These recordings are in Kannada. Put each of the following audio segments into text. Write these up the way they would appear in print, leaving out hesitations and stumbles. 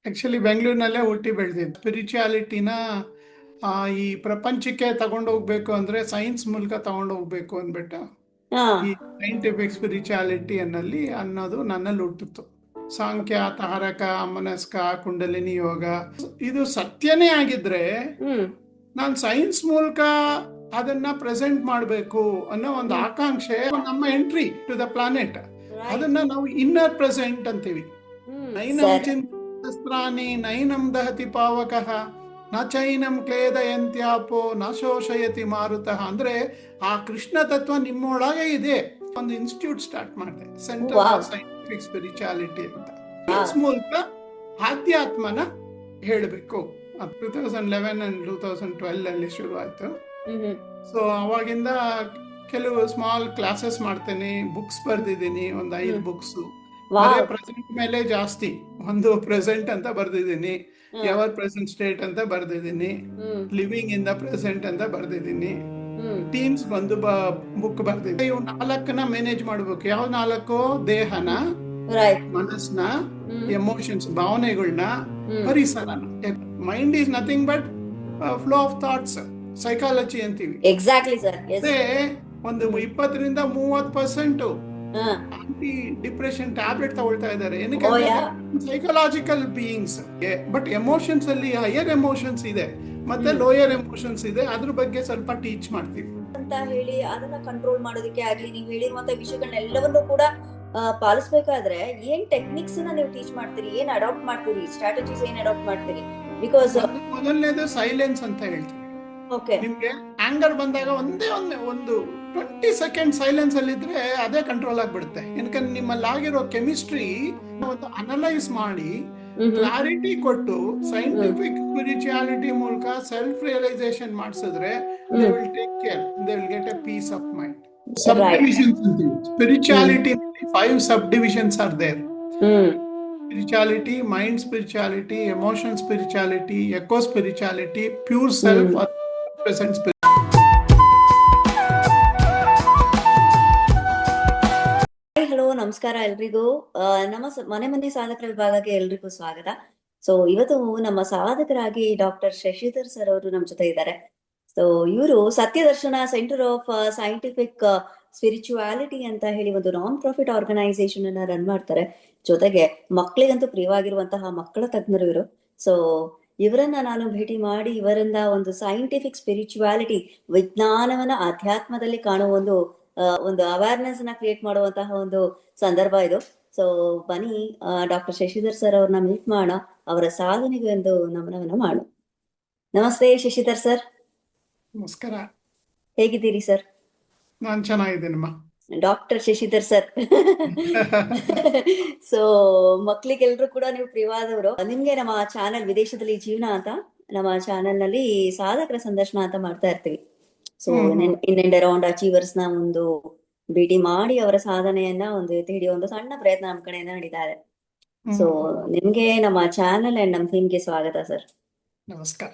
ಆಕ್ಚುಲಿ ಬೆಂಗಳೂರಿನಲ್ಲೇ ಹುಟ್ಟಿ ಬೆಳೆದಿದ್ದು. ಸ್ಪಿರಿಚುಯಾಲಿಟಿನ ಈ ಪ್ರಪಂಚಕ್ಕೆ ತಗೊಂಡು ಹೋಗ್ಬೇಕು ಅಂದ್ರೆ ಸೈನ್ಸ್ ಮೂಲಕ ತಗೊಂಡು ಹೋಗ್ಬೇಕು ಅಂದ್ಬಿಟ್ಟು ಹಾ ಈ ಸೈಂಟಿಫಿಕ್ ಸ್ಪಿರಿಚುಯಾಲಿಟಿ ಅನ್ನೋದು ನನ್ನಲ್ಲಿ ಹುಟ್ಟಿತ್ತು. ಸಾಂಖ್ಯ, ತಾರಕ, ಮನಸ್ಕ, ಕುಂಡಲಿನಿ ಯೋಗ ಇದು ಸತ್ಯನೇ ಆಗಿದ್ರೆ ಹ್ಮ್ ನಾನು ಸೈನ್ಸ್ ಮೂಲಕ ಅದನ್ನ ಪ್ರೆಸೆಂಟ್ ಮಾಡಬೇಕು ಅನ್ನೋ ಒಂದು ಹ್ಮ್ ಆಕಾಂಕ್ಷೆ. ನಮ್ಮ entry to the planet right. ಅದನ್ನ ನಾವು ಇನ್ನರ್ ಪ್ರೆಸೆಂಟ್ ಅಂತೀವಿ. ನೈನಂ ಸರ್. ಚಿಂತಾಸ್ತ್ರಾಣಿ ನೈನಂ ದಹತಿ ಪಾವಕಃ ನ ಚೈನಂ ಕ್ಲೇದಯಂತ್ಯಾಪೋ ನ ಶೋಷಯತಿ ಮಾರುತಃ. ಅಂದ್ರೆ ಆ ಕೃಷ್ಣ ತತ್ವ ನಿಮ್ಮೊಳಗೆ ಇದೆ. ಒಂದು ಇನ್ಸ್ಟಿಟ್ಯೂಟ್ ಸ್ಟಾರ್ಟ್ ಮಾಡಿದೆ, centre for wow. Scientific spirituality ಅಂತ. ವಾವ್. ಸೈನ್ಸ್ ಮೂಲಕ ಆಧ್ಯಾತ್ಮನ ಹೇಳಬೇಕು. 2011 ಅಂಡ್ 2012 ಅಲ್ಲಿ ಶುರು ಆಯ್ತು. ಹ್ಮ್ ಸೊ ಅವಾಗಿಂದ ಕೆಲವು ಸ್ಮಾಲ್ ಕ್ಲಾಸಸ್ ಮಾಡ್ತೇನೆ, ಬುಕ್ಸ್ ಬರ್ದಿದ್ದೀನಿ, ಒಂದು 5 ಹ್ಮ್ ಬುಕ್ಸ್. ಬರೇ ವಾವ್. ಪ್ರೆಸೆಂಟ್ ಮೇಲೆ ಜಾಸ್ತಿ. ಒಂದು ಪ್ರೆಸೆಂಟ್ ಅಂತ ಬರ್ದಿದ್ದೀನಿ, ಹ್ಮ್ ಎವರ್ ಪ್ರೆಸೆಂಟ್ ಸ್ಟೇಟ್ ಅಂತ ಬರ್ದಿದ್ದೀನಿ, ಹ್ಮ್ ಲಿವಿಂಗ್ ಇನ್ ದ ಪ್ರೆಸೆಂಟ್ ಅಂತ ಬರ್ದಿದ್ದೀನಿ, ಹ್ಮ್ ಟೀಮ್ಸ್ ಬಂದು ಬುಕ್ ಬರ್ದಿದ್ದೀನಿ. ಇವು 4ನ ಮ್ಯಾನೇಜ್ ಮಾಡ್ಬೇಕು. ಯಾವ 4? ದೇಹನ, ರೈಟ್. ಮನಸ್ಸನ್ನ, ಹ್ಮ್ ಎಮೋಷನ್ಸ್ ಭಾವನೆಗಳನ್ನ, ಹ್ಮ್ ಪರಿಸರನ. Mind is nothing but flow of thoughts, psychology ಅಂತೀವಿ. Exactly sir. ಎಸ್. ಅದೇ ಒಂದು 20-30% ಹಾ. ಆಂಟಿ ಡಿಪ್ರೆಷನ್ ಟ್ಯಾಬ್ಲೆಟ್ ತಗೊಳ್ತಾ ಇದ್ದಾರೆ. ಓ ಏನಕ್ಕೆ? Yeah. Psychological beings. But emotions ಅಲ್ಲಿ ಹೈಯರ್ ಎಮೋಷನ್ಸ್ ಇದೆ ಮತ್ತೆ ಹ್ಮ್ ಲೋಯರ್ ಎಮೋಷನ್ಸ್ ಇದೆ. ಅದ್ರ ಬಗ್ಗೆ ಸ್ವಲ್ಪ ಟೀಚ್ ಮಾಡ್ತೀವಿ. ಅಂತ ಹೇಳಿ ಅದನ್ನ ಕಂಟ್ರೋಲ್ ಮಾಡೋದಕ್ಕೆ ಆಗ್ಲಿ, ನೀವು ಹೇಳಿರುವಂತ ವಿಷಯಗಳನ್ನೆಲ್ಲವನ್ನು ಕೂಡ ಪಾಲಿಸ್ಬೇಕಾದ್ರೆ ಏನ್ ಟೆಕ್ನಿಕ್ಸ್ ನೀವು ಟೀಚ್ ಮಾಡ್ತೀರಿ, ಏನ್ ಅಡಾಪ್ಟ್ ಮಾಡ್ತೀರಿ, ಸ್ಟ್ರಾಟಜೀಸ್ ಏನ್ ಅಡಾಪ್ಟ್ ಮಾಡ್ತೀರಿ? ಬಿಕಾಸ್ ಮೊದಲನೇದು ಸೈಲೆನ್ಸ್ ಅಂತ ಹೇಳ್ತೀವಿ. ಓಕೆ. ನಿಮ್ಗೆ ಆಂಗರ್ ಬಂದಾಗ ಒಂದು 20 ಸೆಕೆಂಡ್ ಸೈಲೆನ್ಸ್ ಅಲ್ಲಿ ಇದ್ರೆ ಅದೇ ಕಂಟ್ರೋಲ್ ಆಗ್ಬಿಡುತ್ತೆ. ಯಾಕಂದ್ರೆ ನಿಮ್ಮಲ್ಲಿ ಆಗಿರೋ ಕೆಮಿಸ್ಟ್ರಿ ಒಂದು ಅನಲೈಸ್ ಮಾಡಿ ಕ್ಲಾರಿಟಿ ಕೊಟ್ಟು ಸೈಂಟಿಫಿಕ್ ಸ್ಪಿರಿಚುಯಾಲಿಟಿ ಮೂಲಕ ಸೆಲ್ಫ್ ರಿಯಲೈಸೇಷನ್ ಮಾಡಿಸಿದ್ರೆ they will take care, they will get a peace of mind. Sub right. Divisions ಅಂತೀವಿ spirituality. 5 subdivisions are there. Hmm spirituality, mind spirituality, emotion spirituality, eco spirituality, pure self, present spirituality. Hello, ನಮಸ್ಕಾರ ಎಲ್ರಿಗೂ. ನಮ್ಮ ಮನೆ ಸಾಧಕರ ವಿಭಾಗಕ್ಕೆ ಎಲ್ರಿಗೂ ಸ್ವಾಗತ. ಸೊ ಇವತ್ತು ನಮ್ಮ ಸಾಧಕರಾಗಿ ಡಾಕ್ಟರ್ ಶಶಿಧರ್ ಸರ್ ಅವರು ನಮ್ಮ ಜೊತೆ ಇದ್ದಾರೆ. ಸೊ ಇವರು ಸತ್ಯದರ್ಶನ ಸೆಂಟರ್ ಆಫ್ ಸೈಂಟಿಫಿಕ್ ಸ್ಪಿರಿಚುಯಾಲಿಟಿ ಅಂತ ಹೇಳಿ ಒಂದು ನಾನ್ ಪ್ರಾಫಿಟ್ ಆರ್ಗನೈಸೇಷನ್ ಅನ್ನ ರನ್ ಮಾಡ್ತಾರೆ. ಜೊತೆಗೆ ಮಕ್ಕಳಿಗಂತೂ ಪ್ರಿಯವಾಗಿರುವಂತಹ ಮಕ್ಕಳ ತಜ್ಞರು ಇವರು. ಸೊ ಇವರನ್ನ ನಾನು ಭೇಟಿ ಮಾಡಿ ಇವರಿಂದ ಒಂದು ಸೈಂಟಿಫಿಕ್ ಸ್ಪಿರಿಚುಯಾಲಿಟಿ, ವಿಜ್ಞಾನವನ್ನ ಅಧ್ಯಾತ್ಮದಲ್ಲಿ ಕಾಣುವ ಒಂದು ಅವೇರ್ನೆಸ್ ನ ಕ್ರಿಯೇಟ್ ಮಾಡುವಂತಹ ಒಂದು ಸಂದರ್ಭ ಇದು. ಸೊ ಬನ್ನಿ ಡಾಕ್ಟರ್ ಶಶಿಧರ್ ಸರ್ ಅವ್ರನ್ನ ಮೀಟ್ ಮಾಡೋಣ, ಅವರ ಸಾಧನೆಗೆ ಒಂದು ನಮನವನ್ನ ಮಾಡೋಣ. ನಮಸ್ತೆ ಶಶಿಧರ್ ಸರ್. ನಮಸ್ಕಾರ. ಹೇಗಿದ್ದೀರಿ ಸರ್? ನಾನು ಚೆನ್ನಾಗಿದ್ದೀನಮ್ಮ. Doctor Shashidhar sir. ಸೊ ಮಕ್ಳಿಗೆಲ್ರು ಕೂಡ ನೀವು ಪ್ರಿಯವಾದವರು. ನಿಮ್ಗೆ ನಮ್ಮ ಚಾನೆಲ್ ವಿದೇಶದಲ್ಲಿ ಜೀವನ ಅಂತ ನಮ್ಮ ಚಾನೆಲ್ ನಲ್ಲಿ ಸಾಧಕರ ಸಂದರ್ಶನ ಅಂತ ಮಾಡ್ತಾ ಇರ್ತೀವಿ. So in and around achievers ನ ಒಂದು ಭೇಟಿ ಮಾಡಿ ಅವರ ಸಾಧನೆಯನ್ನ ಒಂದು ಎತ್ತಿ ಹಿಡಿಯೋ ಒಂದು ಸಣ್ಣ ಪ್ರಯತ್ನ ನಮ್ಮ ಕಡೆಯಿಂದ ನಡೀತಾ ಇದೆ. ಸೊ ನಿಮ್ಗೆ ನಮ್ಮ ಚಾನೆಲ್ ಅಂಡ್ ನಮ್ಮ ಥೀಮ್ಗೆ ಸ್ವಾಗತ ಸರ್. ನಮಸ್ಕಾರ.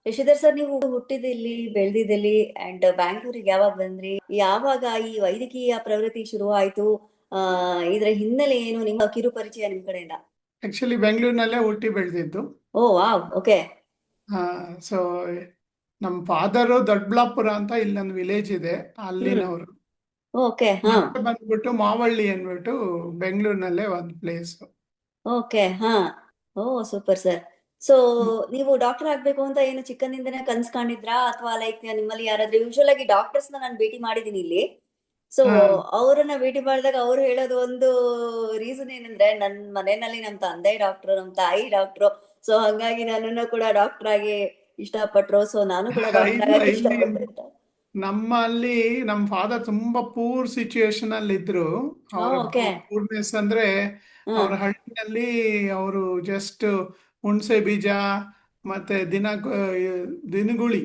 ಶಶಿಧರ್ ಸರ್, ನೀವು ಹುಟ್ಟಿದಲ್ಲಿ ಬೆಳೆದಿದ್ದಲ್ಲಿ ಅಂಡ್ ಬ್ಯಾಂಗ್ಳೂರಿಗೆ ಯಾವಾಗ ಬಂದ್ರಿ, ಯಾವಾಗ ಈ ವೈದ್ಯಕೀಯ ಪ್ರವೃತ್ತಿ ಶುರು ಆಯ್ತು, ಇದ್ರ ಹಿನ್ನೆಲೆ ಏನು, ನಿಮ್ಮ ಕಿರು ಪರಿಚಯ ನಿಮ್ ಕಡೆಯಿಂದ? ಆಕ್ಚುಲಿ ಬೆಂಗಳೂರಿನಲ್ಲೇ ಹುಟ್ಟಿ ಬೆಳೆದಿದ್ದು. ಓ ವಾವ್. ಓಕೆ. ಸೊ ನಮ್ಮ ಫಾದರು ದೊಡ್ಡಬಳ್ಳಾಪುರ ಅಂತ ಇಲ್ಲೊಂದು ವಿಲೇಜ್ ಇದೆ, ಅಲ್ಲಿನವರು. ಓಕೆ. ಹಾ. ಬಂದ್ಬಿಟ್ಟು ಮಾವಳ್ಳಿ ಅಂದ್ಬಿಟ್ಟು ಬೆಂಗಳೂರಿನಲ್ಲೇ ಒಂದು ಪ್ಲೇಸ್. ಓಕೆ. ಹಾ. ಓ ಸೂಪರ್ ಸರ್. ಸೊ ನೀವು ಡಾಕ್ಟರ್ ಆಗ್ಬೇಕು ಅಂತ ಏನು ಚಿಕ್ಕಂದಿಂದನೇ ಕನ್ಸ್ ಕಂಡಿದ್ರಾ, ಅಥವಾ ಲೈಕ್ ನಿಮ್ಮಲ್ಲಿ ಯಾರಾದ್ರೂ? ಯೂಶುವಲ್ ಆಗಿ ಡಾಕ್ಟರ್ಸ್ ನಾನು ಭೇಟಿ ಮಾಡಿದೀನಿ ಇಲ್ಲಿ. ಸೊ ಅವರನ್ನ ಭೇಟಿ ಮಾಡಿದಾಗ ಅವ್ರು ಹೇಳೋದು ಒಂದು ರೀಸನ್ ಏನಂದ್ರೆ, ನನ್ ಮನೆಯಲ್ಲಿ ನಮ್ ತಂದೆ ಡಾಕ್ಟ್ರು, ನಮ್ ತಾಯಿ ಡಾಕ್ಟ್ರು, ಸೊ ಹಂಗಾಗಿ ನನ್ನನ್ನು ಕೂಡ ಡಾಕ್ಟರ್ ಆಗಿ ಇಷ್ಟಪಟ್ರು. ಸೊ ನಾನು ಕೂಡ ಡಾಕ್ಟರ್ ಆಗಿ ಇಷ್ಟಪಟ್ಟೆ. ನಮ್ಮಲ್ಲಿ ನಮ್ಮ ಫಾದರ್ ತುಂಬಾ ಪೂರ್ ಸಿಚುಯೇಷನ್ ಅಲ್ಲಿ ಇದ್ರು. ಅವರ ಓಕೆ. ಪೂರ್ನೆಸ್ ಅಂದ್ರೆ ಅವ್ರ ಹಳ್ಳಿನಲ್ಲಿ ಅವರು ಜಸ್ಟ್ ಹುಣಸೆ ಬೀಜ ಮತ್ತೆ ದಿನಗುಳಿ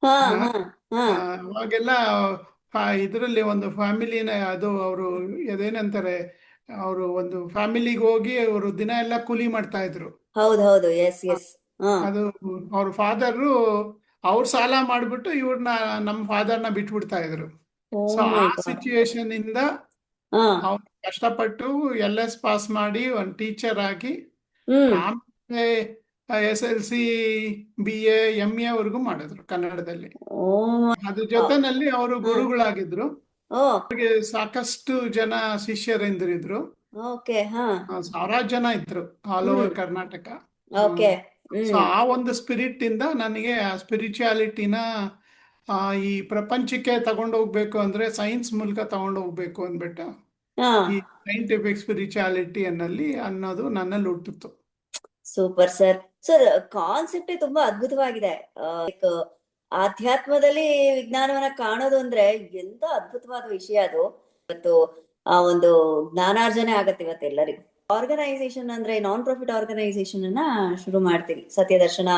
ಹಾ ಹಾ ಹಾ ಅವಾಗೆಲ್ಲ ಇದರಲ್ಲಿ ಒಂದು ಫ್ಯಾಮಿಲಿನ ಅದು ಅವರು ಅದೇನಂತಾರೆ, ಅವರು ಒಂದು ಫ್ಯಾಮಿಲಿಗೆ ಹೋಗಿ ಅವರು ದಿನ ಎಲ್ಲ ಕೂಲಿ ಮಾಡ್ತಾ ಇದ್ರು. ಹೌದು. Yes yes. ಅದು ಅವ್ರ ಫಾದರು ಅವ್ರ ಸಾಲ ಮಾಡ್ಬಿಟ್ಟು ಇವ್ರನ್ನ ನಮ್ಮ ಫಾದರ್ನ ಬಿಟ್ಬಿಡ್ತಾ ಇದ್ರು. ಸೊ ಆ ಸಿಚುಯೇಷನ್ ಇಂದ ಅವ್ರು ಕಷ್ಟಪಟ್ಟು LS ಪಾಸ್ ಮಾಡಿ ಒಂದು ಟೀಚರ್ ಆಗಿ, ಆಮೇಲೆ SLC, BA, MA ವರ್ಗೂ ಮಾಡಿದ್ರು ಕನ್ನಡದಲ್ಲಿ. ಓ. ಅದ್ರ ಜೊತೆನಲ್ಲಿ ಅವರು ಗುರುಗಳಾಗಿದ್ರು. ಓ. ಅವ್ರಿಗೆ ಸಾಕಷ್ಟು ಜನ ಶಿಷ್ಯರೆಂದಿರಿದ್ರು. ಓಕೆ. ಹಾ. ಸಾವಿರಾರು ಜನ ಇದ್ರು ಆಲ್ ಹ್ಮ್. ಓವರ್ ಕರ್ನಾಟಕ. ಓಕೆ. ಸೊ ಹ್ಮ್. ಆ ಒಂದು ಸ್ಪಿರಿಟ್ ಇಂದ ನನಗೆ ಆ ಸ್ಪಿರಿಚುಯಾಲಿಟಿನ ಈ ಪ್ರಪಂಚಕ್ಕೆ ತಗೊಂಡೋಗ್ಬೇಕು ಅಂದ್ರೆ ಸೈನ್ಸ್ ಮೂಲಕ ತಗೊಂಡೋಗ್ಬೇಕು ಅಂದ್ಬಿಟ್ಟು ಹಾ. ಈ ಸೈಂಟಿಫಿಕ್ ಸ್ಪಿರಿಚುಯಾಲಿಟಿ ಅನ್ನೋದು ನನ್ನಲ್ಲಿ ಹುಟ್ಟಿತ್ತು. Super sir. ಸರ್, ಕಾನ್ಸೆಪ್ಟೇ ತುಂಬಾ ಅದ್ಭುತವಾಗಿದೆ. ಲೈಕ್ ಆಧ್ಯಾತ್ಮದಲ್ಲಿ ವಿಜ್ಞಾನವನ್ನ ಕಾಣೋದು ಅಂದ್ರೆ ಎಂತ ಅದ್ಭುತವಾದ ವಿಷಯ ಅದು. ಇವತ್ತು ಆ ಒಂದು ಜ್ಞಾನಾರ್ಜನೆ ಆಗತ್ತೆ ಇವತ್ತೆಲ್ಲರಿಗೂ. ಆರ್ಗನೈಸೇಷನ್ ಅಂದ್ರೆ ನಾನ್ ಪ್ರಾಫಿಟ್ ಆರ್ಗನೈಸೇಷನ್ ಅನ್ನ ಶುರು ಮಾಡ್ತೀವಿ, Satyadarshan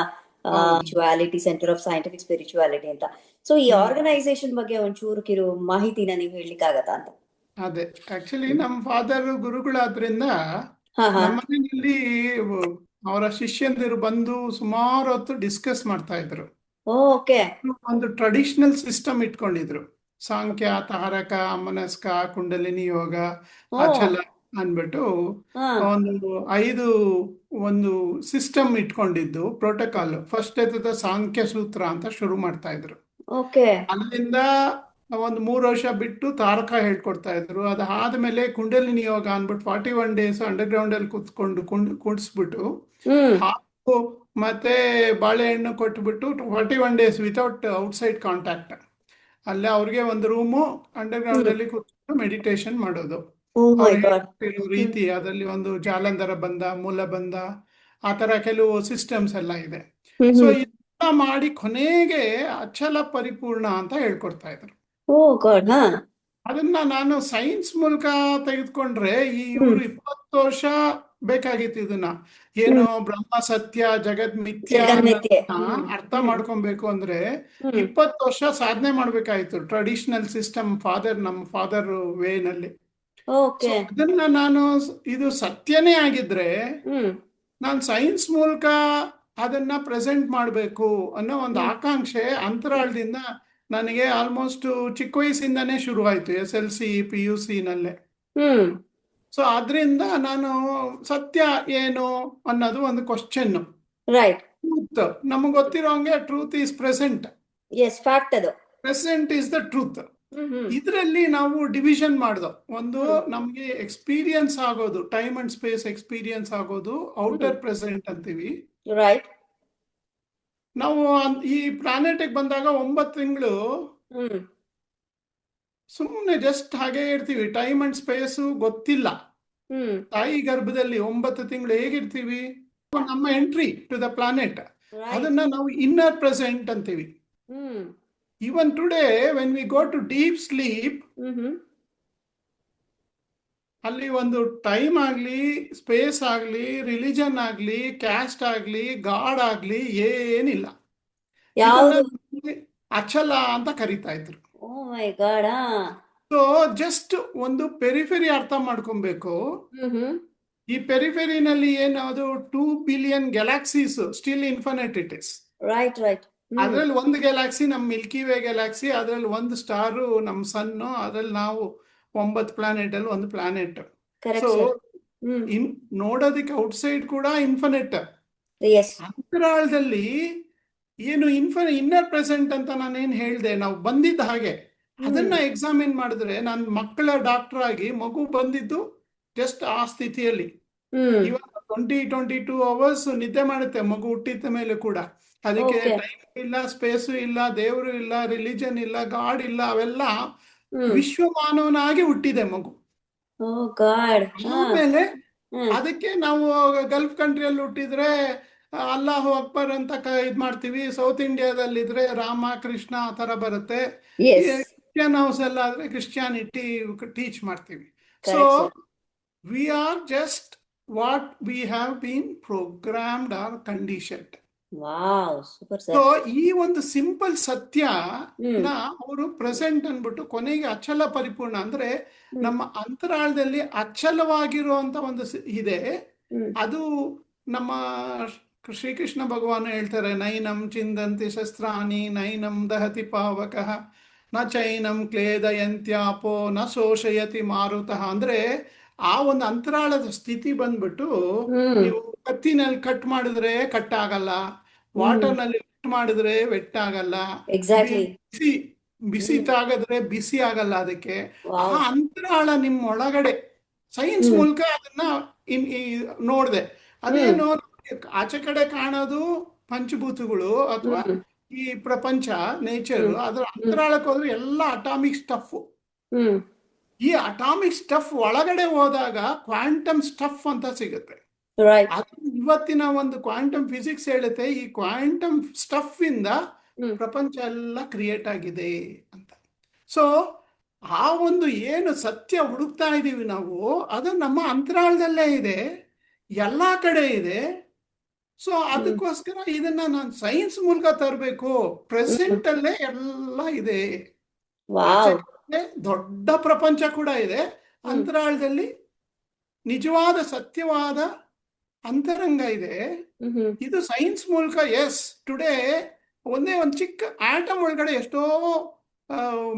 spirituality centre of scientific spirituality ಅಂತ. ಸೊ ಈ ಆರ್ಗನೈಸೇಷನ್ ಬಗ್ಗೆ ಒಂಚೂರು ಕಿರು ಮಾಹಿತಿನ ನೀವು ಹೇಳಲಿಕ್ಕಾಗತ್ತಾ ಅಂತ? ಅದೇ ಆಕ್ಚುಲಿ ನಮ್ಮ ಫಾದರ್ ಗುರುಗಳಾದ್ರಿಂದ ಹಾ ಹಾ. ನಮ್ಮ ಮನೆಯಲ್ಲಿ ಅವರ ಶಿಷ್ಯಂದಿರು ಬಂದು ಸುಮಾರು ಹೊತ್ತು ಡಿಸ್ಕಸ್ ಮಾಡ್ತಾ ಇದ್ರು. ಓಕೆ. ಒಂದು ಟ್ರೆಡಿಷನಲ್ ಸಿಸ್ಟಮ್ ಇಟ್ಕೊಂಡಿದ್ರು. ಸಾಂಖ್ಯ, ತಾರಕ, ಮನಸ್ಕ, ಕುಂಡಲಿನಿ ಯೋಗ, ಓ. ಅಚಲ ಅನ್ಬಿಟ್ಟು ಹಾ. ಒಂದು ಒಂದು ಸಿಸ್ಟಮ್ ಇಟ್ಕೊಂಡಿದ್ದು ಪ್ರೋಟೋಕಾಲ್. ಫಸ್ಟ್ ಎತ್ತದ ಸಾಂಖ್ಯ ಸೂತ್ರ ಅಂತ ಶುರು ಮಾಡ್ತಾ ಇದ್ರು. ಓಕೆ. ಅಲ್ಲಿಂದ ಒಂದು 3 ವರ್ಷ ಬಿಟ್ಟು ತಾರಕ ಹೇಳ್ಕೊಡ್ತಾ ಇದ್ರು. ಅದಾದ್ಮೇಲೆ ಕುಂಡಲಿನಿ ಯೋಗ ಅಂದ್ಬಿಟ್ಟು 41 ಡೇಸ್ ಅಂಡರ್ಗ್ರೌಂಡ್ ಅಲ್ಲಿ ಕೂತ್ಕೊಂಡು ಕೂಡಿಸ್ಬಿಟ್ಟು ಹ್ಮ್. ಹಾಕು ಮತ್ತೆ ಬಾಳೆಹಣ್ಣು ಕೊಟ್ಬಿಟ್ಟು 41 ಡೇಸ್ ವಿತೌಟ್ ಔಟ್ಸೈಡ್ ಕಾಂಟ್ಯಾಕ್ಟ್. ಅಲ್ಲೇ ಅವ್ರಿಗೆ ಒಂದು ರೂಮು ಅಂಡರ್ಗ್ರೌಂಡ್ ಅಲ್ಲಿ ಕೂತ್ಕೊಂಡು ಮೆಡಿಟೇಷನ್ ಮಾಡೋದು. ಓ ಮೈ ಅವ್ರು ಗಾಡ್. ಹೇಳ್ತಿರೋ ರೀತಿ ಅದರಲ್ಲಿ ಒಂದು ಜಾಲಂಧರ ಬಂಧ, ಮೂಲ ಬಂಧ, ಆ ತರ ಕೆಲವು ಸಿಸ್ಟಮ್ಸ್ ಎಲ್ಲ ಇದೆ. ಸೊ ಇದೆಲ್ಲ ಮಾಡಿ ಕೊನೆಗೆ ಅಚಲ ಪರಿಪೂರ್ಣ ಅಂತ ಹೇಳ್ಕೊಡ್ತಾ ಇದ್ರು. ಓ ಗಾಡ್. ಹಾ. ಅದನ್ನ ನಾನು ಸೈನ್ಸ್ ಮೂಲಕ ತೆಗೆದುಕೊಂಡ್ರೆ ಇವರು 20 ವರ್ಷ ಬೇಕಾಗಿತ್ತು ಇದನ್ನ. ಏನು ಬ್ರಹ್ಮ ಸತ್ಯ ಜಗತ್ ಮಿಥ್ಯ ಜಗನ್ಮಿಥ್ಯೆ. ಅರ್ಥ ಮಾಡ್ಕೊಬೇಕು ಅಂದ್ರೆ 20 ವರ್ಷ ಸಾಧನೆ ಮಾಡ್ಬೇಕಾಯ್ತು ಟ್ರೆಡಿಷನಲ್ ಸಿಸ್ಟಮ್ ನಮ್ಮ ಫಾದರ್ ವೇನಲ್ಲಿ. ಓಕೆ. ಅದನ್ನ ನಾನು ಇದು ಸತ್ಯನೇ ಆಗಿದ್ರೆ ನಾನು ಸೈನ್ಸ್ ಮೂಲಕ ಅದನ್ನ ಪ್ರೆಸೆಂಟ್ ಮಾಡಬೇಕು ಅನ್ನೋ ಒಂದು ಆಕಾಂಕ್ಷೆ ಅಂತರಾಳದಿಂದ ನನಗೆ ಆಲ್ಮೋಸ್ಟ್ ಚಿಕ್ಕ ವಯಸ್ಸಿಂದಾನೇ ಶುರುವಾಯಿತು, SLC PUC ನಲ್ಲೇ. ಸೊ ಅದರಿಂದ ನಾನು ಸತ್ಯ ಏನು ಅನ್ನೋದು ಒಂದು ಕ್ವಶನ್. ರೈಟ್. ಟ್ರೂತ್ ನಮಗೆ ಗೊತ್ತಿರೋ ಹಂಗೆ truth is present. Yes, fact ಅದು. Present is the truth. ಇದರಲ್ಲಿ ನಾವು ಡಿವಿಷನ್ ಮಾಡ್ದೋ. ಒಂದು ನಮ್ಗೆ ಎಕ್ಸ್ಪೀರಿಯನ್ಸ್ ಆಗೋದು, ಟೈಮ್ ಅಂಡ್ ಸ್ಪೇಸ್ ಎಕ್ಸ್ಪೀರಿಯನ್ಸ್ ಆಗೋದು ಔಟರ್ ಪ್ರೆಸೆಂಟ್ ಅಂತೀವಿ. ರೈಟ್. ನಾವು ಈ ಪ್ಲಾನೆಟ್ಗೆ ಬಂದಾಗ 9 ತಿಂಗಳು ಸುಮ್ಮನೆ ಜಸ್ಟ್ ಹಾಗೆ ಇರ್ತೀವಿ. ಟೈಮ್ ಅಂಡ್ ಸ್ಪೇಸ್ ಗೊತ್ತಿಲ್ಲ. ತಾಯಿ ಗರ್ಭದಲ್ಲಿ 9 ತಿಂಗಳು ಹೇಗಿರ್ತೀವಿ? ನಮ್ಮ ಎಂಟ್ರಿ ಟು ದ ಪ್ಲಾನೆಟ್, ಅದನ್ನ ನಾವು ಇನ್ನರ್ ಪ್ರೆಸೆಂಟ್ ಅಂತೀವಿ. Even today, when we go to deep sleep, ಅಲ್ಲಿ ಒಂದು ಟೈಮ್ ಆಗ್ಲಿ, ಸ್ಪೇಸ್ ಆಗ್ಲಿ, ರಿಲಿಜನ್ ಆಗ್ಲಿ, ಕ್ಯಾಸ್ಟ್ ಆಗ್ಲಿ, ಗಾಡ್ ಆಗ್ಲಿ ಏನಿಲ್ಲ. ಅಚಲ ಅಂತ ಕರಿತಾ ಇದ್ರು. Oh my God. So just ಒಂದು ಪೆರಿಫೆರಿ ಅರ್ಥ ಮಾಡ್ಕೊಬೇಕು. ಈ ಪೆರಿಫೆರಿನಲ್ಲಿ ಏನದು 2 billion galaxies still infinite it is. Right right. ಅದ್ರಲ್ಲಿ ಒಂದು ಗ್ಯಾಲಾಕ್ಸಿ ನಮ್ಮ ಮಿಲ್ಕಿ ವೇ ಗ್ಯಾಲಾಕ್ಸಿ, ಅದ್ರಲ್ಲಿ ಒಂದು ಸ್ಟಾರು ನಮ್ಮ ಸನ್ನು, ಅದ್ರಲ್ಲಿ ನಾವು 9 ಪ್ಲಾನೆಟ್ ಅಲ್ಲಿ ಒಂದು ಪ್ಲಾನೆಟ್. ಸೊ ನೋಡೋದಕ್ಕೆ ಔಟ್ಸೈಡ್ ಕೂಡ ಇನ್ಫಿನಿಟ್. ಅಂತರಾಳದಲ್ಲಿ ಏನು ಇನ್ನರ್ ಪ್ರೆಸೆಂಟ್ ಅಂತ ನಾನೇನ್ ಹೇಳ್ದೆ, ನಾವು ಬಂದಿದ್ದ ಹಾಗೆ ಅದನ್ನ ಎಕ್ಸಾಮಿನ್ ಮಾಡಿದ್ರೆ, ನಾನು ಮಕ್ಕಳ ಡಾಕ್ಟರ್ ಆಗಿ ಮಗು ಬಂದಿದ್ದು ಜಸ್ಟ್ ಆ ಸ್ಥಿತಿಯಲ್ಲಿ. ಇವಾಗ 22 ಅವರ್ಸ್ ನಿದ್ದೆ ಮಾಡುತ್ತೆ ಮಗು ಹುಟ್ಟಿದ ಮೇಲೆ ಕೂಡ. ಅದಕ್ಕೆ ಟೈಮ್ ಇಲ್ಲ, ಸ್ಪೇಸು ಇಲ್ಲ, ದೇವರು ಇಲ್ಲ, ರಿಲಿಜನ್ ಇಲ್ಲ, ಗಾಡ್ ಇಲ್ಲ, ಅವೆಲ್ಲ ವಿಶ್ವ ಮಾನವನಾಗಿ ಹುಟ್ಟಿದೆ ಮಗು. ಆಮೇಲೆ ಅದಕ್ಕೆ ನಾವು ಗಲ್ಫ್ ಕಂಟ್ರಿಯಲ್ಲಿ ಹುಟ್ಟಿದ್ರೆ ಅಲ್ಲಾಹು ಅಕ್ಬರ್ ಅಂತ ಇದ್ ಮಾಡ್ತೀವಿ. ಸೌತ್ ಇಂಡಿಯಾದಲ್ಲಿದ್ರೆ ರಾಮ ಕೃಷ್ಣ ಆ ತರ ಬರುತ್ತೆ. ಕ್ರಿಶ್ಚಿಯನ್ ಹೌಸ್ ಎಲ್ಲ ಆದ್ರೆ ಕ್ರಿಶ್ಚಿಯಾನಿಟಿ ಟೀಚ್ ಮಾಡ್ತೀವಿ. So we are just what we have been programmed or conditioned. So ಈ ಒಂದು ಸಿಂಪಲ್ ಸತ್ಯ ಅವರು ಪ್ರೆಸೆಂಟ್ ಅನ್ಬಿಟ್ಟು ಕೊನೆಗೆ ಅಚಲ ಪರಿಪೂರ್ಣ ಅಂದ್ರೆ ನಮ್ಮ ಅಂತರಾಳದಲ್ಲಿ ಅಚಲವಾಗಿರುವಂತ ಒಂದು ಇದೆ. ಅದು ನಮ್ಮ ಶ್ರೀಕೃಷ್ಣ ಭಗವಾನ್ ಹೇಳ್ತಾರೆ, ನೈನಂ ಚಿಂದಂತಿ ಶಸ್ತ್ರಾಣಿ ನೈನಂ ದಹತಿ ಪಾವಕಃ ನ ಚೈನಂ ಕ್ಲೇದಯಂತ್ಯಾಪೋ ನ ಶೋಷಯತಿ ಮಾರುತಃ. ಅಂದ್ರೆ ಆ ಒಂದು ಅಂತರಾಳದ ಸ್ಥಿತಿ ಬಂದ್ಬಿಟ್ಟು ಹ್ಮ್ ನೀವು ಕತ್ತಿನಲ್ಲಿ ಕಟ್ ಮಾಡಿದ್ರೆ ಕಟ್ ಆಗಲ್ಲ, ಹ್ಮ್ ವಾಟರ್ನಲ್ಲಿ ವೆಟ್ ಮಾಡಿದ್ರೆ ವೆಟ್ ಆಗಲ್ಲ, ಎಕ್ಸಾಕ್ಟ್ಲಿ. ಬಿಸಿ ಬಿಸಿ ಹ್ಮ್ ತಾಗಿದ್ರೆ ಬಿಸಿ ಆಗಲ್ಲ. ಅದಕ್ಕೆ ಆ ವಾವ್. ಅಂತರಾಳ ನಿಮ್ಮ ಒಳಗಡೆ ಸೈನ್ಸ್ ಹ್ಮ್ ಮೂಲಕ ಅದನ್ನ ನೋಡಿದೆ. ಹ್ಮ್ ಅದೇನು ಆಚೆ ಕಡೆ ಕಾಣೋದು ಪಂಚಭೂತಗಳು ಅಥವಾ ಹ್ಮ್ ಈ ಪ್ರಪಂಚ ನೇಚರ್, ಹ್ಮ್ ಅದರ ಹ್ಮ್ ಅಂತರಾಳಕ್ಕೆ ಹೋದ್ರೆ ಎಲ್ಲ ಅಟಾಮಿಕ್ ಸ್ಟಫ್. ಹ್ಮ್ ಈ ಅಟಾಮಿಕ್ ಸ್ಟಫ್ ಒಳಗಡೆ ಹೋದಾಗ ಕ್ವಾಂಟಮ್ ಸ್ಟಫ್ ಅಂತ ಸಿಗುತ್ತೆ. ರೈಟ್. ಅದು ಇವತ್ತಿನ ಒಂದು ಕ್ವಾಂಟಮ್ ಫಿಸಿಕ್ಸ್ ಹೇಳುತ್ತೆ, ಈ ಕ್ವಾಂಟಮ್ ಸ್ಟಫ್ ಇಂದ ಹ್ಮ್ ಪ್ರಪಂಚ ಎಲ್ಲ ಕ್ರಿಯೇಟ್ ಆಗಿದೆ ಅಂತ. ಸೊ ಆ ಒಂದು ಏನು ಸತ್ಯ ಹುಡುಕ್ತಾ ಇದ್ದೀವಿ ನಾವು, ಅದು ನಮ್ಮ ಅಂತರಾಳದಲ್ಲೇ ಇದೆ, ಎಲ್ಲ ಕಡೆ ಇದೆ. ಸೊ ಹ್ಮ್ ಅದಕ್ಕೋಸ್ಕರ ಇದನ್ನ ನಾನು ಸೈನ್ಸ್ ಮೂಲಕ ತರಬೇಕು. ಹ್ಮ್ ಪ್ರೆಸೆಂಟ್ ಅಲ್ಲೇ ಎಲ್ಲ ಇದೆ. ಆಚೆ ವಾವ್. ಕಡೆ ದೊಡ್ಡ ಪ್ರಪಂಚ ಕೂಡ ಇದೆ, ಹ್ಮ್ ಅಂತರಾಳದಲ್ಲಿ ನಿಜವಾದ ಸತ್ಯವಾದ ಅಂತರಂಗ ಇದೆ. ಹ್ಮ್ ಇದು ಸೈನ್ಸ್ ಮೂಲಕ. ಎಸ್, ಟುಡೇ ಒಂದೇ ಒಂದು ಚಿಕ್ಕ ಆಟಮ್ ಒಳಗಡೆ ಎಷ್ಟೋ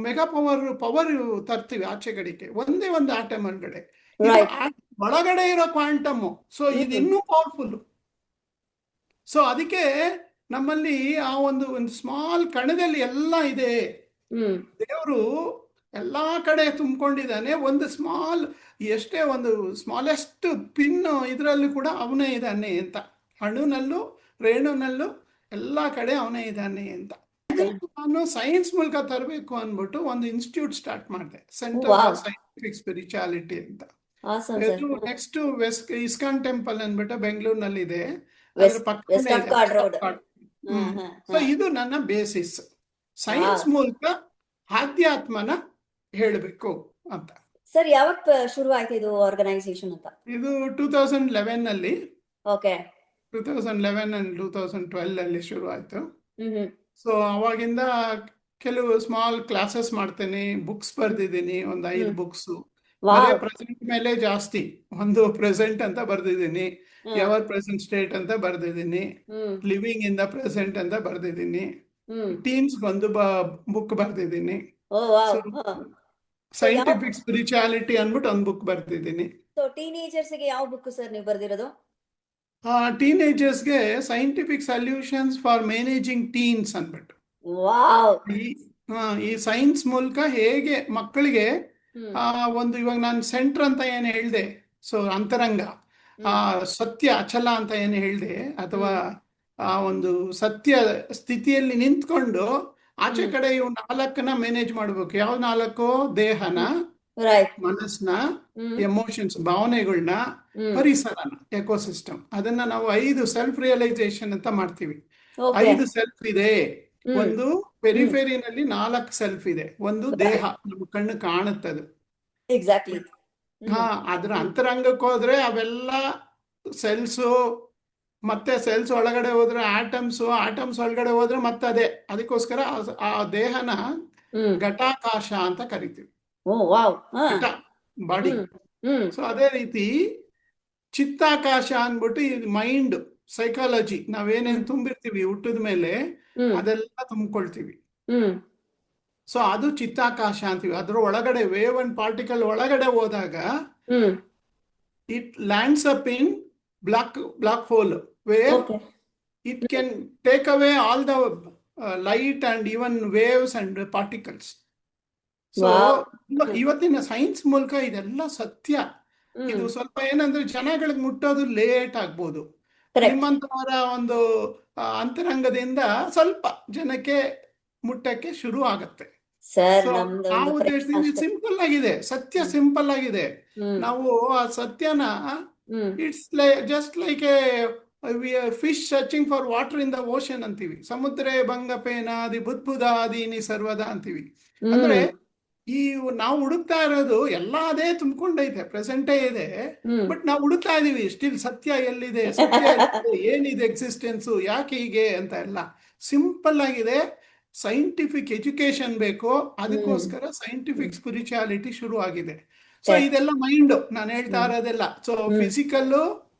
ಮೆಗಾ ಪವರ್ ತರ್ತೀವಿ ಆಚೆ ಕಡೆಗೆ, ಒಂದೇ ಒಂದು ಆಟಮ್ ಒಳಗಡೆ. ಇದು ರೈಟ್. ಒಳಗಡೆ ಇರೋ ಕ್ವಾಂಟಮ್. ಸೊ ಇದು ಹ್ಮ್ ಇನ್ನೂ ಪವರ್ಫುಲ್. ಸೊ ಅದಕ್ಕೆ ನಮ್ಮಲ್ಲಿ ಆ ಒಂದು ಸ್ಮಾಲ್ ಕಣದಲ್ಲಿ ಎಲ್ಲ ಇದೆ. ಹ್ಮ್ ದೇವರು ಎಲ್ಲ ಕಡೆ ತುಂಬಿಕೊಂಡಿದ್ದಾನೆ. ಒಂದು ಸ್ಮಾಲ್, ಎಷ್ಟೇ ಒಂದು ಸ್ಮಾಲೆಸ್ಟ್ ಪಿನ್ ಇದರಲ್ಲೂ ಕೂಡ ಅವನೇ ಇದ್ದಾನೆ ಅಂತ. ಅಣುನಲ್ಲೂ ರೇಣುನಲ್ಲೂ ಎಲ್ಲ ಕಡೆ ಅವನೇ ಇದ್ದಾನೆ ಅಂತ. ನಾನು ಸೈನ್ಸ್ ಮೂಲಕ ತರಬೇಕು ಅಂದ್ಬಿಟ್ಟು ಒಂದು ಇನ್ಸ್ಟಿಟ್ಯೂಟ್ ಸ್ಟಾರ್ಟ್ ಮಾಡಿದೆ, centre for wow. Scientific spirituality ಅಂತ. Awesome sir. ಇದು ನೆಕ್ಸ್ಟ್ ಇಸ್ಕಾನ್ ಟೆಂಪಲ್ ಅಂದ್ಬಿಟ್ಟು ಬೆಂಗಳೂರಿನಲ್ಲಿ ಇದೆ, ಅದ್ರ ವೆಸ್ಟ್ ಪಕ್ಕನೇ ಇದೆ. Card road. ಸೊ ಇದು ನನ್ನ ಬೇಸಿಸ್. Science wow. ಮೂಲಕ ಆಧ್ಯಾತ್ಮನ ಹೇಳಬೇಕು ಅಂತ. ಸರ್ ಯಾವತ್ ಶುರು ಆಯ್ತು ಇದು ಆರ್ಗನೈಸೇಷನ್ ಅಂತ? ಇದು 2011 ಓಕೆ. 2011 ಅಂಡ್ 2012 ಅಲ್ಲಿ ಶುರು ಆಯ್ತು. ಹ್ಮ್ ಸೊ ಅವಾಗಿಂದ ಕೆಲವು ಸ್ಮಾಲ್ ಕ್ಲಾಸಸ್ ಮಾಡ್ತೇನೆ, ಬುಕ್ಸ್ ಬರ್ದಿದ್ದೀನಿ, ಒಂದು 5 ಬುಕ್ಸ್. ಬರೇ ವಾವ್. ಪ್ರೆಸೆಂಟ್ ಮೇಲೆ ಜಾಸ್ತಿ, ಒಂದು ಪ್ರೆಸೆಂಟ್ ಅಂತ ಬರ್ದಿದ್ದೀನಿ, ಎವರ್ ಪ್ರೆಸೆಂಟ್ ಸ್ಟೇಟ್ ಅಂತ ಬರ್ದಿದ್ದೀನಿ, ಹ್ಮ್ ಲಿವಿಂಗ್ ಇನ್ ದ ಪ್ರೆಸೆಂಟ್ ಅಂತ ಬರ್ದಿದ್ದೀನಿ, ಹ್ಮ್ ಟೀನ್ಸ್ ಒಂದು ಬುಕ್ ಬರ್ದಿದ್ದೀನಿ, ಓ ವಾವ್. ಸೈಂಟಿಫಿಕ್ ಸ್ಪಿರಿಚುಯಾಲಿಟಿ ಅಂದ್ಬಿಟ್ಟು ಒಂದು ಬುಕ್ ಬರ್ದಿದ್ದೀನಿ. ಸೊ ಟೀನೇಜರ್ಸ್ ಗೆ ಯಾವ ಬುಕ್ ಸರ್ ನೀವು ಬರ್ದಿರೋದು? ಟೀನೇಜರ್ಸ್ಗೆ scientific solutions for managing teens ಅಂದ್ಬಿಟ್ಟು. ವಾವ್. ಈ ಸೈನ್ಸ್ ಮೂಲಕ ಹೇಗೆ ಮಕ್ಕಳಿಗೆ ಹ್ಮ್ ಒಂದು, ಇವಾಗ ನಾನು ಸೆಂಟ್ರ್ ಅಂತ ಏನು ಹೇಳಿದೆ, ಸೊ ಅಂತರಂಗ, ಸತ್ಯ ಅಚಲ ಅಂತ ಏನು ಹೇಳಿದೆ, ಅಥವಾ ಆ ಒಂದು ಸತ್ಯ ಸ್ಥಿತಿಯಲ್ಲಿ ನಿಂತ್ಕೊಂಡು ಆಚೆ ಕಡೆ ಇವು 4ನ್ನ ಮ್ಯಾನೇಜ್ ಮಾಡ್ಬೇಕು. ಯಾವ 4? ದೇಹನ, ರೈಟ್. ಮನಸ್ಸನ್ನ, ಹ್ಮ್ ಎಮೋಷನ್ಸ್ ಭಾವನೆಗಳನ್ನ, ಹ್ಮ್ ಪರಿಸರನ, ಎಕೋಸಿಸ್ಟಮ್. ಅದನ್ನ ನಾವು 5 ಸೆಲ್ಫ್ ರಿಯಲೈಸೇಷನ್ ಅಂತ ಮಾಡ್ತೀವಿ. ಓಕೆ. 5 ಸೆಲ್ಫ್ ಇದೆ. ಹ್ಮ್ ಒಂದು ಪೆರಿಫೆರಿನಲ್ಲಿ 4 ಸೆಲ್ಫ್ ಇದೆ. ಒಂದು ದೇಹ, ನಮ್ಮ ಕಣ್ಣು ಕಾಣುತ್ತದು. ಎಕ್ಸಾಕ್ಟ್ಲಿ. ಅದ್ರ ಅಂತರಂಗಕ್ಕೆ ಹೋದ್ರೆ ಅವೆಲ್ಲ ಸೆಲ್ಸು, ಮತ್ತೆ ಸೆಲ್ಸ್ ಒಳಗಡೆ ಹೋದ್ರೆ ಆಟಮ್ಸ್ ಒಳಗಡೆ ಹೋದ್ರೆ ಮತ್ತೆ ಅದೇ. ಅದಕ್ಕೋಸ್ಕರ ಆ ದೇಹನ ಘಟಾಕಾಶ ಅಂತ ಕರಿತೀವಿ. ಓ ವಾವ್. ಘಟ ಬಾಡಿ. ಸೊ ಅದೇ ರೀತಿ ಚಿತ್ತಾಕಾಶ ಅಂದ್ಬಿಟ್ಟು ಈ ಮೈಂಡ್, ಸೈಕಾಲಜಿ, ನಾವೇನೇನು ತುಂಬಿರ್ತೀವಿ ಹುಟ್ಟಿದ ಮೇಲೆ ಅದೆಲ್ಲ ತುಂಬಿಕೊಳ್ತೀವಿ. ಸೊ ಅದು ಚಿತ್ತಾಕಾಶ ಅಂತೀವಿ. ಅದ್ರ ಒಳಗಡೆ ವೇವ್ ಅಂಡ್ ಪಾರ್ಟಿಕಲ್ ಒಳಗಡೆ ಹೋದಾಗ it lands up in black hole where it can take away all the light and even waves and particles. So ಇವತ್ತಿನ ಸೈನ್ಸ್ ಮೂಲಕ ಇದೆಲ್ಲ ಸತ್ಯ. ಇದು ಸ್ವಲ್ಪ ಏನಂದ್ರೆ ಜನಗಳಿಗೆ ಮುಟ್ಟೋದು ಲೇಟ್ ಆಗ್ಬೋದು. ನಿಮ್ಮಂತವರ ಒಂದು ಅಂತರಂಗದಿಂದ ಸ್ವಲ್ಪ ಜನಕ್ಕೆ ಮುಟ್ಟಕ್ಕೆ ಶುರು ಆಗತ್ತೆ. ಆ ಉದ್ದೇಶದಿಂದ ಸಿಂಪಲ್ ಆಗಿದೆ, ಸತ್ಯ ಸಿಂಪಲ್ ಆಗಿದೆ. ನಾವು ಆ ಸತ್ಯನ, it's just like A fish searching for water in the ocean ಅಂತೀವಿ. ಸಮುದ್ರ ಭಂಗಪೇನಾದಿ ಬುದ್ಬುದಾದೀನಿ ಸರ್ವದ ಅಂತೀವಿ. ಅಂದ್ರೆ ಈ ನಾವು ಹುಡುಕ್ತಾ ಇರೋದು ಎಲ್ಲ ಅದೇ ತುಂಬಿಕೊಂಡೈತೆ, ಪ್ರೆಸೆಂಟೇ ಇದೆ. ಬಟ್ ನಾವು ಹುಡುಕ್ತಾ ಇದೀವಿ ಸ್ಟಿಲ್ ಸತ್ಯ ಎಲ್ಲಿದೆ, ಸತ್ಯ ಎಲ್ಲಿದೆ, ಏನಿದೆ ಎಕ್ಸಿಸ್ಟೆನ್ಸು, ಯಾಕೆ ಹೀಗೆ ಅಂತ ಎಲ್ಲ ಸಿಂಪಲ್ ಆಗಿದೆ. ಸೈಂಟಿಫಿಕ್ ಎಜುಕೇಶನ್ ಬೇಕು, ಅದಕ್ಕೋಸ್ಕರ ಸೈಂಟಿಫಿಕ್ ಸ್ಪಿರಿಚುಯಾಲಿಟಿ ಶುರು ಆಗಿದೆ. ಸೊ ಇದೆಲ್ಲ ಮೈಂಡ್ ನಾನು ಹೇಳ್ತಾ ಇರೋದೆಲ್ಲ. ಸೊ ಫಿಸಿಕಲ್ಲು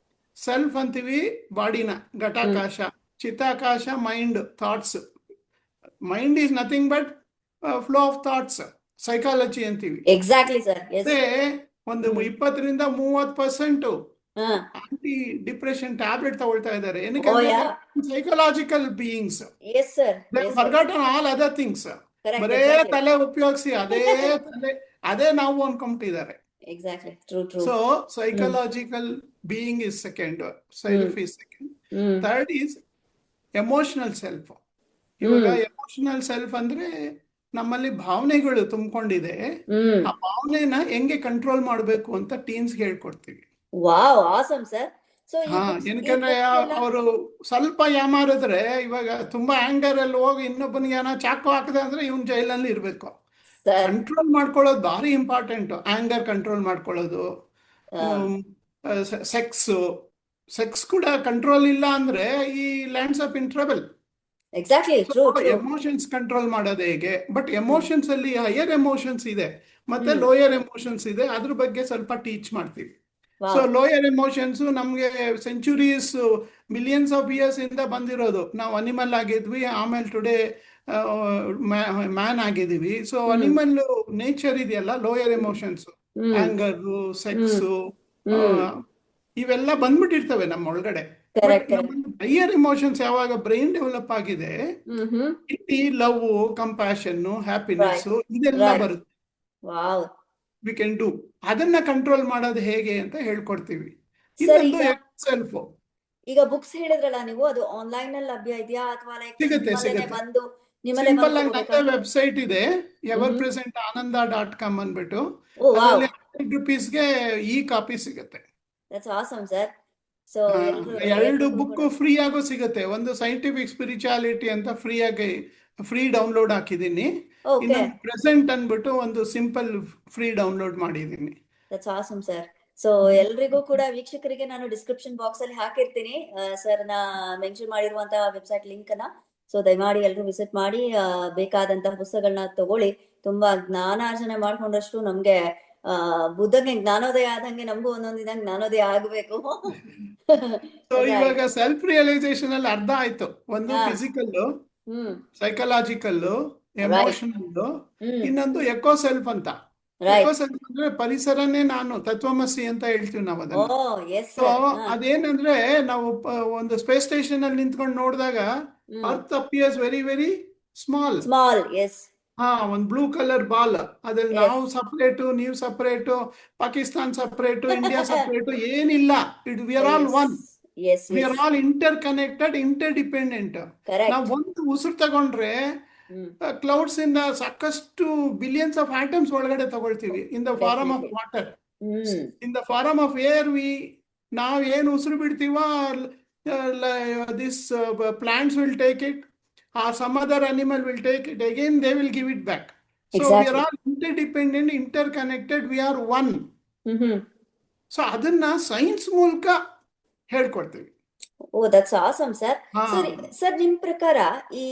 ಸೆಲ್ಫ್ ಅಂತೀವಿ, ಬಾಡಿನ ಘಟಾಕಾಶ, ಚಿತ್ತಾಕಾಶ mind, thoughts. Mind is nothing but flow of thoughts, psychology ಅಂತೀವಿ. Exactly sir. ಅದೇ ಒಂದು 20-30% ಹಾ ಆಂಟಿ ಡಿಪ್ರೆಷನ್ ಟ್ಯಾಬ್ಲೆಟ್ ತಗೊಳ್ತಾ ಇದ್ದಾರೆ. ಓ ಏನಕ್ಕೆ yeah psychological beings, yes sir they yes sir forgotten all other things. Correct ಬರೇ ಎಕ್ಸಾಕ್ಟ್ಲಿ ತಲೆ ಉಪಯೋಗಿಸಿ ಅದೇ ನಾವು ಅನ್ಕೊಂಬಿಟ್ಟಿದ್ದಾರೆ. Exactly true true so psychological being is second, self is second. Third is emotional self. ಇವಾಗ ಎಮೋಷನಲ್ ಸೆಲ್ಫ್ ಅಂದ್ರೆ ನಮ್ಮಲ್ಲಿ ಭಾವನೆಗಳು ತುಂಬಿಕೊಂಡಿದೆ. ಆ ಭಾವನೆನ ಹೆಂಗೆ ಕಂಟ್ರೋಲ್ ಮಾಡಬೇಕು ಅಂತ ಟೀನ್ಸ್ ಹೇಳ್ಕೊಡ್ತೀವಿ. Wow awesome sir. ಸೊ ಈ ಹಾ, ಬುಕ್ಸ್ ಏನಕಂದ್ರೆ ಅವರು ಸ್ವಲ್ಪ ಯಾಮಾರಿದ್ರೆ, ಇವಾಗ ತುಂಬಾ ಆಂಗರ್ ಅಲ್ಲಿ ಹೋಗಿ ಇನ್ನೊಬ್ಬನಿಗೆ ಏನೋ ಚಾಕು ಹಾಕದೆ ಅಂದ್ರೆ ಇವನ್ ಜೈಲಲ್ಲಿ ಇರ್ಬೇಕು. ಸರ್ ಕಂಟ್ರೋಲ್ ಮಾಡ್ಕೊಳ್ಳೋದು ಭಾರಿ ಇಂಪಾರ್ಟೆಂಟ್. ಆಂಗರ್ ಕಂಟ್ರೋಲ್ ಮಾಡ್ಕೊಳ್ಳೋದು, ಸೆಕ್ಸ್ ಕೂಡ ಕಂಟ್ರೋಲ್ ಇಲ್ಲ ಅಂದ್ರೆ ಈ lands up in trouble. Exactly true true emotions control ಮಾಡೋದು ಹೇಗೆ? ಬಟ್ ಎಮೋಷನ್ಸ್ ಅಲ್ಲಿ ಹೈಯರ್ ಎಮೋಷನ್ಸ್ ಇದೆ ಮತ್ತೆ ಲೋಯರ್ ಎಮೋಷನ್ಸ್ ಇದೆ. ಅದ್ರ ಬಗ್ಗೆ ಸ್ವಲ್ಪ ಟೀಚ್ ಮಾಡ್ತೀವಿ. ಸೊ ಲೋಯರ್ ಎಮೋಷನ್ಸ್ ನಮ್ಗೆ ಸೆಂಚುರೀಸ್, ಮಿಲಿಯನ್ಸ್ ಆಫ್ ಇಯರ್ಸ್ ಇಂದ ಬಂದಿರೋದು. ನಾವು ಅನಿಮಲ್ ಆಗಿದ್ವಿ, ಆಮೇಲೆ ಟುಡೇ ಮ್ಯಾನ್ ಆಗಿದೀವಿ. ಸೊ ಅನಿಮಲ್ ನೇಚರ್ ಇದೆಯಲ್ಲ, ಲೋಯರ್ ಎಮೋಷನ್ಸ್, ಆಂಗರ್, ಸೆಕ್ಸ್, ಇವೆಲ್ಲ ಬಂದ್ಬಿಟ್ಟಿರ್ತವೆ ನಮ್ಮ ಒಳಗಡೆ. ಹೈಯರ್ ಎಮೋಷನ್ಸ್ ಯಾವಾಗ ಬ್ರೈನ್ ಡೆವಲಪ್ ಆಗಿದೆ, ಇಲ್ಲಿ ಲವ್, ಕಂಪ್ಯಾಷನ್, ಹ್ಯಾಪಿನೆಸ್ ಇದೆಲ್ಲ ಬರುತ್ತೆ. Wow we can do. ಅದನ್ನ ಕಂಟ್ರೋಲ್ ಮಾಡೋದು ಹೇಗೆ ಅಂತ ಹೇಳ್ಕೊಡ್ತೀವಿ. ಸರ್ ಇನ್ನೊಂದು ಸೆಲ್ಫ್. ಈಗ ಬುಕ್ಸ್ ಹೇಳಿದ್ರಲ್ಲ ನೀವು, ಅದು ಆನ್ಲೈನ್ ಅಲ್ಲಿ ಲಭ್ಯ ಇದೆಯಾ ಅಥವಾ ಲೈಕ್ ಸಿಗುತ್ತೆ, ನಿಮ್ಮಲ್ಲೇ ಸಿಗುತ್ತೆ. ಬಂದು ನಿಮ್ಮಲ್ಲೇ ಸಿಂಪಲ್ ಬಂದು ಆಗಿ ನನ್ನ ವೆಬ್ಸೈಟ್ ಇದೆ, everpresent.ananda.com ಅಂದ್ಬಿಟ್ಟು. ಓ ವಾವ್ ಅದರಲ್ಲಿ ₹100ಗೆ ಈ ಕಾಪಿ ಸಿಗುತ್ತೆ. That's awesome sir. So 2 book free ಆಗೋ ಸಿಗುತ್ತೆ. ಒಂದು ಸೈಂಟಿಫಿಕ್ ಸ್ಪಿರಿಚುಯಾಲಿಟಿ ಅಂತ ಫ್ರೀ ಡೌನ್ಲೋಡ್ ಹಾಕಿದ್ದೀನಿ. ಓಕೆ ಇನ್ನೊಂದು ಪ್ರೆಸೆಂಟ್ ಅಂದ್ಬಿಟ್ಟು ಒಂದು ಸಿಂಪಲ್ ಫ್ರೀ ಡೌನ್ಲೋಡ್ ಮಾಡಿದ್ದೀನಿ. That's awesome sir. ಸೊ ಎಲ್ರಿಗೂ ಕೂಡ ವೀಕ್ಷಕರಿಗೆ ನಾನು ಡಿಸ್ಕ್ರಿಪ್ಷನ್ ಬಾಕ್ಸ್ ಅಲ್ಲಿ ಹಾಕಿರ್ತೀನಿ ಸರ್ ನ ಮೆನ್ಷನ್ ಮಾಡಿರುವಂತಹ ವೆಬ್ಸೈಟ್ ಲಿಂಕ್ ಅನ್ನ. ಸೊ ದಯಮಾಡಿ ಎಲ್ಲರೂ ವಿಸಿಟ್ ಮಾಡಿ ಬೇಕಾದಂತಹ ಪುಸ್ತಕಗಳನ್ನ ತಗೊಳ್ಳಿ. ತುಂಬಾ ಜ್ಞಾನಾರ್ಜನೆ ಮಾಡ್ಕೊಂಡಷ್ಟು ನಮ್ಗೆ ಬುದ್ಧಂಗೆ ಜ್ಞಾನೋದಯ ಆದಂಗೆ ನಮಗೂ ಒಂದೊಂದಿನ ಜ್ಞಾನೋದಯ ಆಗ್ಬೇಕು. ಸೊ ಇವಾಗ ಸೆಲ್ಫ್ ರಿಯಲೈಸೇಷನ್ ಅಲ್ಲಿ ಅರ್ಧ ಆಯ್ತು. ಒಂದು ಫಿಸಿಕಲ್, ಸೈಕಲಾಜಿಕಲ್, ಎಮೋಷನಲ್, ಇನ್ನೊಂದು ಎಕೋ ಸೆಲ್ಫ್ ಅಂತ. ಎಕೋ ಸೆಲ್ಫ್ ಅಂದ್ರೆ ಪರಿಸರನೇ ನಾನು, ತತ್ವಮಸಿ ಅಂತ ಹೇಳ್ತೀವಿ ನಾವು ಅದನ್ನ. ಸೊ ಅದೇನಂದ್ರೆ ನಾವು ಒಂದು ಸ್ಪೇಸ್ ಸ್ಟೇಷನ್ ಅಲ್ಲಿ ನಿಂತ್ಕೊಂಡು ನೋಡಿದಾಗ earth appears very very small. ಒಂದು ಬ್ಲೂ ಕಲರ್ ಬಾಲ್. ಅದ್ರಲ್ಲಿ ನಾವು ಸಪರೇಟು, ನೀವು separate, Pakistan separate, India separate ಏನಿಲ್ಲ. We are all one. We are all interconnected, interdependent. ನಾವು ಒಂದು ಉಸಿರು ತಗೊಂಡ್ರೆ ಕ್ಲೌಡ್ಸ್ ಇಂದ ಸಾಕಷ್ಟು ಬಿಲಿಯನ್ಸ್ ಆಫ್ ಆಟಮ್ಸ್ ಒಳಗಡೆ ತಗೊಳ್ತೀವಿ. In the form of water, in the form of air, ನಾವ್ ಏನ್ ಉಸಿರು ಬಿಡ್ತೀವೋ this plants will take it, or some other animal will take it again, they will give it back. So we are all interdependent, interconnected, we are one. So ಅದನ್ನ ಸೈನ್ಸ್ ಮೂಲಕ ಹೇಳ್ಕೊಡ್ತೀವಿ. Oh that's awesome sir. Sir ನಿಮ್ ಪ್ರಕಾರ ಈ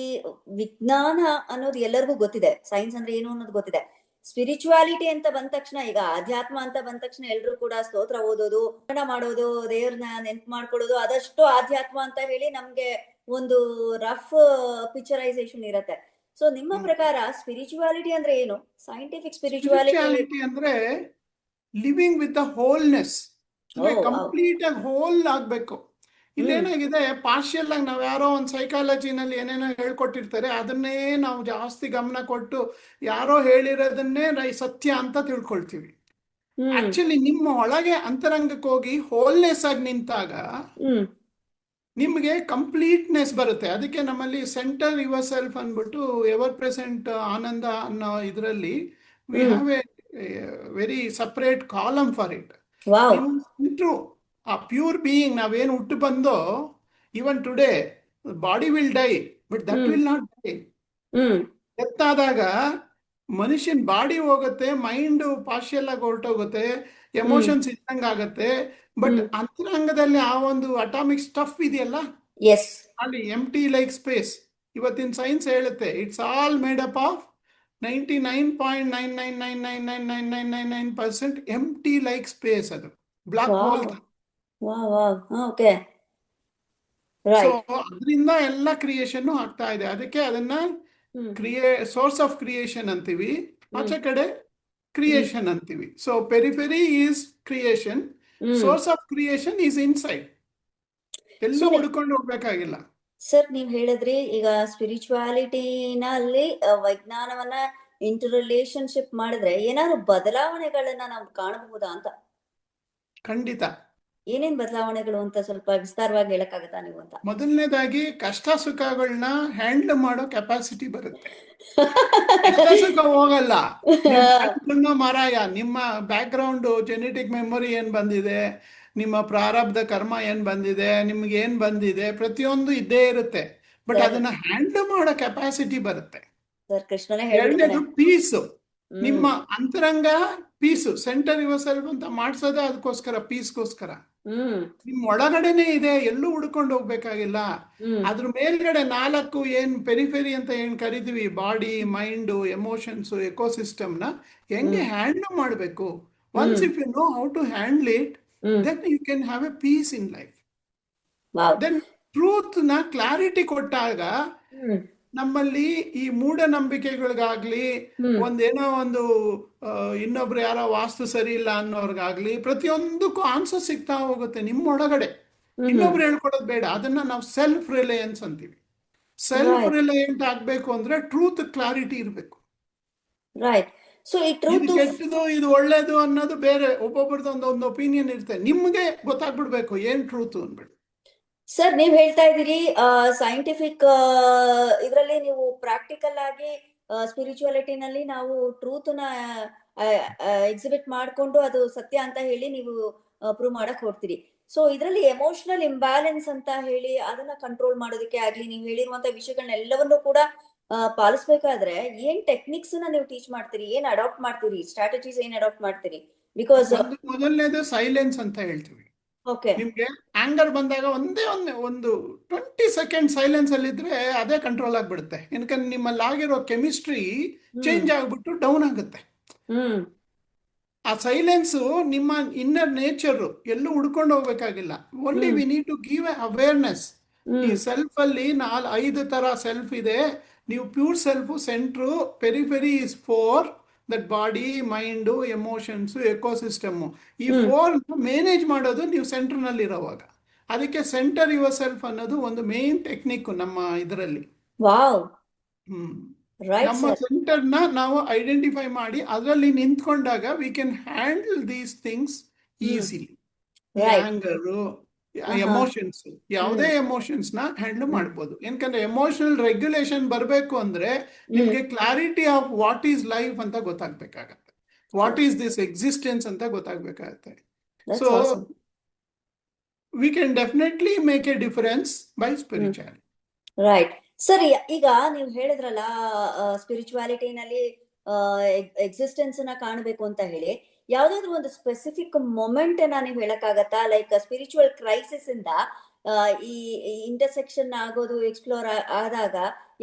ವಿಜ್ಞಾನ ಅನ್ನೋದು ಎಲ್ಲರಿಗೂ ಗೊತ್ತಿದೆ, ಸೈನ್ಸ್ ಅಂದ್ರೆ ಏನು ಅನ್ನೋದು ಗೊತ್ತಿದೆ. ಸ್ಪಿರಿಚುವಾಲಿಟಿ ಅಂತ ಬಂದ ತಕ್ಷಣ, ಈಗ ಆಧ್ಯಾತ್ಮ ಅಂತ ಬಂದ ತಕ್ಷಣ ಎಲ್ರು ಕೂಡ ಸ್ತೋತ್ರ ಓದೋದು, ಮಾಡೋದು, ದೇವ್ರನ್ನ ನೆನ್ಪು ಮಾಡ್ಕೊಳ್ಳೋದು, ಅದಷ್ಟು ಆಧ್ಯಾತ್ಮ ಅಂತ ಹೇಳಿ ನಮ್ಗೆ ಒಂದು ರಫ್ ಪಿಕ್ಚರೈಸೇಷನ್ ಇರತ್ತೆ. ಸೊ ನಿಮ್ಮ ಪ್ರಕಾರ ಸ್ಪಿರಿಚುವಾಲಿಟಿ ಅಂದ್ರೆ ಏನು? ಸೈಂಟಿಫಿಕ್ ಸ್ಪಿರಿಚುವಾಲಿಟಿ ಅಂದ್ರೆ living with the wholeness, complete ಆಗಿ ಹೋಲ್ ಆಗ್ಬೇಕು. ಇಲ್ಲೇನಾಗಿದೆ, ಪಾರ್ಷಿಯಲ್ ಆಗಿ ನಾವ್ ಯಾರೋ ಒಂದು ಸೈಕಾಲಜಿನಲ್ಲಿ ಏನೇನೋ ಹೇಳ್ಕೊಟ್ಟಿರ್ತಾರೆ, ಅದನ್ನೇ ನಾವು ಜಾಸ್ತಿ ಗಮನ ಕೊಟ್ಟು ಯಾರೋ ಹೇಳಿರೋದನ್ನೇ ಸತ್ಯ ಅಂತ ತಿಳ್ಕೊಳ್ತೀವಿ. ಆಕ್ಚುಲಿ ನಿಮ್ಮ ಒಳಗೆ ಅಂತರಂಗಕ್ಕೆ ಹೋಗಿ ಹೋಲ್ನೆಸ್ ಆಗಿ ನಿಂತಾಗ ನಿಮ್ಗೆ ಕಂಪ್ಲೀಟ್ನೆಸ್ ಬರುತ್ತೆ. ಅದಕ್ಕೆ ನಮ್ಮಲ್ಲಿ ಸೆಂಟರ್ ಯುವರ್ ಸೆಲ್ಫ್ ಅಂದ್ಬಿಟ್ಟು ಎವರ್ ಪ್ರೆಸೆಂಟ್ ಆನಂದ ಅನ್ನೋ ಇದರಲ್ಲಿ we have a very separate column for it. ಆ ಪ್ಯೂರ್ ಬೀಯಿಂಗ್ ನಾವೇನು ಹುಟ್ಟು ಬಂದೋ, even today body will die but that will not die. Death ಆದಾಗ ಮನುಷ್ಯನ್ ಬಾಡಿ ಹೋಗುತ್ತೆ, ಮೈಂಡ್ ಪಾರ್ಷಿಯಲ್ ಆಗಿ ಹೊರಟೋಗುತ್ತೆ, ಎಮೋಷನ್ಸ್ ಇದ್ದಂಗೆ ಆಗತ್ತೆ. ಬಟ್ ಅಂತರಂಗದಲ್ಲಿ ಆ ಒಂದು ಅಟಾಮಿಕ್ ಸ್ಟಫ್ ಇದೆಯಲ್ಲ, ಅಲ್ಲಿ ಎಂಟಿ ಲೈಕ್ ಸ್ಪೇಸ್. ಇವತ್ತಿನ ಸೈನ್ಸ್ ಹೇಳುತ್ತೆ it's all made up of 99.9999999% empty like space. ಅದು ಬ್ಲಾಕ್ ಹೋಲ್. ಅದರಿಂದ ಎಲ್ಲ ಕ್ರಿಯೇಷನ್ ಆಗ್ತಾ ಇದೆ. ಅದಕ್ಕೆ ಅದನ್ನ ಸೋರ್ಸ್ ಆಫ್ ಕ್ರಿಯೇಷನ್ ಅಂತೀವಿ. ಆಚೆ ಕಡೆ ಕ್ರಿಯೇಷನ್ ಅಂತೀವಿ. So periphery is creation, source of creation is inside. ಎಲ್ಲೂ ಹುಡ್ಕೊಂಡು ಹೋಗ್ಬೇಕಾಗಿಲ್ಲ. ಸರ್, ನೀವ್ ಹೇಳಿದ್ರಿ ಈಗ ಸ್ಪಿರಿಚುವಾಲಿಟಿನಲ್ಲಿ ವಿಜ್ಞಾನವನ್ನ ಇಂಟರ್ ರಿಲೇಶನ್ಶಿಪ್ ಮಾಡಿದ್ರೆ ಏನಾದ್ರು ಬದಲಾವಣೆಗಳನ್ನ ನಾವು ಕಾಣಬಹುದಾ ಅಂತ. ಖಂಡಿತ. ಏನೇನ್ ಬದಲಾವಣೆಗಳು ಅಂತ ಸ್ವಲ್ಪ ವಿಸ್ತಾರವಾಗಿ ಹೇಳಕ್ಕಾಗತ್ತಾ ನೀವು ಅಂತ. ಮೊದಲನೇದಾಗಿ ಕಷ್ಟ ಸುಖಗಳನ್ನ ಹ್ಯಾಂಡಲ್ ಮಾಡೋ ಕೆಪಾಸಿಟಿ ಬರುತ್ತೆ. ಕಷ್ಟ ಸುಖ ಹೋಗಲ್ಲ. ಮಾರಾಯ ನಿಮ್ಮ ಬ್ಯಾಕ್ ಗ್ರೌಂಡ್ ಜೆನೆಟಿಕ್ ಮೆಮೊರಿ ಏನ್ ಬಂದಿದೆ, ನಿಮ್ಮ ಪ್ರಾರಬ್ಧ ಕರ್ಮ ಏನ್ ಬಂದಿದೆ, ನಿಮ್ಗೆ ಏನ್ ಬಂದಿದೆ, ಪ್ರತಿಯೊಂದು ಇದ್ದೇ ಇರುತ್ತೆ. ಬಟ್ ಅದನ್ನ ಹ್ಯಾಂಡಲ್ ಮಾಡೋ ಕೆಪಾಸಿಟಿ ಬರುತ್ತೆ. ಎರಡನೇದು ಪೀಸು. ನಿಮ್ಮ ಅಂತರಂಗ ಪೀಸು, ಸೆಂಟರ್ ಯುವರ್ ಸೆಲ್ಫ್ ಅಂತ ಮಾಡ್ಸೋದೇ ಅದಕ್ಕೋಸ್ಕರ, ಪೀಸ್ಗೋಸ್ಕರ. ನಿಮ್ ಒಳಗಡೆನೆ ಇದೆ, ಎಲ್ಲೂ ಹುಡ್ಕೊಂಡು ಹೋಗ್ಬೇಕಾಗಿಲ್ಲ. ಅದ್ರ ಮೇಲ್ಗಡೆ 4 ಏನ್ ಪೆರಿಫೆರಿ ಅಂತ ಏನ್ ಕರಿತೀವಿ, ಬಾಡಿ, ಮೈಂಡ್, ಎಮೋಷನ್ಸ್, ಎಕೋಸಿಸ್ಟಮ್ ನ ಹೆಂಗೆ ಹ್ಯಾಂಡಲ್ ಮಾಡಬೇಕು. Once if you know how to handle it, then you can have a peace in life. Then truth ನ ಕ್ಲಾರಿಟಿ ಕೊಟ್ಟಾಗ ನಮ್ಮಲ್ಲಿ ಈ ಮೂಢನಂಬಿಕೆಗಳಿಗಾಗ್ಲಿ, ಒಂದೇನೋ ಒಂದು ಇನ್ನೊಬ್ರು ಯಾರೋ ವಾಸ್ತು ಸರಿ ಇಲ್ಲ ಅನ್ನೋರ್ಗಾಗ್ಲಿ, ಪ್ರತಿಯೊಂದಕ್ಕೂ ಆನ್ಸರ್ ಸಿಗ್ತಾ ಹೋಗುತ್ತೆ ನಿಮ್ಮೊಳಗಡೆ. ಇನ್ನೊಬ್ರು ಹೇಳ್ಕೊಡೋದು ಬೇಡ. ಅದನ್ನ ನಾವು ಸೆಲ್ಫ್ ರಿಲಯನ್ಸ್ ಅಂತೀವಿ. ಸೆಲ್ಫ್ ರಿಲಯಂಟ್ ಆಗ್ಬೇಕು ಅಂದ್ರೆ ಟ್ರೂತ್ ಕ್ಲಾರಿಟಿ ಇರಬೇಕು. ಇದು ಕೆಟ್ಟದು, ಇದು ಒಳ್ಳೇದು ಅನ್ನೋದು ಬೇರೆ. ಒಬ್ಬೊಬ್ರದ್ದು ಒಂದು ಒಪಿನಿಯನ್ ಇರುತ್ತೆ. ನಿಮ್ಗೆ ಗೊತ್ತಾಗ್ಬಿಡ್ಬೇಕು ಏನ್ ಟ್ರೂತ್ ಅಂದ್ಬಿಟ್ಟು. ಸರ್, ನೀವ್ ಹೇಳ್ತಾ ಇದ್ದೀರಿ ಸೈಂಟಿಫಿಕ್ ಇದರಲ್ಲಿ ನೀವು ಪ್ರಾಕ್ಟಿಕಲ್ ಆಗಿ ಸ್ಪಿರಿಚುವಾಲಿಟಿನಲ್ಲಿ ನಾವು ಟ್ರೂತ್ ನ ಎಕ್ಸಿಬಿಟ್ ಮಾಡ್ಕೊಂಡು ಅದು ಸತ್ಯ ಅಂತ ಹೇಳಿ ನೀವು ಪ್ರೂವ್ ಮಾಡಕ್ ಹೊಡ್ತೀರಿ. ಸೊ ಇದರಲ್ಲಿ ಎಮೋಷನಲ್ ಇಂಬ್ಯಾಲೆನ್ಸ್ ಅಂತ ಹೇಳಿ ಅದನ್ನ ಕಂಟ್ರೋಲ್ ಮಾಡೋದಕ್ಕೆ ಆಗ್ಲಿ, ನೀವು ಹೇಳಿರುವಂತ ವಿಷಯಗಳನ್ನೆಲ್ಲವನ್ನೂ ಕೂಡ ಪಾಲಿಸ್ಬೇಕಾದ್ರೆ ಏನ್ ಟೆಕ್ನಿಕ್ಸ್ ನ ನೀವು ಟೀಚ್ ಮಾಡ್ತೀರಿ, ಏನ್ ಅಡಾಪ್ಟ್ ಮಾಡ್ತೀರಿ, ಸ್ಟ್ರಾಟಜೀಸ್ ಏನ್ ಅಡಾಪ್ಟ್ ಮಾಡ್ತೀರಿ? ಬಿಕಾಸ್ ಮೊದಲನೇದು ಸೈಲೆನ್ಸ್ ಅಂತ ಹೇಳ್ತೀವಿ. ನಿಮ್ಗೆ ಆಂಗರ್ ಬಂದಾಗ ಒಂದು 20 ಸೆಕೆಂಡ್ ಸೈಲೆನ್ಸ್ ಅಲ್ಲಿ ಇದ್ರೆ ಅದೇ ಕಂಟ್ರೋಲ್ ಆಗ್ಬಿಡುತ್ತೆ. ಯಾಕಂದ್ರೆ ನಿಮ್ಮಲ್ಲಿ ಆಗಿರೋ ಕೆಮಿಸ್ಟ್ರಿ ಚೇಂಜ್ ಆಗ್ಬಿಟ್ಟು ಡೌನ್ ಆಗುತ್ತೆ. ಆ ಸೈಲೆನ್ಸ್ ನಿಮ್ಮ ಇನ್ನರ್ ನೇಚರ್, ಎಲ್ಲೂ ಹುಡ್ಕೊಂಡು ಹೋಗ್ಬೇಕಾಗಿಲ್ಲ. Only we need to give awareness. ಈ ಸೆಲ್ಫ್ ಅಲ್ಲಿ 5 ತರ ಸೆಲ್ಫ್ ಇದೆ. ನೀವು pure self, centre, periphery is 4, that body, mind, emotions, ecosystem. ಈ 4 ಮೇನೇಜ್ ಮಾಡೋದು ನೀವು ಸೆಂಟರ್ ನಲ್ಲಿ ಇರೋವಾಗ. ಅದಕ್ಕೆ ಸೆಂಟರ್ ಯುವರ್ ಸೆಲ್ಫ್ ಅನ್ನೋದು ಒಂದು ಮೇನ್ ಟೆಕ್ನಿಕ್ ನಮ್ಮ ಇದರಲ್ಲಿ. ನಮ್ಮ ಸೆಂಟರ್ ನ ನಾವು ಐಡೆಂಟಿಫೈ ಮಾಡಿ ಅದರಲ್ಲಿ ನಿಂತ್ಕೊಂಡಾಗ we can handle these things easily. Anger, emotions, ಯಾವುದೇ ಎಮೋಷನ್ಸ್ ನ ಹ್ಯಾಂಡಲ್ ಮಾಡ್ಬೋದು. ಯಾಕಂದ್ರೆ ಎಮೋಷನಲ್ ರೆಗ್ಯುಲೇಷನ್ ಬರಬೇಕು ಅಂದ್ರೆ ನಿಮ್ಗೆ clarity of what is life ಅಂತ ಗೊತ್ತಾಗ್ಬೇಕಾಗತ್ತೆ. ವಾಟ್ ಈಸ್ ದಿಸ್ ಎಕ್ಸಿಸ್ಟೆನ್ಸ್ ಅಂತ ಗೊತ್ತಾಗ್ಬೇಕಾಗತ್ತೆ. So we can definitely make a difference by spirituality. Right. ಸರಿ, ಈಗ ನೀವು ಹೇಳಿದ್ರಲ್ಲ ಸ್ಪಿರಿಚುವಾಲಿಟಿನಲ್ಲಿ ಎಕ್ಸಿಸ್ಟೆನ್ಸ್ ನ ಕಾಣಬೇಕು ಅಂತ ಹೇಳಿ, ಯಾವ್ದಾದ್ರು ಒಂದು ಸ್ಪೆಸಿಫಿಕ್ ಮೊಮೆಂಟ್ ನೀವು ಹೇಳಕ್ಕಾಗತ್ತಾ? ಲೈಕ್ ಸ್ಪಿರಿಚುವಲ್ ಕ್ರೈಸಿಸ್ ಇಂದ ಈ ಇಂಟರ್ಸೆಕ್ಷನ್ ಆಗೋದು, ಎಕ್ಸ್ಪ್ಲೋರ್ ಆದಾಗ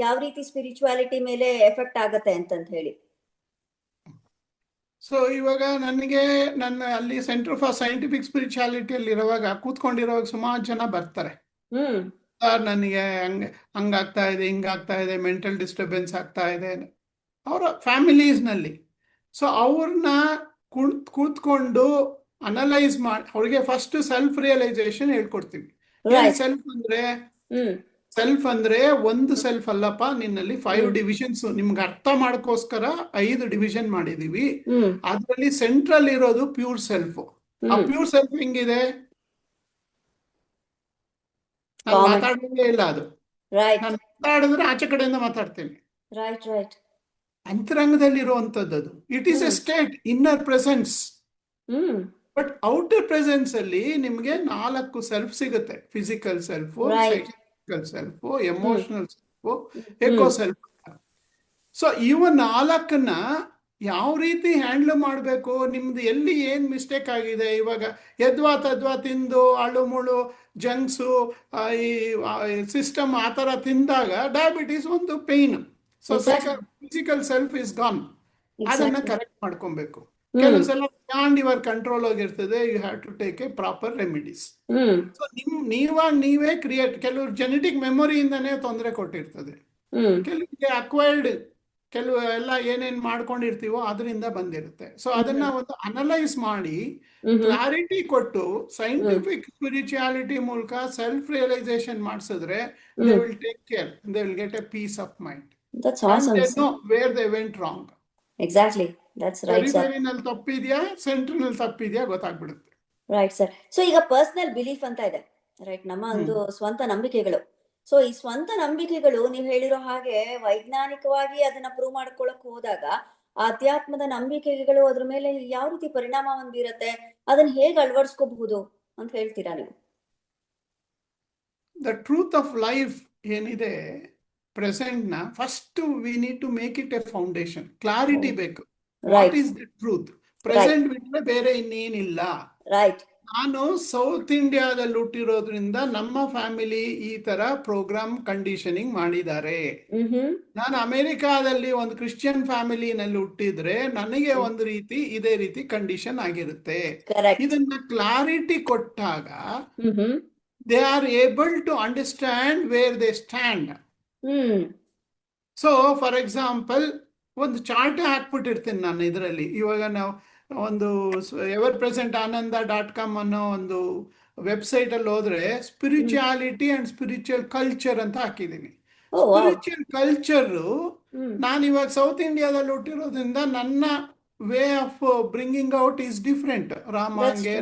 ಯಾವ ರೀತಿ ಸ್ಪಿರಿಚುವಾಲಿಟಿ ಮೇಲೆ ಎಫೆಕ್ಟ್ ಆಗತ್ತೆ ಅಂತ ಹೇಳಿ. ಸೊ ಇವಾಗ ನನ್ನ ಅಲ್ಲಿ ಸೆಂಟರ್ ಫಾರ್ ಸೈಂಟಿಫಿಕ್ ಸ್ಪಿರಿಚುಯಾಲಿಟಿ ಅಲ್ಲಿ ಇರುವಾಗ ಕೂತ್ಕೊಂಡಿರುವಾಗ ಸುಮಾರು ಜನ ಬರ್ತಾರೆ. ನನಗೆ ಹಂಗಾಗ್ತಾ ಇದೆ, ಹಿಂಗಾಗ್ತಾ ಇದೆ, ಮೆಂಟಲ್ ಡಿಸ್ಟರ್ಬೆನ್ಸ್ ಆಗ್ತಾ ಇದೆ ಅವರ ಫ್ಯಾಮಿಲೀಸ್ನಲ್ಲಿ. ಸೊ ಅವ್ರನ್ನ ಕೂತ್ಕೊಂಡು ಅನಲೈಸ್ ಮಾಡಿ ಅವ್ರಿಗೆ ಫಸ್ಟ್ ಸೆಲ್ಫ್ ರಿಯಲೈಸೇಷನ್ ಹೇಳ್ಕೊಡ್ತೀವಿ. ಸೆಲ್ಫ್ ಅಂದ್ರೆ ಒಂದು ಸೆಲ್ಫ್ ಅಲ್ಲಪ್ಪ, ನಿನ್ನಲ್ಲಿ 5 ಡಿವಿಷನ್ಸ್. ನಿಮ್ಗೆ ಅರ್ಥ ಮಾಡ್ಕೋಸ್ಕರ 5 ಡಿವಿಷನ್ ಮಾಡಿದೀವಿ. ಅದರಲ್ಲಿ ಸೆಂಟ್ರಲ್ ಇರೋದು ಪ್ಯೂರ್ ಸೆಲ್ಫ್. ಆ ಪ್ಯೂರ್ ಸೆಲ್ಫ್ ಹೆಂಗಿದೆ? ನಾನು ಮಾತಾಡೋದೇ ಇಲ್ಲ. ಅದು ನಾನು ಮಾತಾಡಿದ್ರೆ ಆಚೆ ಕಡೆಯಿಂದ ಮಾತಾಡ್ತೇನೆ. ಅಂತರಂಗದಲ್ಲಿ ಇರುವಂತದ್ದು ಅದು. It is a state, inner presence. But outer presence ಅಲ್ಲಿ ನಿಮ್ಗೆ 4 ಸೆಲ್ಫ್ ಸಿಗುತ್ತೆ. Physical self, psychological self, emotional self, eco self. So ಇವ 4ನ್ನ ಯಾವ ರೀತಿ ಹ್ಯಾಂಡಲ್ ಮಾಡಬೇಕು, ನಿಮ್ದು ಎಲ್ಲಿ ಏನ್ ಮಿಸ್ಟೇಕ್ ಆಗಿದೆ. ಇವಾಗ ತದ್ವಾ ತಿಂದು ಅಳುಮುಳು ಜಂಕ್ಸು, ಈ ಸಿಸ್ಟಮ್ ಆ ಥರ ತಿಂದಾಗ ಡಯಾಬಿಟೀಸ್ ಒಂದು pain. So physical self is gone. ಅದನ್ನ ಕರೆಕ್ಟ್ ಮಾಡ್ಕೊಬೇಕು. ಕೆಲವು ಸಲ ಬಿಯಾಂಡ್ ಯುವರ್ ಕಂಟ್ರೋಲ್ ಆಗಿರ್ತದೆ. You have to take a proper remedies. So ನೀವೇ ಕ್ರಿಯೇಟ್. ಕೆಲವರು ಜೆನೆಟಿಕ್ ಮೆಮೊರಿಯಿಂದನೇ ತೊಂದರೆ ಕೊಟ್ಟಿರ್ತದೆ. ಕೆಲವರಿಗೆ ಅಕ್ವೈರ್ಡ್ ಕೆಲವು ಎಲ್ಲ ಏನೇನ್ ಮಾಡ್ಕೊಂಡಿರ್ತೀವೋ ಅದರಿಂದ ಬಂದಿರುತ್ತೆ. ಸೊ ಅದನ್ನ ಒಂದು ಅನಲೈಸ್ ಮಾಡಿ ಕ್ಲಾರಿಟಿ ಕೊಟ್ಟು ಸೈಂಟಿಫಿಕ್ ಸ್ಪಿರಿಚುಯಾಲಿಟಿ ಮೂಲಕ ಸೆಲ್ಫ್ ರಿಯಲೈಸೇಷನ್ ಮಾಡಿಸಿದ್ರೆ they will take care, they will get a peace of mind That's and awesome, they sir. Know where they went wrong. Exactly. That's right, sir. ಪೆರಿಫೆರಿನಲ್ಲಿ ತಪ್ಪಿದ್ಯಾ ಸೆಂಟ್ರಿನಲ್ಲಿ ತಪ್ಪಿದ್ಯಾ ಗೊತ್ತಾಗ್ಬಿಡುತ್ತೆ. Right sir. ಸೊ ಈಗ ಪರ್ಸನಲ್ ಬಿಲೀಫ್ ಅಂತ ಇದೆ, ರೈಟ್? ನಮ್ಮ ಒಂದು ಸ್ವಂತ ನಂಬಿಕೆಗಳು. ಸೊ ಈ ಸ್ವಂತ ನಂಬಿಕೆಗಳು ನೀವು ಹೇಳಿರೋ ಹಾಗೆ ವೈಜ್ಞಾನಿಕವಾಗಿ ಅದನ್ನ ಪ್ರೂವ್ ಮಾಡ್ಕೊಳಕ್ ಹೋದಾಗ ಆಧ್ಯಾತ್ಮದ ನಂಬಿಕೆಗಳು ಅದ್ರ ಮೇಲೆ ಯಾವ ರೀತಿ ಪರಿಣಾಮವನ್ನು ಬೀರತ್ತೆ, ಅದನ್ನ ಹೇಗೆ ಅಳವಡಿಸ್ಕೋಬಹುದು ಅಂತ ಹೇಳ್ತೀರಾ ನೀವು? ದ ಟ್ರೂತ್ ಆಫ್ ಲೈಫ್ ಏನಿದೆ ಪ್ರೆಸೆಂಟ್ ನ first we need to make it a foundation. Clarity ಬೇಕು. What is the truth? Present ಬಿಟ್ರೆ ಬೇರೆ ಇನ್ನೇನಿಲ್ಲ. ರೈಟ್. ನಾನು ಸೌತ್ ಇಂಡಿಯಾದಲ್ಲಿ ಹುಟ್ಟಿರೋದ್ರಿಂದ ನಮ್ಮ ಫ್ಯಾಮಿಲಿ ಈ ತರ ಪ್ರೋಗ್ರಾಮ್ ಕಂಡೀಷನಿಂಗ್ ಮಾಡಿದ್ದಾರೆ. ನಾನು ಅಮೆರಿಕಾದಲ್ಲಿ ಒಂದು ಕ್ರಿಶ್ಚಿಯನ್ ಫ್ಯಾಮಿಲಿನಲ್ಲಿ ಹುಟ್ಟಿದ್ರೆ ನನಗೆ ಒಂದು ರೀತಿ ಇದೇ ರೀತಿ ಕಂಡೀಷನ್ ಆಗಿರುತ್ತೆ. ಇದನ್ನ ಕ್ಲಾರಿಟಿ ಕೊಟ್ಟಾಗ they are able to understand where they stand. So for example ಒಂದು ಚಾರ್ಟ್ ಹಾಕ್ಬಿಟ್ಟಿರ್ತೀನಿ ನಾನು ಇದರಲ್ಲಿ. ಇವಾಗ ನಾವು ಒಂದು everpresent.ananda.com ಅನ್ನೋ ಒಂದು ವೆಬ್ಸೈಟ್ ಅಲ್ಲಿ ಹೋದ್ರೆ ಸ್ಪಿರಿಚುಯಾಲಿಟಿ ಅಂಡ್ ಸ್ಪಿರಿಚುವಲ್ ಕಲ್ಚರ್ ಅಂತ ಹಾಕಿದ್ದೀನಿ. ಸ್ಪಿರಿಚುವಲ್ ಕಲ್ಚರ್ ನಾನು ಇವಾಗ ಸೌತ್ ಇಂಡಿಯಾದಲ್ಲಿ ಹುಟ್ಟಿರೋದ್ರಿಂದ ನನ್ನ way of bringing out is different. ರಾಮಂಗೆ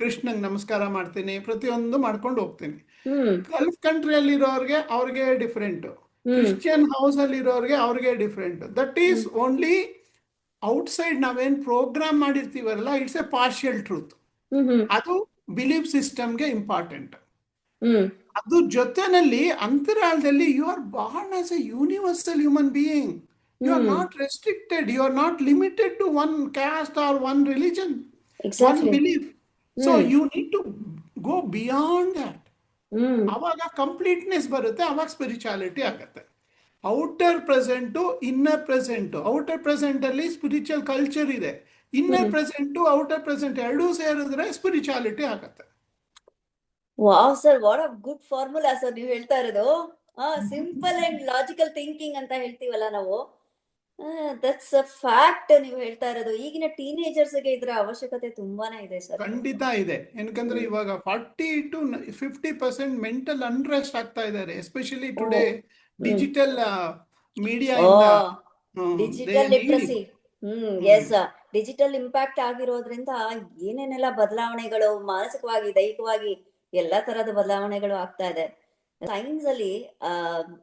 ಕೃಷ್ಣಂಗೆ ನಮಸ್ಕಾರ ಮಾಡ್ತೀನಿ, ಪ್ರತಿಯೊಂದು ಮಾಡ್ಕೊಂಡು ಹೋಗ್ತೀನಿ. ಗಲ್ಫ್ ಕಂಟ್ರಿಯಲ್ಲಿ ಇರೋರ್ಗೆ ಅವ್ರಿಗೆ ಡಿಫ್ರೆಂಟ್, ಕ್ರಿಶ್ಚಿಯನ್ ಹೌಸ್ ಅಲ್ಲಿ ಇರೋರ್ಗೆ ಅವ್ರಿಗೆ different. That is only outside ನಾವೇನ್ ಪ್ರೋಗ್ರಾಮ್ ಮಾಡಿರ್ತೀವಲ್ಲ, ಇಟ್ಸ್ ಎ ಪಾರ್ಷಿಯಲ್ ಟ್ರೂತ್. ಅದು ಬಿಲೀಫ್ ಸಿಸ್ಟಮ್ಗೆ ಇಂಪಾರ್ಟೆಂಟ್. ಅದು ಜೊತೆನಲ್ಲಿ ಅಂತರಾಳದಲ್ಲಿ you are born as a universal human being. You are not restricted, you are not limited to one caste or one religion, one belief. So you need to go beyond that. ಅವಾಗ ಕಂಪ್ಲೀಟ್ನೆಸ್ ಬರುತ್ತೆ, ಅವಾಗ ಸ್ಪಿರಿಚುಯಾಲಿಟಿ ಆಗತ್ತೆ. Outer present, inner present. Outer present ಅಲ್ಲಿ ಸ್ಪಿರಿಚುವಲ್ ಕಲ್ಚರ್ ಇದೆ, ಇನ್ನರ್ ಪ್ರೆಸೆಂಟು ಔಟರ್ ಪ್ರೆಸೆಂಟ್ ಎರಡೂ ಸೇರಿದ್ರೆ ಸ್ಪಿರಿಚುಯಾಲಿಟಿ ಆಗತ್ತೆ. Wow sir, what a good formula sir ನೀವು ಹೇಳ್ತಾ ಇರೋದು. ಸಿಂಪಲ್ ಅಂಡ್ ಲಾಜಿಕಲ್ ಥಿಂಕಿಂಗ್ ಅಂತ ಹೇಳ್ತೀವಲ್ಲ ನಾವು, ದಟ್ಸ್ ಅ ಫ್ಯಾಕ್ಟ್ ನೀವು ಹೇಳ್ತಾ ಇರೋದು. ಈಗಿನ ಟೀನೇಜರ್ಸ್ ಗೆ ಇದರ ಅವಶ್ಯಕತೆ ತುಂಬಾನೇ ಇದೆ ಸರ್. ಖಂಡಿತ ಇದೆ. ಏನಕಂದ್ರೆ ಇವಾಗ 40 to 50% ಮೆಂಟಲ್ ಅನ್ರೆಸ್ಟ್ ಆಗ್ತಾ ಇದ್ದಾರೆ, ಎಸ್ಪೆಷಲಿ ಟುಡೇ ಡಿಜಿಟಲ್ ಮೀಡಿಯಾ ಇಂದ. Digital literacy, yes, digital impact ಆಗಿರೋದ್ರಿಂದ ಏನೇನೆಲ್ಲ ಬದಲಾವಣೆಗಳು ಮಾನಸಿಕವಾಗಿ, ದೈಹಿಕವಾಗಿ ಎಲ್ಲ ತರದ ಬದಲಾವಣೆಗಳು ಆಗ್ತಾ ಇದೆ. ಸೈನ್ಸ್ ಅಲ್ಲಿ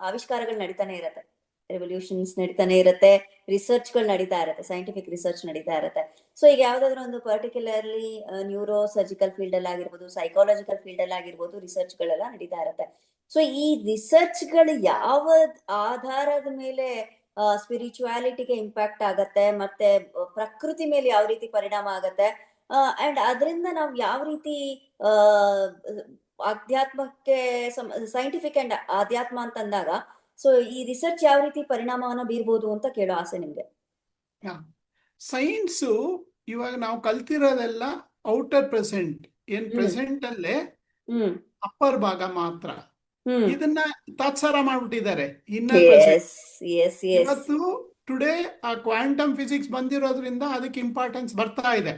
ಆವಿಷ್ಕಾರಗಳು ನಡೀತಾನೆ ಇರತ್ತೆ, ರೆವಲ್ಯೂಷನ್ಸ್ ನಡೀತಾನೆ ಇರುತ್ತೆ, ರಿಸರ್ಚ್ಗಳು ನಡೀತಾ ಇರುತ್ತೆ, ಸೈಂಟಿಫಿಕ್ ರಿಸರ್ಚ್ ನಡೀತಾ ಇರುತ್ತೆ. ಸೊ ಈಗ ಯಾವ್ದಾದ್ರು ಒಂದು ಪರ್ಟಿಕ್ಯುಲರ್ಲಿ ನ್ಯೂರೋ ಸರ್ಜಿಕಲ್ ಫೀಲ್ಡ್ ಅಲ್ಲಿ ಆಗಿರ್ಬೋದು, ಸೈಕಾಲಜಿಕಲ್ ಫೀಲ್ಡ್ ಅಲ್ಲಿ ಆಗಿರ್ಬೋದು, ರಿಸರ್ಚ್ ಗಳೆಲ್ಲ ನಡೀತಾ ಇರುತ್ತೆ. ಸೊ ಈ ರಿಸರ್ಚ್ ಗಳು ಯಾವ ಆಧಾರದ ಮೇಲೆ ಸ್ಪಿರಿಚುಯಾಲಿಟಿಗೆ ಇಂಪ್ಯಾಕ್ಟ್ ಆಗತ್ತೆ, ಮತ್ತೆ ಪ್ರಕೃತಿ ಮೇಲೆ ಯಾವ ರೀತಿ ಪರಿಣಾಮ ಆಗತ್ತೆ, ಅಂಡ್ ಅದರಿಂದ ನಾವು ಯಾವ ರೀತಿ ಆಧ್ಯಾತ್ಮಕ್ಕೆ, ಸೈಂಟಿಫಿಕ್ ಅಂಡ್ ಆಧ್ಯಾತ್ಮ ಅಂತಂದಾಗ ಸೊ ಈ ರಿಸರ್ಚ್ ಯಾವ ರೀತಿ ಪರಿಣಾಮವನ್ನ ಬೀರ್ಬೋದು ಅಂತ ಕೇಳೋ ಆಸೆ ನಿಮ್ಗೆ. ಸೈನ್ಸು ಇವಾಗ ನಾವು ಕಲ್ತಿರೋದೆಲ್ಲ ಔಟರ್ ಪ್ರೆಸೆಂಟ್, ಏನ್ ಪ್ರೆಸೆಂಟ್ ಅಲ್ಲೇ ಅಪ್ಪರ್ ಭಾಗ ಮಾತ್ರ. ಇದನ್ನ ತಾತ್ಸಾರ ಮಾಡ್ಬಿಟ್ಟಿದ್ದಾರೆ ಇನ್ನರ್ ಪ್ರೆಸೆಂಟ್. ಇವತ್ತು ಟುಡೇ ಆ ಕ್ವಾಂಟಮ್ ಫಿಸಿಕ್ಸ್ ಬಂದಿರೋದ್ರಿಂದ ಅದಕ್ಕೆ ಇಂಪಾರ್ಟೆನ್ಸ್ ಬರ್ತಾ ಇದೆ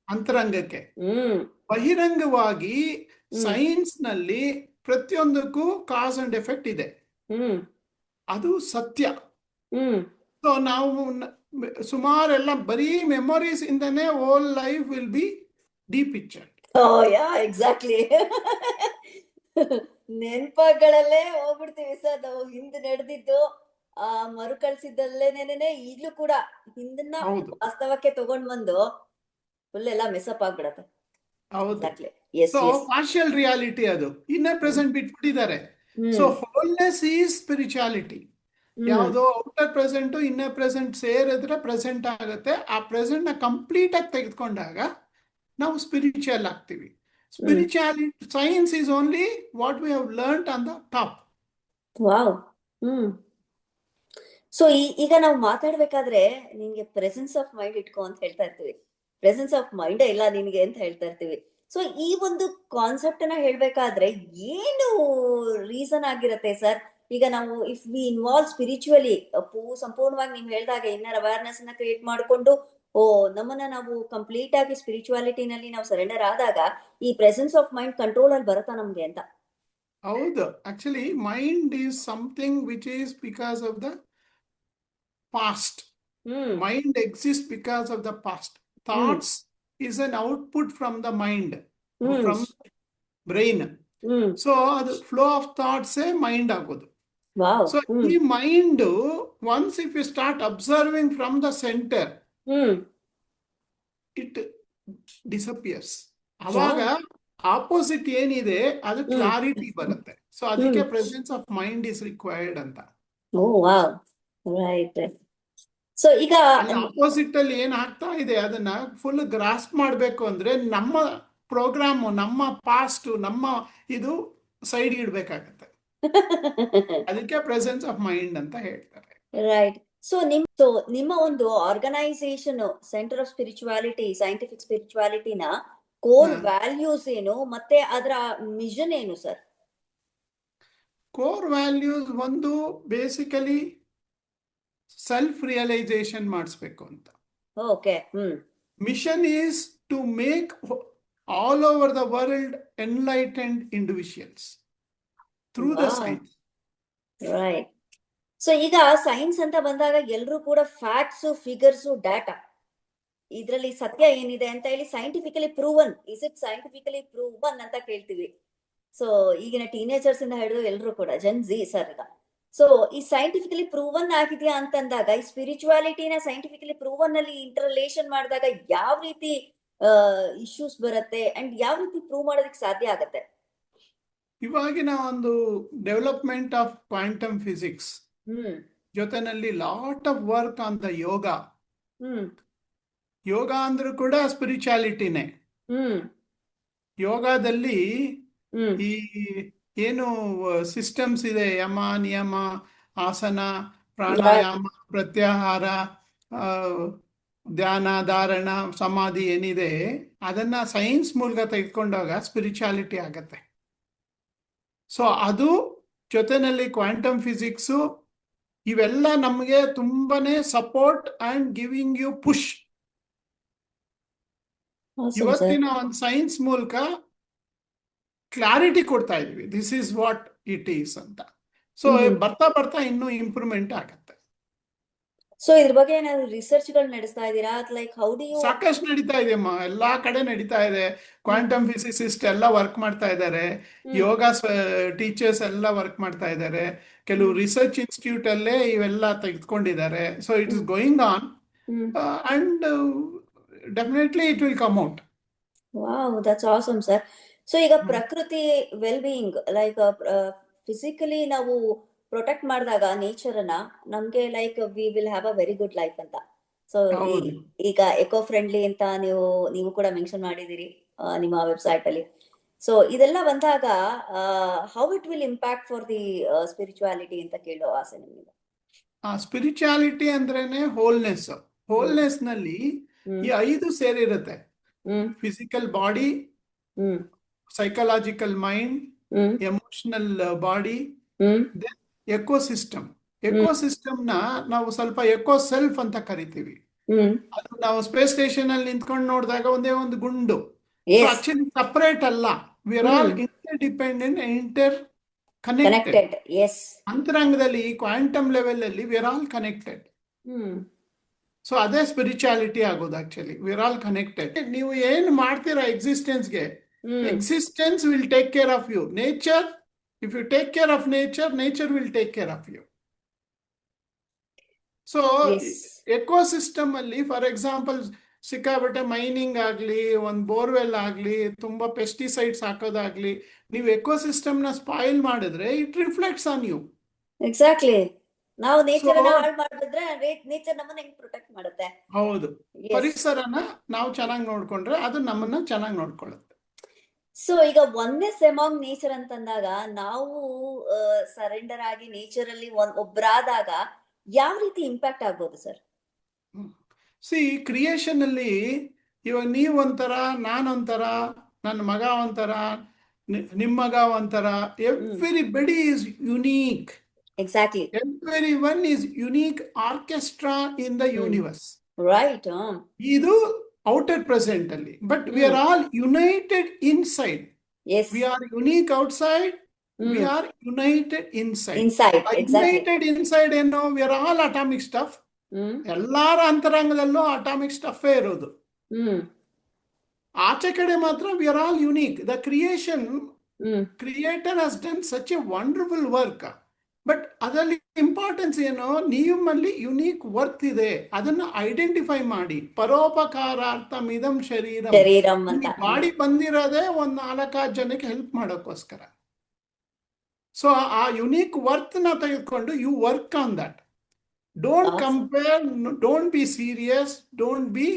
ಅಂತರಂಗಕ್ಕೆ. ಬಹಿರಂಗವಾಗಿ ಸೈನ್ಸ್ ನಲ್ಲಿ ಪ್ರತಿಯೊಂದಕ್ಕೂ ಕಾಸ್ ಅಂಡ್ ಎಫೆಕ್ಟ್ ಇದೆ, ಅದು ಸತ್ಯ. ಸೊ ನಾವು ಸುಮಾರೆಲ್ಲ ಬರೀ ಮೆಮೊರೀಸ್ ಇಂದನೇ whole life will be depictured. Exactly. ನೆನಪುಗಳಲ್ಲೇ ಹೋಗ್ಬಿಡ್ತೀವಿ ಸರ್ ನಾವು. ಹಿಂದೆ ನಡೆದಿದ್ದು ಮರುಕಳಿಸಿದಲ್ಲೇನೇನೆ ಈಗ್ಲೂ ಕೂಡ ಹಿಂದನ್ನ ವಾಸ್ತವಕ್ಕೆ ತಗೊಂಡ್ ಬಂದು ಫುಲ್ ಎಲ್ಲ ಮೆಸಪ್ ಆಗ್ಬಿಡತ್ತೆ. ಸೊ ಪಾರ್ಷಿಯಲ್ ರಿಯಾಲಿಟಿ ಅದು, ಇನ್ನರ್ ಪ್ರೆಸೆಂಟ್ ಬಿಟ್ಬಿಟ್ಟಿದ್ದಾರೆ. So wholeness is spirituality. ಯಾವ್ದೋ ಔಟರ್ ಪ್ರೆಸೆಂಟ್ ಇನ್ನರ್ ಪ್ರೆಸೆಂಟ್ ಸೇರಿದ್ರೆ ಪ್ರೆಸೆಂಟ್ ಆಗುತ್ತೆ. ಆ ಪ್ರೆಸೆಂಟ್ ನ ಕಂಪ್ಲೀಟ್ ಆಗಿ ತೆಗೆದುಕೊಂಡಾಗ ನಾವು ಸ್ಪಿರಿಚುವಲ್ ಆಗ್ತೀವಿ. Spirituality science is only what we have learned on the top. Wow. So ಈಗ ನಾವು ಮಾತಾಡ್ಬೇಕಾದ್ರೆ ನಿನ್ಗೆ ಪ್ರೆಸೆನ್ಸ್ ಆಫ್ ಮೈಂಡ್ ಇಟ್ಕೋ ಅಂತ ಹೇಳ್ತಾ ಇರ್ತೀವಿ. ಪ್ರೆಸೆನ್ಸ್ ಆಫ್ ಮೈಂಡೇ ಇಲ್ಲ ನಿನ್ಗೆ ಅಂತ ಹೇಳ್ತಾ ಇರ್ತೀವಿ. ಸೊ ಈ ಒಂದು ಕಾನ್ಸೆಪ್ಟ್ ಅನ್ನ ಹೇಳ್ಬೇಕಾದ್ರೆ ಏನು ರೀಸನ್ ಆಗಿರತ್ತೆ ಸರ್? ಈಗ ನಾವು ಇಫ್ ವಿ ಇನ್ವಾಲ್ವ್ ಸ್ಪಿರಿಚುವಲಿ, ಸಂಪೂರ್ಣವಾಗಿ ನೀವು ಹೇಳಿದಾಗ ಇನ್ನರ್ ಅವೇರ್ನೆಸ್ ನ ಕ್ರಿಯೇಟ್ ಮಾಡಿಕೊಂಡು ನಮ್ಮನ್ನ ನಾವು ಕಂಪ್ಲೀಟ್ ಆಗಿ ಸ್ಪಿರಿಚುವಾಲಿಟಿನಲ್ಲಿ ನಾವು ಸರೆಂಡರ್ ಆದಾಗ ಈ ಪ್ರೆಸೆನ್ಸ್ ಆಫ್ ಮೈಂಡ್ ಕಂಟ್ರೋಲ್ ಅಲ್ಲಿ ಬರುತ್ತಾ ನಮ್ಗೆ ಅಂತ. ಹೌದು, actually mind is something which is because of the past. Mind exists because of the past. Thoughts is an output from the mind, from the brain. So the flow of thoughts mind agodu. Wow. So the mind, once if you start observing from the center, it disappears. Avaga opposite ಏನಿದೆ ಅದು ಕ್ಲಾರಿಟಿ ಬರುತ್ತೆ. ಸೊ ಅದಕ್ಕೆ presence of mind is required ಅಂತ. Oh wow. Right. ಸೊ ಈಗ ಆಪೋಸಿಟ್ ಅಲ್ಲಿ ಏನ್ ಆಗ್ತಾ ಇದೆ ಅದನ್ನ ಫುಲ್ ಗ್ರಾಸ್ಪ್ ಮಾಡ್ಬೇಕು ಅಂದ್ರೆ ನಮ್ಮ ಪ್ರೋಗ್ರಾಮ್, ನಮ್ಮ ಪಾಸ್ಟ್, ನಮ್ಮ ಇದು ಸೈಡ್ ಇಡ್ಬೇಕಾಗತ್ತೆ. ಅದಕ್ಕೆ ಪ್ರೆಸೆನ್ಸ್ ಆಫ್ ಮೈಂಡ್ ಅಂತ ಹೇಳ್ತಾರೆ. ರೈಟ್. ಸೊ ನಿಮ್ಮ ಒಂದು organisation centre of spirituality, scientific ಸ್ಪಿರಿಚುವಾಲಿಟಿನ ಕೋರ್ ವ್ಯಾಲ್ಯೂಸ್ ಏನು ಮತ್ತೆ ಅದರ ಮಿಷನ್ ಏನು ಸರ್? ಕೋರ್ ವ್ಯಾಲ್ಯೂಸ್ ಒಂದು ಬೇಸಿಕಲಿ ಸೆಲ್ಫ್ ರಿಯಲೈಸೇಷನ್ ಮಾಡಿಸ್ಬೇಕು ಅಂತ. Okay. Mission is to make all over the world enlightened individuals through the science. Right. So ಈಗ ಸೈನ್ಸ್ ಅಂತ ಬಂದಾಗ ಎಲ್ಲರೂ ಕೂಡ ಫ್ಯಾಕ್ಟ್ಸ್, ಫಿಗರ್ಸ್, ಡಾಟಾ, ಇದರಲ್ಲಿ ಸತ್ಯ ಏನಿದೆ ಅಂತ ಹೇಳಿ scientifically proven, is it scientifically proven ಅಂತ ಕೇಳ್ತೀವಿ. ಸೊ ಈಗಿನ ಟೀನೇಜರ್ಸ್ ಇಂದ ಹಿಡಿದು ಎಲ್ಲರೂ ಕೂಡ ಜನ್ ಜಿ ಸರ್ ಈಗ. ಸೊ ಈ ಸೈಂಟಿಫಿಕಲಿ ಪ್ರೂವನ್ ಆಗಿದೆಯಾ ಅಂತಂದಾಗ ಈ ಸ್ಪಿರಿಚುವಾಲಿಟಿನ ಸೈಂಟಿಫಿಕಲಿ ಪ್ರೂವನ್ ಅಲ್ಲಿ ಇಂಟರ್ಲೇಷನ್ ಮಾಡಿದಾಗ ಯಾವ ರೀತಿ ಇಶ್ಯೂಸ್ ಬರುತ್ತೆ ಅಂಡ್ ಯಾವ ರೀತಿ ಪ್ರೂವ್ ಮಾಡೋದಕ್ಕೆ ಸಾಧ್ಯ ಆಗತ್ತೆ? ಇವಾಗಿನ ಒಂದು ಡೆವಲಪ್ಮೆಂಟ್ ಆಫ್ ಕ್ವಾಂಟಮ್ ಫಿಸಿಕ್ಸ್ ಜೊತೆನಲ್ಲಿ lot of work on the yoga. Yoga ಅಂದ್ರೂ ಕೂಡ ಸ್ಪಿರಿಚುವಾಲಿಟಿನೇ. ಯೋಗದಲ್ಲಿ ಈ ಏನು ಸಿಸ್ಟಮ್ಸ್ ಇದೆ, ಯಮ, ನಿಯಮ, ಆಸನ, ಪ್ರಾಣಾಯಾಮ, ಪ್ರತ್ಯಾಹಾರ, ಧ್ಯಾನ, ಧಾರಣ, ಸಮಾಧಿ ಏನಿದೆ ಅದನ್ನ ಸೈನ್ಸ್ ಮೂಲಕ ತೆಗೆದುಕೊಂಡಾಗ ಸ್ಪಿರಿಚುವಾಲಿಟಿ ಆಗತ್ತೆ. ಸೊ ಅದು ಜೊತೆನಲ್ಲಿ ಕ್ವಾಂಟಮ್ ಫಿಸಿಕ್ಸು ಇವೆಲ್ಲ ನಮಗೆ ತುಂಬಾನೇ support and giving you push. ಇವತ್ತಿನ ಒಂದು ಸೈನ್ಸ್ ಮೂಲಕ ಕ್ಲಾರಿಟಿ ಕೊಡ್ತಾ ಇದೀವಿ, this is what it is ಅಂತ. ಸೊ ಬರ್ತಾ ಬರ್ತಾ ಇನ್ನೂ ಇಂಪ್ರೂವ್ಮೆಂಟ್ ಆಗತ್ತೆ. ಸೊ ಇದ್ರ ಬಗ್ಗೆ ಏನಾದ್ರು ರಿಸರ್ಚ್ ಗಳು ನಡೆಸ್ತಾ ಇದ್ದೀರಾ? Like how do you? ಸಾಕಷ್ಟು ನಡೀತಾ ಇದೆ ಅಮ್ಮ, ಎಲ್ಲಾ ಕಡೆ ನಡೀತಾ ಇದೆ. ಕ್ವಾಂಟಮ್ ಫಿಸಿಸಿಸ್ಟ್ ಎಲ್ಲ ವರ್ಕ್ ಮಾಡ್ತಾ ಇದ್ದಾರೆ, ಯೋಗ ಟೀಚರ್ಸ್ ಎಲ್ಲ ವರ್ಕ್ ಮಾಡ್ತಾ ಇದ್ದಾರೆ, ಕೆಲವು ರಿಸರ್ಚ್ ಇನ್ಸ್ಟಿಟ್ಯೂಟ್ ಅಲ್ಲೇ ಇವೆಲ್ಲ ತೆಗೆದುಕೊಂಡಿದ್ದಾರೆ. So it is going on and definitely it will come out. Wow, that's awesome sir. So ಈಗ ಪ್ರಕೃತಿ ವೆಲ್ ಬೀಯಿಂಗ್, ಲೈಕ್ ಫಿಸಿಕಲಿ ನಾವು ಪ್ರೊಟೆಕ್ಟ್ ಮಾಡಿದಾಗ ನೇಚರ್ ಅನ್ನ, ನಮ್ಗೆ like we will have a very good life ಅಂತ. ಸೊ ಈಗ ಎಕೋ ಫ್ರೆಂಡ್ಲಿ ಅಂತ ನೀವು ಕೂಡ ಮೆನ್ಷನ್ ಮಾಡಿದಿರಿ ನಿಮ್ಮ ವೆಬ್ಸೈಟ್ ಅಲ್ಲಿ. ಸೊ ಇದೆಲ್ಲ ಬಂದಾಗ how it will impact for the spirituality ಅಂತ ಕೇಳೋ ಆಸೆ ನಿಮಗೆ. ಸ್ಪಿರಿಚುವಾಲಿಟಿ ಅಂದ್ರೇನೆ ಹೋಲ್ನೆಸ್. ಹೋಲ್ನೆಸ್ ನಲ್ಲಿ ಈ 5 ಸೇರಿರುತ್ತೆ: physical body, psychological mind, emotional body, then ecosystem. Ecosystem ನ ನಾವು ಸ್ವಲ್ಪ ಎಕೋ ಸೆಲ್ಫ್ ಅಂತ ಕರಿತೀವಿ. ಅದು ನಾವು ಸ್ಪೇಸ್ ಸ್ಟೇಷನ್ ಅಲ್ಲಿ ನಿಂತ್ಕೊಂಡು ನೋಡಿದಾಗ ಒಂದೇ ಒಂದು ಗುಂಡು, ಆಕ್ಚುಲಿ ಸಪರೇಟ್ ಅಲ್ಲ. We are all interdependent, interconnected. ಅಂತರಂಗದಲ್ಲಿ ಕ್ವಾಂಟಮ್ ಲೆವೆಲ್ ಅಲ್ಲಿ we are all connected. So ಅದೇ ಸ್ಪಿರಿಚುವಾಲಿಟಿ ಆಗೋದು. Actually we are all connected. ನೀವು ಏನ್ ಮಾಡ್ತೀರಾ ಎಕ್ಸಿಸ್ಟೆನ್ಸ್ಗೆ, existence will take care of you. Nature, if you take care of nature, nature will take care of you. So ecosystem ಅಲ್ಲಿ ಫಾರ್ ಎಕ್ಸಾಂಪಲ್ ಸಿಕ್ಕಾಬಟ್ಟೆ ಮೈನಿಂಗ್ ಆಗ್ಲಿ, ಒಂದು ಬೋರ್ವೆಲ್ ಆಗ್ಲಿ, ತುಂಬಾ ಪೆಸ್ಟಿಸೈಡ್ಸ್ ಹಾಕೋದಾಗ್ಲಿ, ನೀವು ಎಕೋಸಿಸ್ಟಮ್ ನ ಸ್ಪಾಯಿಲ್ ಮಾಡಿದ್ರೆ it reflects on you. Exactly. ನಾವು ನೇಚರ್ ಅನ್ನ ಹಾಳು ಮಾಡಿದ್ರೆ ನೇಚರ್ ನಮ್ಮನ್ನ ಹೆಂಗ್ ಪ್ರೊಟೆಕ್ಟ್ ಮಾಡುತ್ತೆ? ಹೌದು, ಪರಿಸರನ ನಾವು ಚೆನ್ನಾಗಿ ನೋಡ್ಕೊಂಡ್ರೆ ಅದು ನಮ್ಮನ್ನ ಚೆನ್ನಾಗಿ ನೋಡ್ಕೊಳ್ಳುತ್ತೆ. ಸೊ ಈಗ ಒನ್ನೆಸ್ ಅಮಾಂಗ್ ನೇಚರ್ ಅಂತಂದಾಗ ನಾವು ಸರೆಂಡರ್ ಆಗಿ ನೇಚರ್ ಅಲ್ಲಿ ಒಬ್ಬರಾದಾಗ ಯಾವ ರೀತಿ ಇಂಪ್ಯಾಕ್ಟ್ ಆಗ್ಬೋದು ಸರ್? ಕ್ರಿಯೇಷನ್ ಅಲ್ಲಿ ಇವಾಗ ನೀವ್ ಒಂಥರ, ನಾನೊಂಥರ, ನನ್ನ ಮಗ ಒಂಥರ, ನಿಮ್ಮ ಮಗ ಒಂಥರ, everybody is unique. Exactly. Everyone is unique orchestra in the universe. Right. ಇದು ಔಟರ್ ಪ್ರೆಸೆಂಟ್ ಅಲ್ಲಿ, but we are all united inside. Yes. We are unique outside, we are united inside. Inside. Exactly. United inside ಏನು, we are all atomic stuff. ಎಲ್ಲಾರ ಅಂತರಂಗದಲ್ಲೂ ಅಟಾಮಿಕ್ ಸ್ಟಫೇ ಇರೋದು. ಆಚೆ ಕಡೆ ಮಾತ್ರ we are all unique. The creator has done such a wonderful work. But ಅದರಲ್ಲಿ ಇಂಪಾರ್ಟೆನ್ಸ್ ಏನು, ನಿಮ್ಮಲ್ಲಿ ಯುನೀಕ್ ವರ್ತ್ ಇದೆ, ಅದನ್ನ ಐಡೆಂಟಿಫೈ ಮಾಡಿ. ಪರೋಪಕಾರಾರ್ಥ ಮಿದಂ ಶರೀರಂ. ಬಾಡಿ ಬಂದಿರೋದೇ ಒಂದು 4-5 ಜನಕ್ಕೆ ಹೆಲ್ಪ್ ಮಾಡೋಕ್ಕೋಸ್ಕರ. ಸೊ ಆ ಯುನೀಕ್ ವರ್ತ್ ನ ತೆಗೆದುಕೊಂಡು you work on that. Don't compare, don't be serious, don't be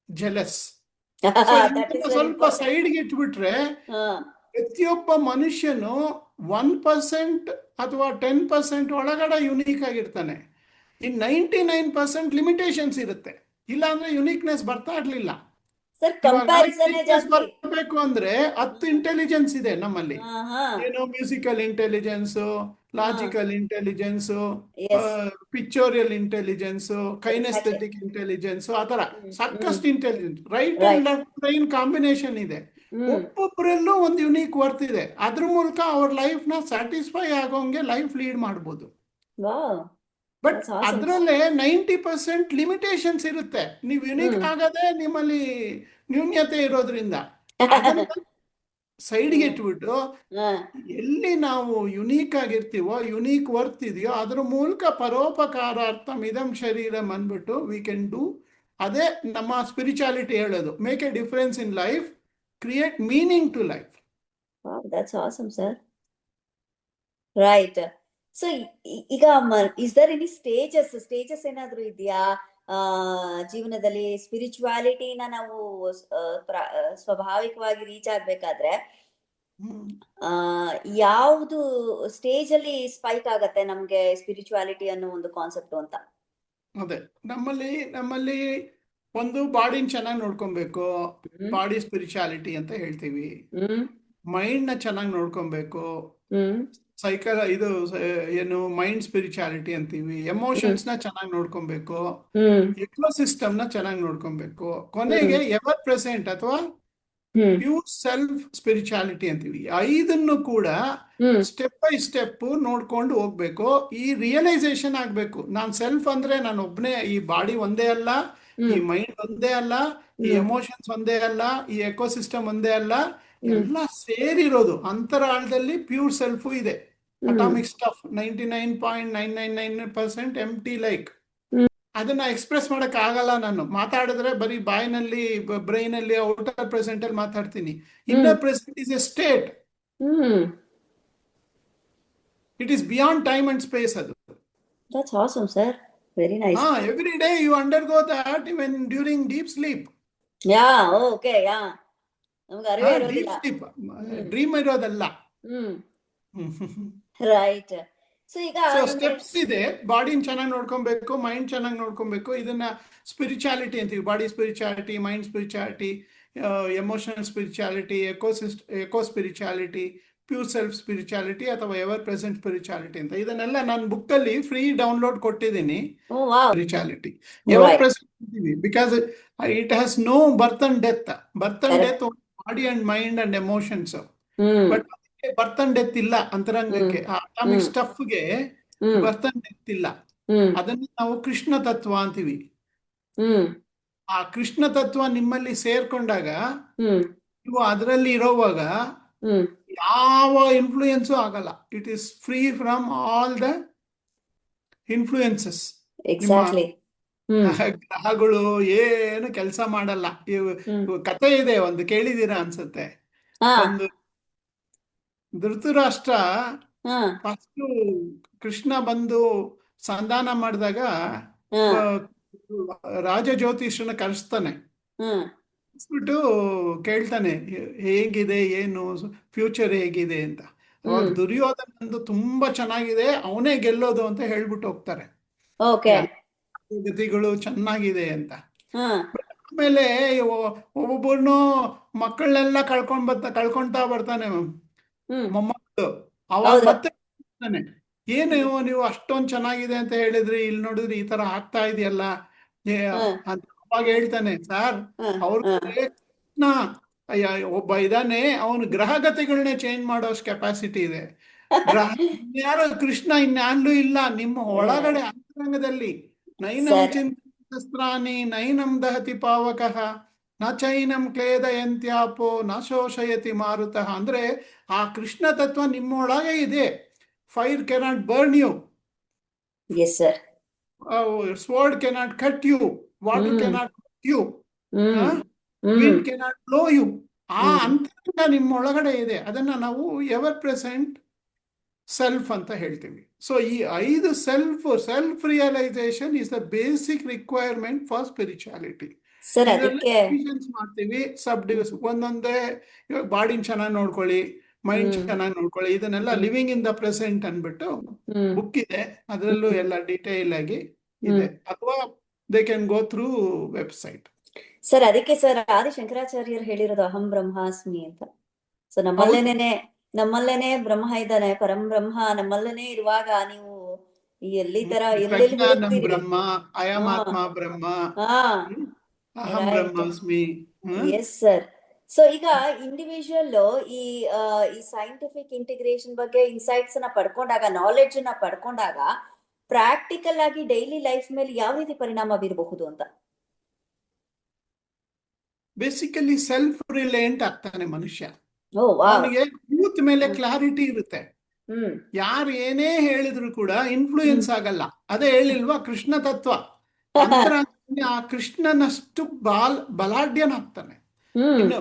jealous. ಸ್ವಲ್ಪ ಸೈಡ್ಗೆ ಇಟ್ಬಿಟ್ರೆ ಪ್ರತಿಯೊಬ್ಬ ಮನುಷ್ಯನು 1% ಅಥವಾ 10% ಒಳಗಡೆ ಯುನೀಕ್ ಆಗಿರ್ತಾನೆ. ಇನ್ 99% ಲಿಮಿಟೇಷನ್ಸ್ ಇರುತ್ತೆ. ಇಲ್ಲ ಅಂದ್ರೆ ಯುನೀಕ್ನೆಸ್ ಬರ್ತಾ ಇರ್ಲಿಲ್ಲ. ಬರಬೇಕು ಅಂದ್ರೆ 10 ಇಂಟೆಲಿಜೆನ್ಸ್ ಇದೆ ನಮ್ಮಲ್ಲಿ. ಏನೋ musical intelligence, logical intelligence, pictorial intelligence, kinaesthetic intelligence, ಆತರ ಸಾಕಷ್ಟು intelligence. Right and left brain combination ಇದೆ. ಒಬ್ಬೊಬ್ಬರಲ್ಲೂ ಒಂದು ಯುನೀಕ್ ವರ್ತ್ ಇದೆ. ಅದ್ರ ಮೂಲಕ ಅವ್ರ ಲೈಫ್ ನ ಸ್ಯಾಟಿಸ್ಫೈ ಆಗೋಂಗೆ ಲೈಫ್ ಲೀಡ್ ಮಾಡ್ಬೋದು. ಬಟ್ ಅದ್ರಲ್ಲೇ 90% ಲಿಮಿಟೇಷನ್ಸ್ ಇರುತ್ತೆ. ನೀವು ಯುನೀಕ್ ಆಗದೆ ನಿಮ್ಮಲ್ಲಿ ನ್ಯೂನ್ಯತೆ ಇರೋದ್ರಿಂದ ಸೈಡ್ಗೆ ಇಟ್ಬಿಟ್ಟು ಎಲ್ಲಿ ನಾವು ಯುನೀಕ್ ಆಗಿರ್ತೀವೋ, ಯುನೀಕ್ ವರ್ತ್ ಇದೆಯೋ, ಅದ್ರ ಮೂಲಕ ಪರೋಪಕಾರಾರ್ಥ ಮಿದಂ ಶರೀರಂ ಅಂದ್ಬಿಟ್ಟು ವಿ ಕ್ಯಾನ್ ಡೂ. ಅದೇ ನಮ್ಮ ಸ್ಪಿರಿಚುಯಾಲಿಟಿ ಹೇಳೋದು. Make a difference in life, create meaning to life. Wow, that's awesome, sir. Right. So, ಈಗ is there any stages ಏನಾದ್ರೂ ಇದೆಯಾ ಜೀವನದಲ್ಲಿ? ಸ್ಪಿರಿಚುವಾಲಿಟಿನ ನಾವು ಸ್ವಾಭಾವಿಕವಾಗಿ ರೀಚ್ ಆಗ್ಬೇಕಾದ್ರೆ ಯಾವುದು ಸ್ಟೇಜ್ ಅಲ್ಲಿ ಸ್ಪೈಕ್ ಆಗತ್ತೆ ನಮ್ಗೆ ಸ್ಪಿರಿಚುವಾಲಿಟಿ ಅನ್ನೋ ಒಂದು ಕಾನ್ಸೆಪ್ಟ್ ಅಂತ? ಅದೇ ನಮ್ಮಲ್ಲಿ ಒಂದು ಬಾಡಿನ ಚೆನ್ನಾಗಿ ನೋಡ್ಕೊಬೇಕು, ಬಾಡಿ ಸ್ಪಿರಿಚುಯಾಲಿಟಿ ಅಂತ ಹೇಳ್ತೀವಿ. ಮೈಂಡ್ ನ ಚೆನ್ನಾಗಿ ನೋಡ್ಕೊಬೇಕು, ಇದು ಏನು ಮೈಂಡ್ ಸ್ಪಿರಿಚುಯಾಲಿಟಿ ಅಂತೀವಿ. ಎಮೋಷನ್ಸ್ ನ ಚೆನ್ನಾಗಿ ನೋಡ್ಕೊಬೇಕು, ಎಕೋಸಿಸ್ಟಮ್ ನ ಚೆನ್ನಾಗಿ ನೋಡ್ಕೊಬೇಕು. ಕೊನೆಗೆ ಎವರ್ ಪ್ರೆಸೆಂಟ್ ಅಥವಾ ಪ್ಯೂರ್ ಸೆಲ್ಫ್ ಸ್ಪಿರಿಚುಯಾಲಿಟಿ ಅಂತೀವಿ. 5 ಕೂಡ ಸ್ಟೆಪ್ ಬೈ ಸ್ಟೆಪ್ ನೋಡ್ಕೊಂಡು ಹೋಗ್ಬೇಕು. ಈ ರಿಯಲೈಸೇಷನ್ ಆಗ್ಬೇಕು, ನಾನ್ ಸೆಲ್ಫ್ ಅಂದ್ರೆ ನಾನು ಒಬ್ನೇ, ಈ ಬಾಡಿ ಒಂದೇ ಅಲ್ಲ, ಈ ಮೈಂಡ್ ಒಂದೇ ಅಲ್ಲ, ಈ ಎಮೋಷನ್ಸ್ ಒಂದೇ ಅಲ್ಲ, ಈ ಎಕೋಸಿಸ್ಟಮ್ ಒಂದೇ ಅಲ್ಲ, ಎಲ್ಲ ಸೇರಿರೋದು ಅಂತರಾಳದಲ್ಲಿ ಪ್ಯೂರ್ ಸೆಲ್ಫ್ ಇದೆ. ಅಟಾಮಿಕ್ ಸ್ಟಫ್ 99.999% ಎಂಟಿ ಲೈಕ್. ಅದನ್ನ ಎಕ್ಸ್ಪ್ರೆಸ್ ಮಾಡಕ್ ಆಗಲ್ಲ. ನಾನು ಮಾತಾಡಿದ್ರೆ ಬರೀ ಬಾಯಿನಲ್ಲಿ, ಬ್ರೈನ್ ಅಲ್ಲಿ, ಔಟರ್ ಪ್ರೆಸೆಂಟ್ ಅಲ್ಲಿ ಮಾತಾಡ್ತೀನಿ. Inner present is A state. It is beyond time and space. ಅದು That's awesome, sir. Very nice. Every day you undergo that, even during deep sleep. Yeah, okay, yeah. ನಮಗೆ ಅರಿವೇ deep ಇರೋದಿಲ್ಲ. sleep, ಡ್ರೀಮ್ ಇರೋದಲ್ಲ. ರೈಟ್. ಸೊ ಈಗ ಸ್ಟೆಪ್ಸ್ ಇದೆ. ಬಾಡಿನ ಚೆನ್ನಾಗಿ ನೋಡ್ಕೊಬೇಕು, ಮೈಂಡ್ ಚೆನ್ನಾಗಿ ನೋಡ್ಕೊಬೇಕು. ಇದನ್ನ ಸ್ಪಿರಿಚುಯಾಲಿಟಿ ಅಂತೀವಿ. Body spirituality, mind spirituality, emotional spirituality, eco spirituality, pure self spirituality ಅಥವಾ ಎವರ್ ಪ್ರೆಸೆಂಟ್ ಸ್ಪಿರಿಚುಯಾಲಿಟಿ ಅಂತ. ಇದನ್ನೆಲ್ಲ ನಾನು ಬುಕ್ ಅಲ್ಲಿ ಫ್ರೀ ಡೌನ್ಲೋಡ್ ಕೊಟ್ಟಿದ್ದೀನಿ. Spirituality ever present because it has no birth and death. Birth and death body and mind and emotions. But birth and death ಇಲ್ಲ ಅಂತರಂಗಕ್ಕೆ. ಅಟಾಮಿಕ್ ಸ್ಟಫ್ಗೆ ಬರ್ತ್ ಅಂಡ್ ಡೆತ್ ಇಲ್ಲ. ಅದನ್ನ ನಾವು ಕೃಷ್ಣ ತತ್ವ ಅಂತೀವಿ. ಆ ಕೃಷ್ಣ ತತ್ವ ನಿಮ್ಮಲ್ಲಿ ಸೇರ್ಕೊಂಡಾಗ, ನೀವು ಅದರಲ್ಲಿ ಇರೋವಾಗ ಯಾವ ಇನ್ಫ್ಲೂಯೆನ್ಸು ಆಗಲ್ಲ. It is free from all the influences. ಗ್ರಹಗಳು ಏನು ಕೆಲಸ ಮಾಡಲ್ಲ. ಕತೆ ಇದೆ, ಒಂದು ಕೇಳಿದೀರಾ ಅನ್ಸುತ್ತೆ. ಒಂದು ಧೃತರಾಷ್ಟ್ರ ಫಸ್ಟ್ ಕೃಷ್ಣ ಬಂದು ಸಂಧಾನ ಮಾಡಿದಾಗ ರಾಜ ಜ್ಯೋತಿಷನ ಕರೆಸ್ತಾನೆ. ಬಿಟ್ಟು ಕೇಳ್ತಾನೆ ಹೇಗಿದೆ, ಏನು ಫ್ಯೂಚರ್ ಹೇಗಿದೆ ಅಂತ. ಅವಾಗ ದುರ್ಯೋಧನಂದು ತುಂಬಾ ಚೆನ್ನಾಗಿದೆ, ಅವನೇ ಗೆಲ್ಲೋದು ಅಂತ ಹೇಳ್ಬಿಟ್ಟು ಹೋಗ್ತಾರೆ. ಗತಿಗಳು ಚೆನ್ನಾಗಿದೆ ಅಂತ. ಆಮೇಲೆ ಒಬ್ಬೊಬ್ಬರನ್ನು ಮಕ್ಕಳನ್ನೆಲ್ಲ ಕಳ್ಕೊಂತಾ ಬರ್ತಾನೆ ಮೊಮ್ಮಕ್ಕಳು. ಅವಾಗ ಮತ್ತೆ ಏನು ನೀವು ಅಷ್ಟೊಂದು ಚೆನ್ನಾಗಿದೆ ಅಂತ ಹೇಳಿದ್ರಿ, ಇಲ್ಲಿ ನೋಡಿದ್ರಿ ಈ ತರ ಆಗ್ತಾ ಇದೆಯಲ್ಲ ಹ ಅಂತ ಅವಾಗ ಹೇಳ್ತಾನೆ, ಸರ್ ಹ ಹ ಅವ್ರಿಗೆ ಕೃಷ್ಣ ಅಯ್ಯ, ಒಬ್ಬ ಇದಾನೆ, ಅವನು ಗ್ರಹಗತಿಗಳನ್ನೇ ಚೇಂಜ್ ಮಾಡೋಷ್ಟು ಕೆಪಾಸಿಟಿ ಇದೆ. ಗ್ರಹ ಯಾರು ಕೃಷ್ಣ ಇನ್ಯಾನ್ಲೂ ಇಲ್ಲ, ನಿಮ್ಮ ಒಳಗಡೆ ಅಂತರಂಗದಲ್ಲಿ. ನೈನಂ ಸರ್ ಚಿಂತಾನಿ ನೈನಂ ದಹತಿ ಪಾವಕಃ ನ ಚೈನಂ ಕ್ಲೇದಯಂತ್ಯಾಪೋ ನ ಶೋಷಯತಿ ಮಾರುತಃ. ಅಂದ್ರೆ ಆ ಕೃಷ್ಣ ತತ್ವ ನಿಮ್ಮೊಳಗೆ ಇದೆ. Fire cannot burn you, yes sir. Sword cannot cut you, water hmm cannot you, hmm hmm wind cannot blow you. ಆ ಹ್ಮ್ ಅಂತರಂಗ ನಿಮ್ಮ ಒಳಗಡೆ ಇದೆ. ಅದನ್ನ ನಾವು ಎವರ್ ಪ್ರೆಸೆಂಟ್ ಸೆಲ್ಫ್ ಅಂತ ಹೇಳ್ತೀವಿ. ಸೊ ಈ 5 self realisation is the basic requirement for spirituality. Sir ಇದರಲ್ಲಿ ಅದಕ್ಕೆ ಡಿವಿಷನ್ಸ್ ಮಾಡ್ತೀವಿ, ಸಬ್ ಡಿವಿಸ್ ಒಂದೊಂದೇ. ಇವಾಗ ಬಾಡಿನ ಚೆನ್ನಾಗಿ ನೋಡ್ಕೊಳ್ಳಿ, ಮೈಂಡ್ ಹ್ಮ್ ಚೆನ್ನಾಗಿ ನೋಡ್ಕೊಳ್ಳಿ, ಇದನ್ನೆಲ್ಲ ಹ್ಮ್ ಲಿವಿಂಗ್ ಇನ್ ದ ಪ್ರೆಸೆಂಟ್ ಅಂದ್ಬಿಟ್ಟು ಹ್ಮ್ ಬುಕ್ ಇದೆ. ಅದರಲ್ಲೂ ಹ್ಮ್ ಎಲ್ಲ ಡೀಟೇಲ್ ಆಗಿ ಹ್ಮ್ ಇದೆ, ಅಥವಾ they can go through website. Sir ಅದಕ್ಕೆ ಸರ್ ಆದಿ ಶಂಕರಾಚಾರ್ಯರು ಹೇಳಿರೋದು ಅಹಂ ಬ್ರಹ್ಮಾಸ್ಮಿ ಅಂತ. ಸೊ ಹೌದು, ನಮ್ಮಲ್ಲೇನೆ ಬ್ರಹ್ಮ ಇದ್ದಾನೆ, ಪರಂ ಬ್ರಹ್ಮ ನಮ್ಮಲ್ಲೇನೆ ಇರುವಾಗ ನೀವು ಎಲ್ಲಿ ತರ ಎಲ್ಲೆಲ್ಲಿ ಪ್ರಜ್ಞಾನಂ ಹುಡುಕ್ತಿದ್ರಿ. ಬ್ರಹ್ಮ, ಹಾ ಅಯಮಾತ್ಮ ಬ್ರಹ್ಮ, ಹಾ ಹ್ಮ್, ಅಹಂ ರೈಟ್. ಬ್ರಹ್ಮಾಸ್ಮಿ. Yes sir. ಸೊ ಈಗ ಇಂಡಿವಿಜುವಲ್ ಈ ಈ ಸೈಂಟಿಫಿಕ್ ಇಂಟಿಗ್ರೇಷನ್ ಬಗ್ಗೆ ಇನ್ಸೈಟ್ಸ್ ನ ಪಡ್ಕೊಂಡಾಗ, ನಾಲೆಡ್ಜ್ ನ ಪಡ್ಕೊಂಡಾಗ ಪ್ರಾಕ್ಟಿಕಲ್ ಆಗಿ ಡೈಲಿ ಲೈಫ್ ಮೇಲೆ ಯಾವ ರೀತಿ ಪರಿಣಾಮ ಬೀರಬಹುದು ಅಂತ. ಬೇಸಿಕಲಿ ಸೆಲ್ಫ್ ರಿಲಯಂಟ್ ಆಗ್ತಾನೆ ಮನುಷ್ಯ. ಓ ವಾವ್. ಅವನಿಗೆ ಯೂತ್ ಮೇಲೆ ಕ್ಲಾರಿಟಿ ಇರುತ್ತೆ. ಹ್ಮ್ ಯಾರು ಏನೇ ಹೇಳಿದ್ರು ಕೂಡ ಹ್ಮ್ ಇನ್ಫ್ಲೂಯೆನ್ಸ್ ಆಗಲ್ಲ. ಅದೇ ಹೇಳಿಲ್ವಾ ಕೃಷ್ಣ ತತ್ವ. ಅಂತರ ಆ ಕೃಷ್ಣನಷ್ಟು ಬಲಾಢ್ಯನಾಗ್ತಾನೆ. ಹ್ಮ್ ಇನ್ನು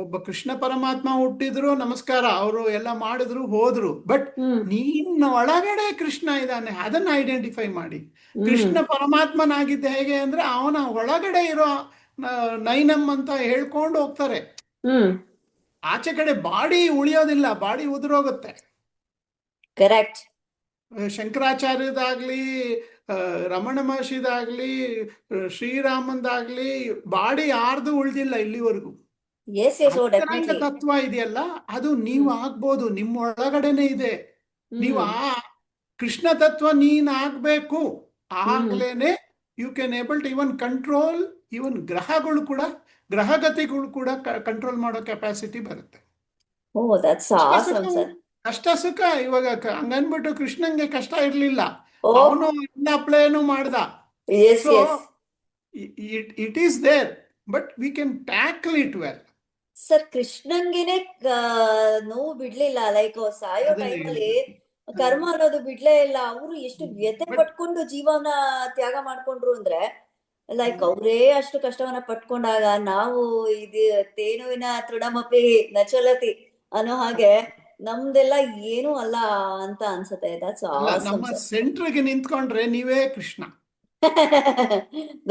ಒಬ್ಬ ಕೃಷ್ಣ ಪರಮಾತ್ಮ ಹುಟ್ಟಿದ್ರು, ನಮಸ್ಕಾರ, ಅವರು ಎಲ್ಲ ಮಾಡಿದ್ರು ಹೋದ್ರು, ಬಟ್ ಹ್ಮ್ ನಿನ್ನ ಒಳಗಡೆ ಕೃಷ್ಣ ಇದ್ದಾನೆ, ಅದನ್ನ ಐಡೆಂಟಿಫೈ ಮಾಡಿ. ಹ್ಮ್ ಕೃಷ್ಣ ಪರಮಾತ್ಮನಾಗಿದ್ದ ಹೇಗೆ ಅಂದ್ರೆ ಅವನ ಒಳಗಡೆ ಇರೋ ನೈನಂ ಅಂತ ಹೇಳ್ಕೊಂಡು ಹೋಗ್ತಾರೆ. ಹ್ಮ್ ಆಚೆ ಕಡೆ ಬಾಡಿ ಉಳಿಯೋದಿಲ್ಲ, ಬಾಡಿ ಉದುರೋಗುತ್ತೆ. ಕರೆಕ್ಟ್. ಶಂಕರಾಚಾರ್ಯದಾಗ್ಲಿ, ರಮಣ ಮಹರ್ಷಿದಾಗ್ಲಿ, ಶ್ರೀರಾಮಂದಾಗ್ಲಿ ಬಾಡಿ ಯಾರ್ದು ಉಳ್ದಿಲ್ಲ ಇಲ್ಲಿವರೆಗೂ. ಎಸ್ ಎಸ್ ಓ ಅಂತರಂಗ ಡೆಫಿನೆಟ್ಲಿ. ತತ್ವ ಇದೆಯಲ್ಲ, ಅದು ನೀವು ಹ್ಮ್ ಆಗ್ಬೋದು, ನಿಮ್ಮ ಒಳಗಡೆನೆ ಇದೆ. ನೀವು ಹ್ಮ್ ಆ ಕೃಷ್ಣ ತತ್ವ ನೀನ್ ಆಗ್ಬೇಕು, ಹ್ಮ್ ಆಗ್ಲೇನೆ you can able to even control. Even ಗ್ರಹಗಳು ಕೂಡ, ಗ್ರಹಗತಿಗಳು ಕೂಡ ಕಂಟ್ರೋಲ್ ಮಾಡೋ ಕೆಪಾಸಿಟಿ ಬರುತ್ತೆ. ಓ ದಟ್ಸ್ ಕಷ್ಟ ಸುಖ, ಆಸಮ್ ಸರ್. ಕಷ್ಟ ಸುಖ ಇವಾಗ ಹಂಗನ್ಬಿಟ್ಟು ಕೃಷ್ಣಂಗೆ ಕಷ್ಟ ಇರ್ಲಿಲ್ಲ, ಓ ಅವನು ಎಲ್ಲ ಅಪ್ಲೈನು ಮಾಡ್ದ. Yes so yes it is there, but we can tackle it well. Sir ಕೃಷ್ಣನ್ಗೆನೆ ನೋವು ಬಿಡ್ಲಿಲ್ಲ, ಲೈಕ್ ಸಾಯೋ ಅದನ್ನೇ ಟೈಮಲ್ಲಿ ಹೇಳ್ತೀನಿ. ಕರ್ಮ ಅನ್ನೋದು ಬಿಡ್ಲೇ ಇಲ್ಲ. ಅವರು ಎಷ್ಟು ವ್ಯಥೆ ಬಟ್ ಪಟ್ಕೊಂಡು ಜೀವನ ತ್ಯಾಗ ಮಾಡ್ಕೊಂಡ್ರು ಅಂದ್ರೆ, ಲೈಕ್ ಅವರೇ ಅಷ್ಟು ಕಷ್ಟವನ್ನ ಪಟ್ಕೊಂಡಾಗ ನಾವು ಇದು ತೇನುವಿನ ತೃಣಮಪಿ ನಚಲತಿ ಅನ್ನೋ ಹಾಗೆ ನಮ್ದೆಲ್ಲ ಏನೂ ಅಲ್ಲ ಅಂತ ಅನ್ಸುತ್ತೆ. ದಟ್ಸ್ ಅಲ್ಲ, ಆಸಮ್ ನಮ್ಮ ಸರ್. ಸೆಂಟ್ರಿಗೆ ನಿಂತ್ಕೊಂಡ್ರೆ ನೀವೇ ಕೃಷ್ಣ.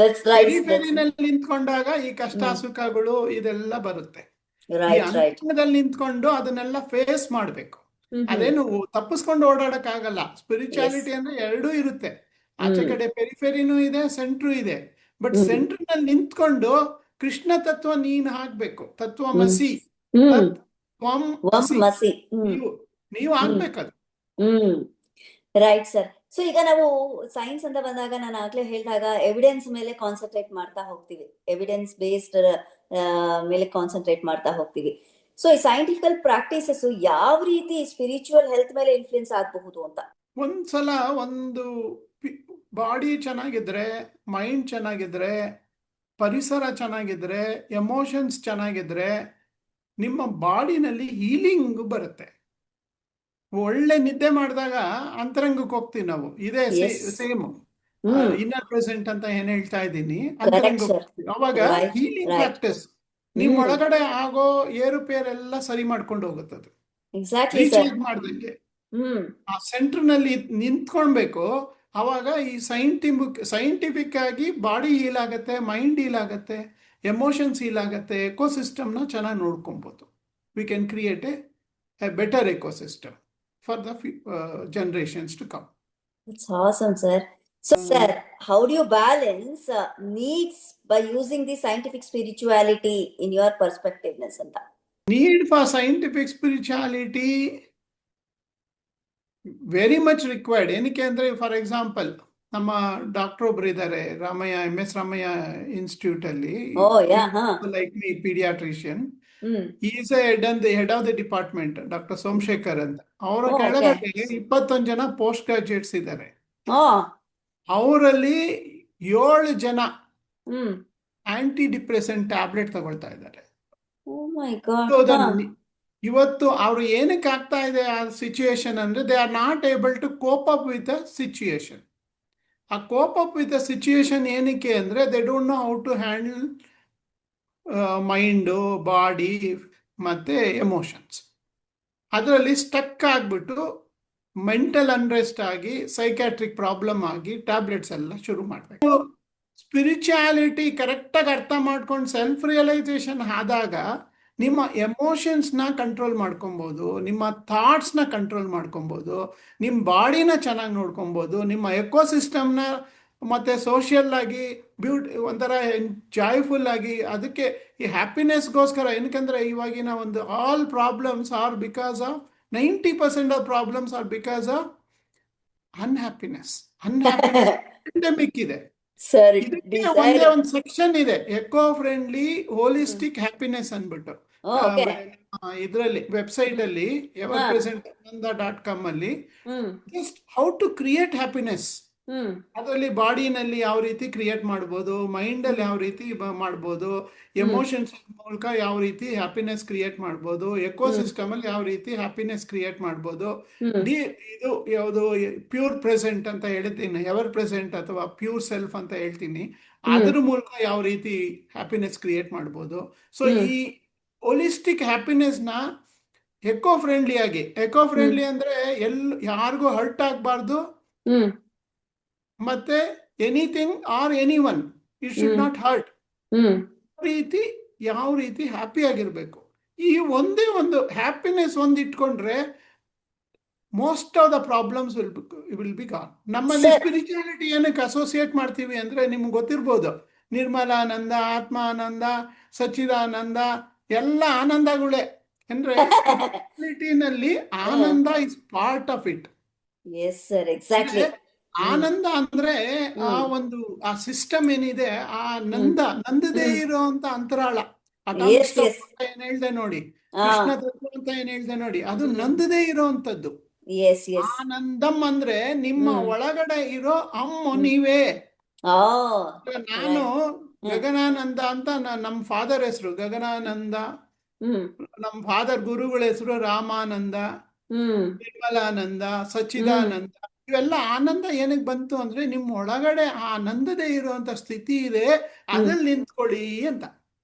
That's right. ದಟ್ಸ್ ಪೆರಿಫೆರಿನಲ್ಲಿ ನಿಂತ್ಕೊಂಡಾಗ ಈ ಕಷ್ಟ ಹ್ಮ್ ಸುಖಗಳು ಇದೆಲ್ಲ ಬರುತ್ತೆ. ಈ ರೈಟ್ ರೈಟ್. ಅಂತರದಲ್ಲಿ ನಿಂತ್ಕೊಂಡು ಅದನ್ನೆಲ್ಲ ಫೇಸ್ ಮಾಡಬೇಕು. ಹ್ಮ್ ಅದೇನು ತಪ್ಪಿಸ್ಕೊಂಡು ಓಡಾಡಕ್ಕಾಗಲ್ಲ. ಎಸ್. ಸ್ಪಿರಿಚುಯಾಲಿಟಿ ಅಂದ್ರೆ ಎರಡೂ ಇರುತ್ತೆ. ಆಚೆ ಹ್ಮ್ ಕಡೆ ಪೆರಿಫೆರಿನೂ ಇದೆ, ಸೆಂಟ್ರು ಇದೆ. ಬಟ್ ಹ್ಮ್ ಸೆಂಟ್ರಿನಲ್ಲಿ ನಿಂತ್ಕೊಂಡು ಕೃಷ್ಣ ತತ್ವ ನೀನ್ ಹಾಕ್ಬೇಕು. ಹ್ಮ್ ತತ್ವಮಸಿ, ಹ್ಮ್ ತತ್ ತ್ವಂ ವಂ ಅಸಿ. ಮಸಿ. ಹ್ಮ್ ನೀವು ನೀವು ಹ್ಮ್ ಆಗ್ಬೇಕದು. ಹ್ಮ್ ರೈಟ್ ಸರ್. ಸೊ ಈಗ ನಾವು ಸೈನ್ಸ್ ಅಂತ ಬಂದಾಗ, ನಾನು ಆಗ್ಲೇ ಹೇಳಿದಾಗ ಎವಿಡೆನ್ಸ್ ಮೇಲೆ ಕಾನ್ಸಂಟ್ರೇಟ್ ಮಾಡ್ತಾ ಹೋಗ್ತೀವಿ, ಎವಿಡೆನ್ಸ್ ಬೇಸ್ಡ್ ಮೇಲೆ ಕಾನ್ಸಂಟ್ರೇಟ್ ಮಾಡ್ತಾ ಹೋಗ್ತೀವಿ. ಸೊ ಈ ಸೈಂಟಿಫಿಕಲ್ ಪ್ರಾಕ್ಟೀಸಸ್ ಯಾವ ರೀತಿ ಸ್ಪಿರಿಚುವಲ್ ಹೆಲ್ತ್ ಮೇಲೆ ಇನ್ಫ್ಲುಯೆನ್ಸ್ ಆಗಬಹುದು ಅಂತ. ಒಂದ್ಸಲ ಒಂದು ಬಾಡಿ ಚೆನ್ನಾಗಿದ್ರೆ, ಮೈಂಡ್ ಚೆನ್ನಾಗಿದ್ರೆ, ಪರಿಸರ ಚೆನ್ನಾಗಿದ್ರೆ, ಎಮೋಷನ್ಸ್ ಚೆನ್ನಾಗಿದ್ರೆ, ನಿಮ್ಮ ಬಾಡಿನಲ್ಲಿ ಹೀಲಿಂಗ್ ಬರುತ್ತೆ. ಒಳ್ಳೆ ನಿದ್ದೆ ಮಾಡಿದಾಗ ಅಂತರಂಗಕ್ಕೆ ಹೋಗ್ತೀವಿ ನಾವು. ಇದೇ ಎಸ್. ಸೇಮ್ ಹ್ಮ್ ಇನ್ನರ್ ಪ್ರೆಸೆಂಟ್ ಅಂತ ಏನ್ ಹೇಳ್ತಾ ಇದ್ದೀನಿ, ಕರೆಕ್ಟ್ ಅಂತರಂಗಕ್ಕೆ ಸರ್. ಹೋಗ್ತೀವಿ. ಅವಾಗ ರೈಟ್ ಹೀಲಿಂಗ್ ರೈಟ್. ಪ್ರಾಕ್ಟಿಸ್ ನಿಮ್ ಹ್ಮ್ ಒಳಗಡೆ ಆಗೋ ಏರುಪೇರೆಲ್ಲ ಸರಿ ಮಾಡ್ಕೊಂಡು ಹೋಗುತ್ತದೆ. Exactly sir. ರೀಚಾರ್ಜ್ ಮಾಡ್ದಂಗೆ ಹ್ಮ್ ಆ ಸೆಂಟರ್ನಲ್ಲಿ ನಿಂತ್ಕೊಳ್ಬೇಕು. ಅವಾಗ ಈ ಸೈಂಟಿಫಿಕ್ ಆಗಿ ಬಾಡಿ ಹೀಲ್ ಆಗತ್ತೆ, ಮೈಂಡ್ ಹೀಲ್ ಆಗತ್ತೆ, ಎಮೋಷನ್ಸ್ ಹೀಲ್ ಆಗತ್ತೆ, ಎಕೋಸಿಸ್ಟಮ್ನ ಚೆನ್ನಾಗಿ ನೋಡ್ಕೊಬೋದು. V can create A better ecosystem for the generations to come. It's awesome, sir. So, sir, how do you balance needs by using the scientific spirituality in your perspectiveness? Anta? Need for scientific spirituality very much required. ಏನಕ್ಕೆ ಅಂದರೆ, ಫಾರ್ ಎಕ್ಸಾಂಪಲ್, ನಮ್ಮ ಡಾಕ್ಟರ್ ಒಬ್ರು ಇದ್ದಾರೆ, ರಾಮಯ್ಯ, MS ರಾಮಯ್ಯ ಇನ್ಸ್ಟಿಟ್ಯೂಟ್ ಅಲ್ಲಿ, ಓ ಯಾ ಹಾ like me, paediatrician. Hmm is a head of the department, doctor Somashekar ಅಂತ. ಅವರ ಓಕೆ ಕೆಳಗಡೆ 21 ಜನ ಪೋಸ್ಟ್ ಗ್ರಾಜುಯೇಟ್ಸ್ ಇದ್ದಾರೆ. ಓ ಅವರಲ್ಲಿ 7 ಜನ ಹ್ಮ್ ಆಂಟಿ ಡಿಪ್ರೆಸೆಂಟ್ ಟ್ಯಾಬ್ಲೆಟ್ ತಗೊಳ್ತಾ ಇದ್ದಾರೆ. ಓ ಮೈ ಗಾಡ್ So ಹಾ ಇವತ್ತು ಅವರು ಏನಕ್ಕೆ ಆಗ್ತಾ ಇದೆ ಆ ಸಿಚುಯೇಷನ್ ಅಂದ್ರೆ, they are not able to cope up with the situation. ಆ cope up with the situation ಏನಕ್ಕೆ ಅಂದ್ರೆ, they don't know how to handle mind, body ಮತ್ತೆ ಎಮೋಷನ್ಸ್. ಅದರಲ್ಲಿ ಸ್ಟಕ್ ಆಗಿಬಿಟ್ಟು ಮೆಂಟಲ್ ಅನ್ರೆಸ್ಟ್ ಆಗಿ ಸೈಕ್ಯಾಟ್ರಿಕ್ ಪ್ರಾಬ್ಲಮ್ ಆಗಿ ಟ್ಯಾಬ್ಲೆಟ್ಸ್ ಎಲ್ಲ ಶುರು ಮಾಡಬೇಕು. ಸ್ಪಿರಿಚುಯಾಲಿಟಿ ಕರೆಕ್ಟಾಗಿ ಅರ್ಥ ಮಾಡ್ಕೊಂಡು ಸೆಲ್ಫ್ ರಿಯಲೈಸೇಷನ್ ಆದಾಗ ನಿಮ್ಮ ಎಮೋಷನ್ಸ್ನ ಕಂಟ್ರೋಲ್ ಮಾಡ್ಕೊಬೋದು, ನಿಮ್ಮ ಥಾಟ್ಸ್ನ ಕಂಟ್ರೋಲ್ ಮಾಡ್ಕೊಬೋದು, ನಿಮ್ಮ ಬಾಡಿನ ಚೆನ್ನಾಗಿ ನೋಡ್ಕೊಬೋದು, ನಿಮ್ಮ ಎಕೋಸಿಸ್ಟಮ್ನ ಮತ್ತು ಸೋಷಿಯಲ್ ಆಗಿ ಒಂಥರ ಜಾಯ್ಫುಲ್ ಆಗಿ. ಅದಕ್ಕೆ ಈ ಹ್ಯಾಪಿನೆಸ್ಗೋಸ್ಕರ, ಏನಕ್ಕಂದರೆ ಇವಾಗಿನ ಒಂದು all problems are because of 90% of problems are because of unhappiness pandemic ಇದೆ. ಸರಿ ಇದಕ್ಕೆ ಒಂದೇ ಡಿಸೈಡ್ ಒಂದು ಸೆಕ್ಷನ್ ಇದೆ, ಎಕೋ ಫ್ರೆಂಡ್ಲಿ ಹೋಲಿಸ್ಟಿಕ್ ಹ್ಯಾಪಿನೆಸ್ ಅಂದ್ಬಿಟ್ಟು. ಓಕೆ ಇದರಲ್ಲಿ ವೆಬ್ಸೈಟ್ ಅಲ್ಲಿ ಎವರ್ ಹಾ ಪ್ರೆಸೆಂಟ್ .com ಅಲ್ಲಿ hmm just how to create happiness. Hmm ಅದರಲ್ಲಿ ಬಾಡಿನಲ್ಲಿ ಯಾವ ರೀತಿ ಕ್ರಿಯೇಟ್ ಮಾಡ್ಬೋದು, ಮೈಂಡಲ್ಲಿ ಯಾವ ರೀತಿ ಮಾಡ್ಬೋದು, ಎಮೋಷನ್ಸ್ ಮೂಲಕ ಯಾವ ರೀತಿ ಹ್ಯಾಪಿನೆಸ್ ಕ್ರಿಯೇಟ್ ಮಾಡ್ಬೋದು, ಎಕೋಸಿಸ್ಟಮ್ ಅಲ್ಲಿ ಯಾವ ರೀತಿ ಹ್ಯಾಪಿನೆಸ್ ಕ್ರಿಯೇಟ್ ಮಾಡ್ಬೋದು. ಹ್ಮ್ ಇದು ಯಾವುದು ಪ್ಯೂರ್ ಪ್ರೆಸೆಂಟ್ ಅಂತ ಹೇಳ್ತೀನಿ, ಎವರ್ ಪ್ರೆಸೆಂಟ್ ಅಥವಾ ಪ್ಯೂರ್ ಸೆಲ್ಫ್ ಅಂತ ಹೇಳ್ತೀನಿ. ಅದ್ರ ಮೂಲಕ ಯಾವ ರೀತಿ ಹ್ಯಾಪಿನೆಸ್ ಕ್ರಿಯೇಟ್ ಮಾಡ್ಬೋದು. ಸೊ ಈ ಹೋಲಿಸ್ಟಿಕ್ ಹ್ಯಾಪಿನೆಸ್ನ ಎಕೋ ಫ್ರೆಂಡ್ಲಿ ಆಗಿ, ಎಕೋ ಫ್ರೆಂಡ್ಲಿ ಅಂದ್ರೆ ಯಾರಿಗೂ ಹರ್ಟ್ ಆಗಬಾರ್ದು, ಹ್ಮ್ ಮತ್ತೆ anything or anyone it should not hurt hmm ರೀತಿ, ಯಾವ ರೀತಿ ಹ್ಯಾಪಿ ಆಗಿರ್ಬೇಕು. ಈ ಒಂದೇ ಒಂದು ಹ್ಯಾಪಿನೆಸ್ ಒಂದು ಇಟ್ಕೊಂಡ್ರೆ most of the problems will be gone. ನಮ್ಮಲ್ಲಿ ಸರ್ ಸ್ಪಿರಿಚುಯಾಲಿಟಿ ಏನಕ್ಕೆ ಅಸೋಸಿಯೇಟ್ ಮಾಡ್ತೀವಿ ಅಂದ್ರೆ, ನಿಮ್ಗೆ ಗೊತ್ತಿರ್ಬೋದು, ನಿರ್ಮಲಾನಂದ, ಆತ್ಮಾನಂದ, ಸಚ್ಚಿದಾನಂದ ಎಲ್ಲ ಆನಂದಗಳೇ. ಅಂದ್ರೆ ಸ್ಪಿರಿಚುಯಾಲಿಟಿನಲ್ಲಿ ಆನಂದ is part of it. Yes sir exactly ಆನಂದ ಅಂದ್ರೆ ಆ ಒಂದು ಆ ಸಿಸ್ಟಮ್ ಏನಿದೆ, ಆ ನಂದದೇ ಇರುವಂತ ಅಂತರಾಳ. ಅಟಾಮಿಕ್ ಎಸ್ ಸ್ಟಾಕ್ ಎಸ್ ಅಂತ ಏನ್ ಹೇಳ್ದೆ ನೋಡಿ, ಹಾ ಕೃಷ್ಣ ತತ್ವ ಅಂತ ಏನ್ ಹೇಳ್ದೆ ನೋಡಿ, ಅದು ನಂದದೇ ಇರೋವಂಥದ್ದು. ಎಸ್ ಎಸ್ ಆನಂದಂ ಅಂದ್ರೆ ನಿಮ್ಮ ಹ್ಮ್ ಒಳಗಡೆ ಇರೋ ಅಮ್ಮ ಹ್ಮ್ ನೀವೇ. ಓ ನಾನು ರೈಟ್ ಗಗನಾನಂದ ಅಂತ, ನಮ್ಮ ಫಾದರ್ ಹೆಸರು ಗಗನಾನಂದ, ಹ್ಮ್ ನಮ್ಮ ಫಾದರ್ ಗುರುಗಳ ಹೆಸರು ರಾಮಾನಂದ, ಹ್ಮ್ ನಿರ್ಮಲಾನಂದ, ಹ್ಮ್ ಸಚ್ಚಿದಾನಂದ. ಇವೆಲ್ಲ ಆನಂದ ಏನಕ್ಕೆ ಬಂತು ಅಂದ್ರೆ, ನಿಮ್ಮ ಒಳಗಡೆ ಆ ಆನಂದದೇ ಇರುವಂತ ಸ್ಥಿತಿ ಇದೆ, ಹ್ಮ್ ಅದ್ರಲ್ಲಿ ನಿಂತ್ಕೊಳ್ಳಿ ಅಂತ.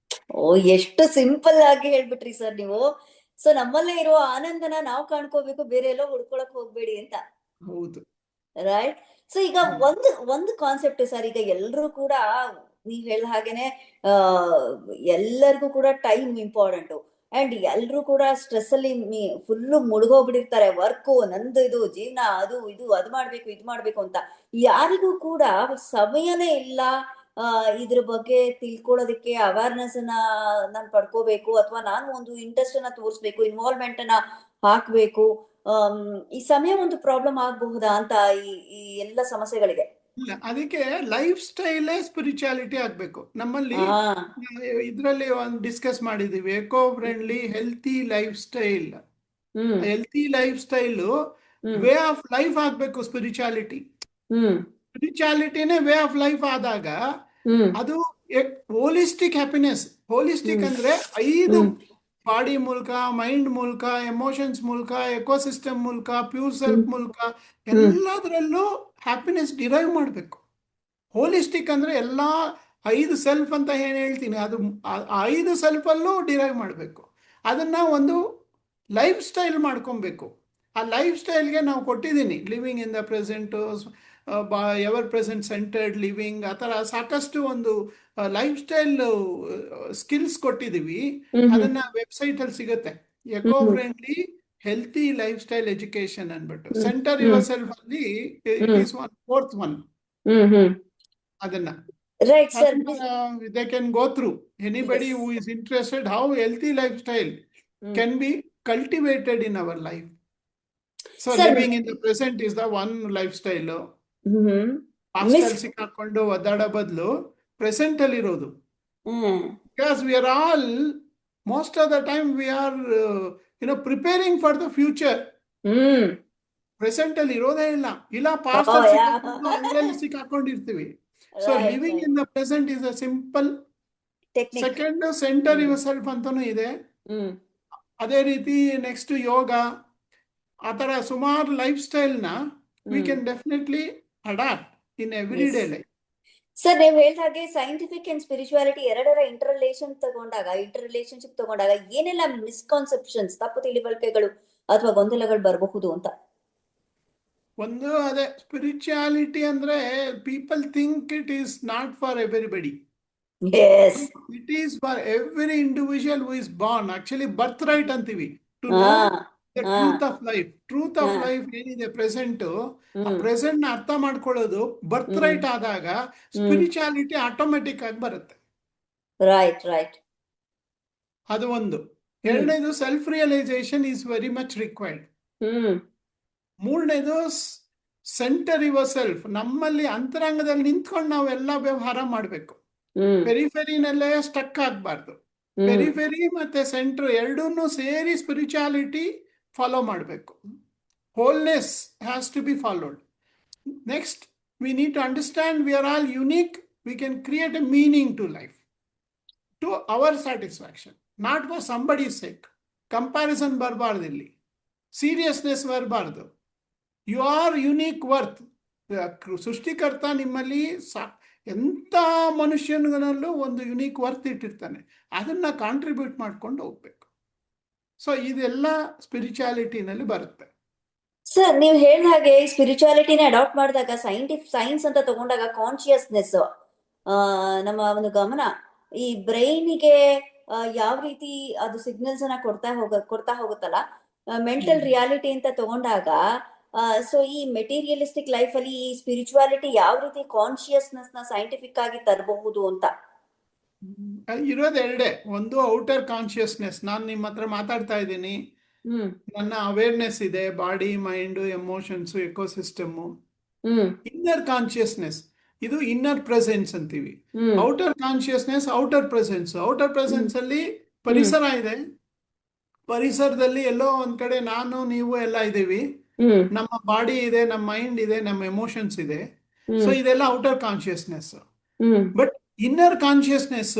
ಓ ಎಷ್ಟು ಸಿಂಪಲ್ ಆಗಿ ಹೇಳ್ಬಿಟ್ರಿ ಸರ್ ನೀವು. ಸೊ ನಮ್ಮಲ್ಲೇ ಇರುವ ಆನಂದನ ನಾವು ಕಾಣ್ಕೋಬೇಕು, ಬೇರೆ ಎಲ್ಲೋ ಹುಡ್ಕೊಳಕ್ ಹೋಗ್ಬೇಡಿ ಅಂತ. ಹೌದು. ರೈಟ್. ಸೊ ಈಗ ಹ್ಮ್. ಒಂದು ಕಾನ್ಸೆಪ್ಟ್ ಸರ್, ಈಗ ಎಲ್ರು ಕೂಡ ನೀವ್ ಹೇಳ್ದ ಹಾಗೇನೆ ಆ ಎಲ್ಲರಿಗೂ ಕೂಡ ಟೈಮ್ ಇಂಪಾರ್ಟೆಂಟ್ ಅಂಡ್ ಎಲ್ರು ಕೂಡ ಸ್ಟ್ರೆಸ್ ಅಲ್ಲಿ ಫುಲ್ ಮುಳುಗೋಗ್ಬಿಟ್ಟಿರ್ತಾರೆ. ವರ್ಕ್, ನಂದು ಇದು ಜೀವನ, ಅದು ಇದು ಅದು ಮಾಡ್ಬೇಕು ಇದು ಮಾಡ್ಬೇಕು ಅಂತ. ಯಾರಿಗೂ ಕೂಡ ಸಮಯನೇ ಇಲ್ಲ ಇದ್ರ ಬಗ್ಗೆ ತಿಳ್ಕೊಳ್ಳೋದಕ್ಕೆ, ಅವೇರ್ನೆಸ್ ನಾನು ಪಡ್ಕೋಬೇಕು, ಅಥವಾ ನಾನು ಒಂದು ಇಂಟ್ರೆಸ್ಟ್ ಅನ್ನ ತೋರಿಸ್ಬೇಕು, ಇನ್ವಾಲ್ವ್ಮೆಂಟ್ ಅನ್ನ ಹಾಕ್ಬೇಕು. ಈ ಸಮಯ ಒಂದು ಪ್ರಾಬ್ಲಮ್ ಆಗಬಹುದಾ ಅಂತ ಈ ಎಲ್ಲ ಸಮಸ್ಯೆಗಳಿಗೆ? ಇಲ್ಲ, ಅದಕ್ಕೆ ಲೈಫ್ ಸ್ಟೈಲೇ ಸ್ಪಿರಿಚುಯಾಲಿಟಿ ಆಗ್ಬೇಕು. ನಮ್ಮಲ್ಲಿ ಹಾ ಇದರಲ್ಲಿ ಒಂದು ಡಿಸ್ಕಸ್ ಮಾಡಿದೀವಿ, eco friendly healthy lifestyle. Hmm healthy lifestyle hmm way of life ಆಗ್ಬೇಕು. ಸ್ಪಿರಿಚುಯಾಲಿಟಿನೇ ವೇ ಆಫ್ ಲೈಫ್ ಆದಾಗ ಹ್ಮ್ ಅದು ಹೋಲಿಸ್ಟಿಕ್ ಹ್ಯಾಪಿನೆಸ್. ಹೋಲಿಸ್ಟಿಕ್ ಹ್ಮ್ ಅಂದ್ರೆ 5 ಹ್ಮ್ ಬಾಡಿ ಮೂಲಕ, ಮೈಂಡ್ ಮೂಲಕ, ಎಮೋಷನ್ಸ್ ಮೂಲಕ, ಎಕೋಸಿಸ್ಟಮ್ ಮೂಲಕ, ಪ್ಯೂರ್ ಹ್ಮ್ ಸೆಲ್ಫ್ ಮೂಲಕ ಹ್ಮ್ ಎಲ್ಲದರಲ್ಲೂ ಹ್ಯಾಪಿನೆಸ್ ಡಿರೈವ್ ಮಾಡಬೇಕು. ಹೋಲಿಸ್ಟಿಕ್ ಅಂದ್ರೆ ಎಲ್ಲ 5 ಸೆಲ್ಫ್ ಅಂತ ಏನು ಹೇಳ್ತೀನಿ, ಅದು 5 ಸೆಲ್ಫಲ್ಲೂ ಡಿರೈವ್ ಮಾಡಬೇಕು. ಅದನ್ನ ಒಂದು ಲೈಫ್ ಸ್ಟೈಲ್ ಮಾಡ್ಕೊಬೇಕು. ಆ ಲೈಫ್ ಸ್ಟೈಲ್ಗೆ ನಾವು ಕೊಟ್ಟಿದ್ದೀನಿ, living in the present, ever present centred living, ಆ ಥರ ಸಾಕಷ್ಟು ಒಂದು ಲೈಫ್ ಸ್ಟೈಲ್ ಸ್ಕಿಲ್ಸ್ ಕೊಟ್ಟಿದ್ದೀವಿ. ಅದನ್ನ ವೆಬ್ಸೈಟಲ್ಲಿ ಸಿಗುತ್ತೆ, eco friendly healthy lifestyle education ಅಂದ್ಬಿಟ್ಟು. ಸೆಂಟರ್ ಯುವರ್ ಸೆಲ್ಫ್ ಅಲ್ಲಿ ಇಟ್ ಈಸ್ ಫೋರ್ತ್ ಒನ್. ಅದನ್ನ right sir. they can go through. Anybody who is interested how healthy lifestyle can be cultivated in our life. So sir living in the present is the one life style. Past miss ಅಲ್ಲಿ ಸಿಕ್ಕಾಕೊಂಡು ಒದ್ದಾಡೋ ಬದಲು ಪ್ರೆಸೆಂಟ್ ಅಲ್ಲಿ ಇರೋದು. ಹ್ಮ್ Because we are all, most of the time we are, preparing for the future. Hmm present ಅಲ್ಲಿ ಇರೋದೇ ಇಲ್ಲ, ಇಲ್ಲ ಪಾಸ್ಟ್ ಓ ಅಲ್ಲಿ ಯಾ ಸಿಕ್ಕಾಕೊಂಡು ಅದರಲ್ಲಿ ಸಿಕ್ಕಾಕೊಂಡಿರ್ತೀವಿ. So right living right in the present is a simple. Technique. Second centre hmm yourself ಅಂತಾನು ಇದೆ. ಹ್ಮ್ ಅದೇ ರೀತಿ ನೆಕ್ಸ್ಟ್ ಯೋಗ, ಆ ಥರ ಸುಮಾರು ಲೈಫ್ ಸ್ಟೈಲ್ನ we hmm can definitely adapt in every ಎಸ್ ಡೇ ಲೈಫ್. ಸರ್, ನೀವು ಹೇಳಿದ ಹಾಗೆ ಸೈಂಟಿಫಿಕ್ ಅಂಡ್ ಸ್ಪಿರಿಚುವಾಲಿಟಿ ಎರಡರ ಇಂಟರ್ ರಿಲೇಶನ್ಶಿಪ್ ತಗೊಂಡಾಗ ಏನೆಲ್ಲ ಮಿಸ್ಕಾನ್ಸೆಪ್ಷನ್ಸ್, ತಪ್ಪು ತಿಳಿವಳಿಕೆಗಳು ಅಥವಾ ಗೊಂದಲಗಳು ಬರಬಹುದು ಅಂತ. ಒಂದು ಅದೇ ಸ್ಪಿರಿಚುಯಾಲಿಟಿ ಅಂದರೆ people think it is not for everybody. Yes it is for every individual who is born. Actually birthright ಅಂತೀವಿ to ah know the ah truth of life. Truth ah of life ಏನಿದೆ ಪ್ರೆಸೆಂಟ್, ಆ ಹ್ಮ್ ಪ್ರೆಸೆಂಟ್ ನ ಅರ್ಥ ಮಾಡ್ಕೊಳ್ಳೋದು ಬರ್ತ್ ಹ್ಮ್ ರೈಟ್ ಆದಾಗ ಹ್ಮ್ ಸ್ಪಿರಿಚುಯಾಲಿಟಿ ಆಟೋಮೆಟಿಕ್ ಆಗಿ ಬರುತ್ತೆ. ರೈಟ್ ರೈಟ್ ಅದು ಒಂದು. ಹ್ಮ್ ಎರಡನೇದು self realisation is very much required. Hmm ಮೂರನೇದು ಸೆಂಟರ್ ಯುವರ್ ಸೆಲ್ಫ್. ನಮ್ಮಲ್ಲಿ ಅಂತರಂಗದಲ್ಲಿ ನಿಂತ್ಕೊಂಡು ನಾವು ಎಲ್ಲ ವ್ಯವಹಾರ ಮಾಡಬೇಕು. ಹ್ಮ್ ಪೆರಿಫೆರಿನಲ್ಲೇ ಸ್ಟಕ್ ಆಗಬಾರ್ದು. ಹ್ಮ್ ಪೆರಿಫೆರಿ ಮತ್ತೆ ಸೆಂಟ್ರ್ ಎರಡನ್ನೂ ಸೇರಿ ಸ್ಪಿರಿಚುಯಾಲಿಟಿ ಫಾಲೋ ಮಾಡಬೇಕು. Wholeness has to be followed. Next, we need to understand we are all unique. We can create a meaning to life, to our satisfaction, not for somebody sake. Comparison ಬರಬಾರ್ದು, ಇಲ್ಲಿ ಸೀರಿಯಸ್ನೆಸ್ ಬರಬಾರ್ದು. You are unique worth. ಸೃಷ್ಟಿಕರ್ತ ನಿಮ್ಮಲ್ಲಿ ಎಂಥ ಮನುಷ್ಯನಲ್ಲೂ ಒಂದು ಯುನೀಕ್ ವರ್ತ್ ಇಟ್ಟಿರ್ತಾನೆ, ಅದನ್ನ ಕಾಂಟ್ರಿಬ್ಯೂಟ್ ಮಾಡ್ಕೊಂಡು ಹೋಗ್ಬೇಕು. ಸೊ ಇದೆಲ್ಲ ಸ್ಪಿರಿಚುಯಾಲಿಟಿನಲ್ಲಿ ಬರುತ್ತೆ. ಸರ್, ನೀವು ಹೇಳಿದ ಹಾಗೆ ಸ್ಪಿರಿಚುವಾಲಿಟಿನ ಅಡಾಪ್ಟ್ ಮಾಡಿದಾಗ ಸೈನ್ಸ್ ಅಂತ ತಗೊಂಡಾಗ ಕಾನ್ಶಿಯಸ್ನೆಸ್, ನಮ್ಮ ಒಂದು ಗಮನ ಈ ಬ್ರೈನಿಗೆ ಯಾವ ರೀತಿ ಅದು ಸಿಗ್ನಲ್ಸ್ ಅನ್ನ ಕೊಡ್ತಾ ಹೋಗುತ್ತಲ್ಲ, ಮೆಂಟಲ್ ರಿಯಾಲಿಟಿ ಅಂತ ತಗೊಂಡಾಗ, ಸೊ ಈ ಮೆಟೀರಿಯಲಿಸ್ಟಿಕ್ ಲೈಫ್ ಅಲ್ಲಿ ಈ ಸ್ಪಿರಿಚುವಾಲಿಟಿ ಯಾವ ರೀತಿ ಕಾನ್ಶಿಯಸ್ನೆಸ್ ನ ಸೈಂಟಿಫಿಕ್ ಆಗಿ ತರಬಹುದು ಅಂತ. ಇರೋದು ಎರಡೇ. ಒಂದು ಔಟರ್ ಕಾನ್ಶಿಯಸ್ನೆಸ್, ನಾನು ನಿಮ್ಮ ಹತ್ರ ಮಾತಾಡ್ತಾ ಇದ್ದೀನಿ, ಹ್ಮ್ ನನ್ನ ಅವೇರ್ನೆಸ್ ಇದೆ, body mind emotions ecosystem. Hmm inner consciousness, ಇದು ಇನ್ನರ್ ಪ್ರೆಸೆನ್ಸ್ ಅಂತೀವಿ. Hmm outer consciousness, outer presence. Outer hmm presence ಅಲ್ಲಿ ಹ್ಮ್ ಪರಿಸರ ಇದೆ. ಪರಿಸರದಲ್ಲಿ ಎಲ್ಲೋ ಒಂದ್ ಕಡೆ ನಾನು ನೀವು ಎಲ್ಲ ಇದ್ದೀವಿ. ಹ್ಮ್ ನಮ್ಮ ಬಾಡಿ ಇದೆ, ನಮ್ಮ ಮೈಂಡ್ ಇದೆ, ನಮ್ಮ ಎಮೋಷನ್ಸ್ ಇದೆ. ಸೊ ಹ್ಮ್ ಇದೆಲ್ಲ outer consciousness. Hmm but inner consciousness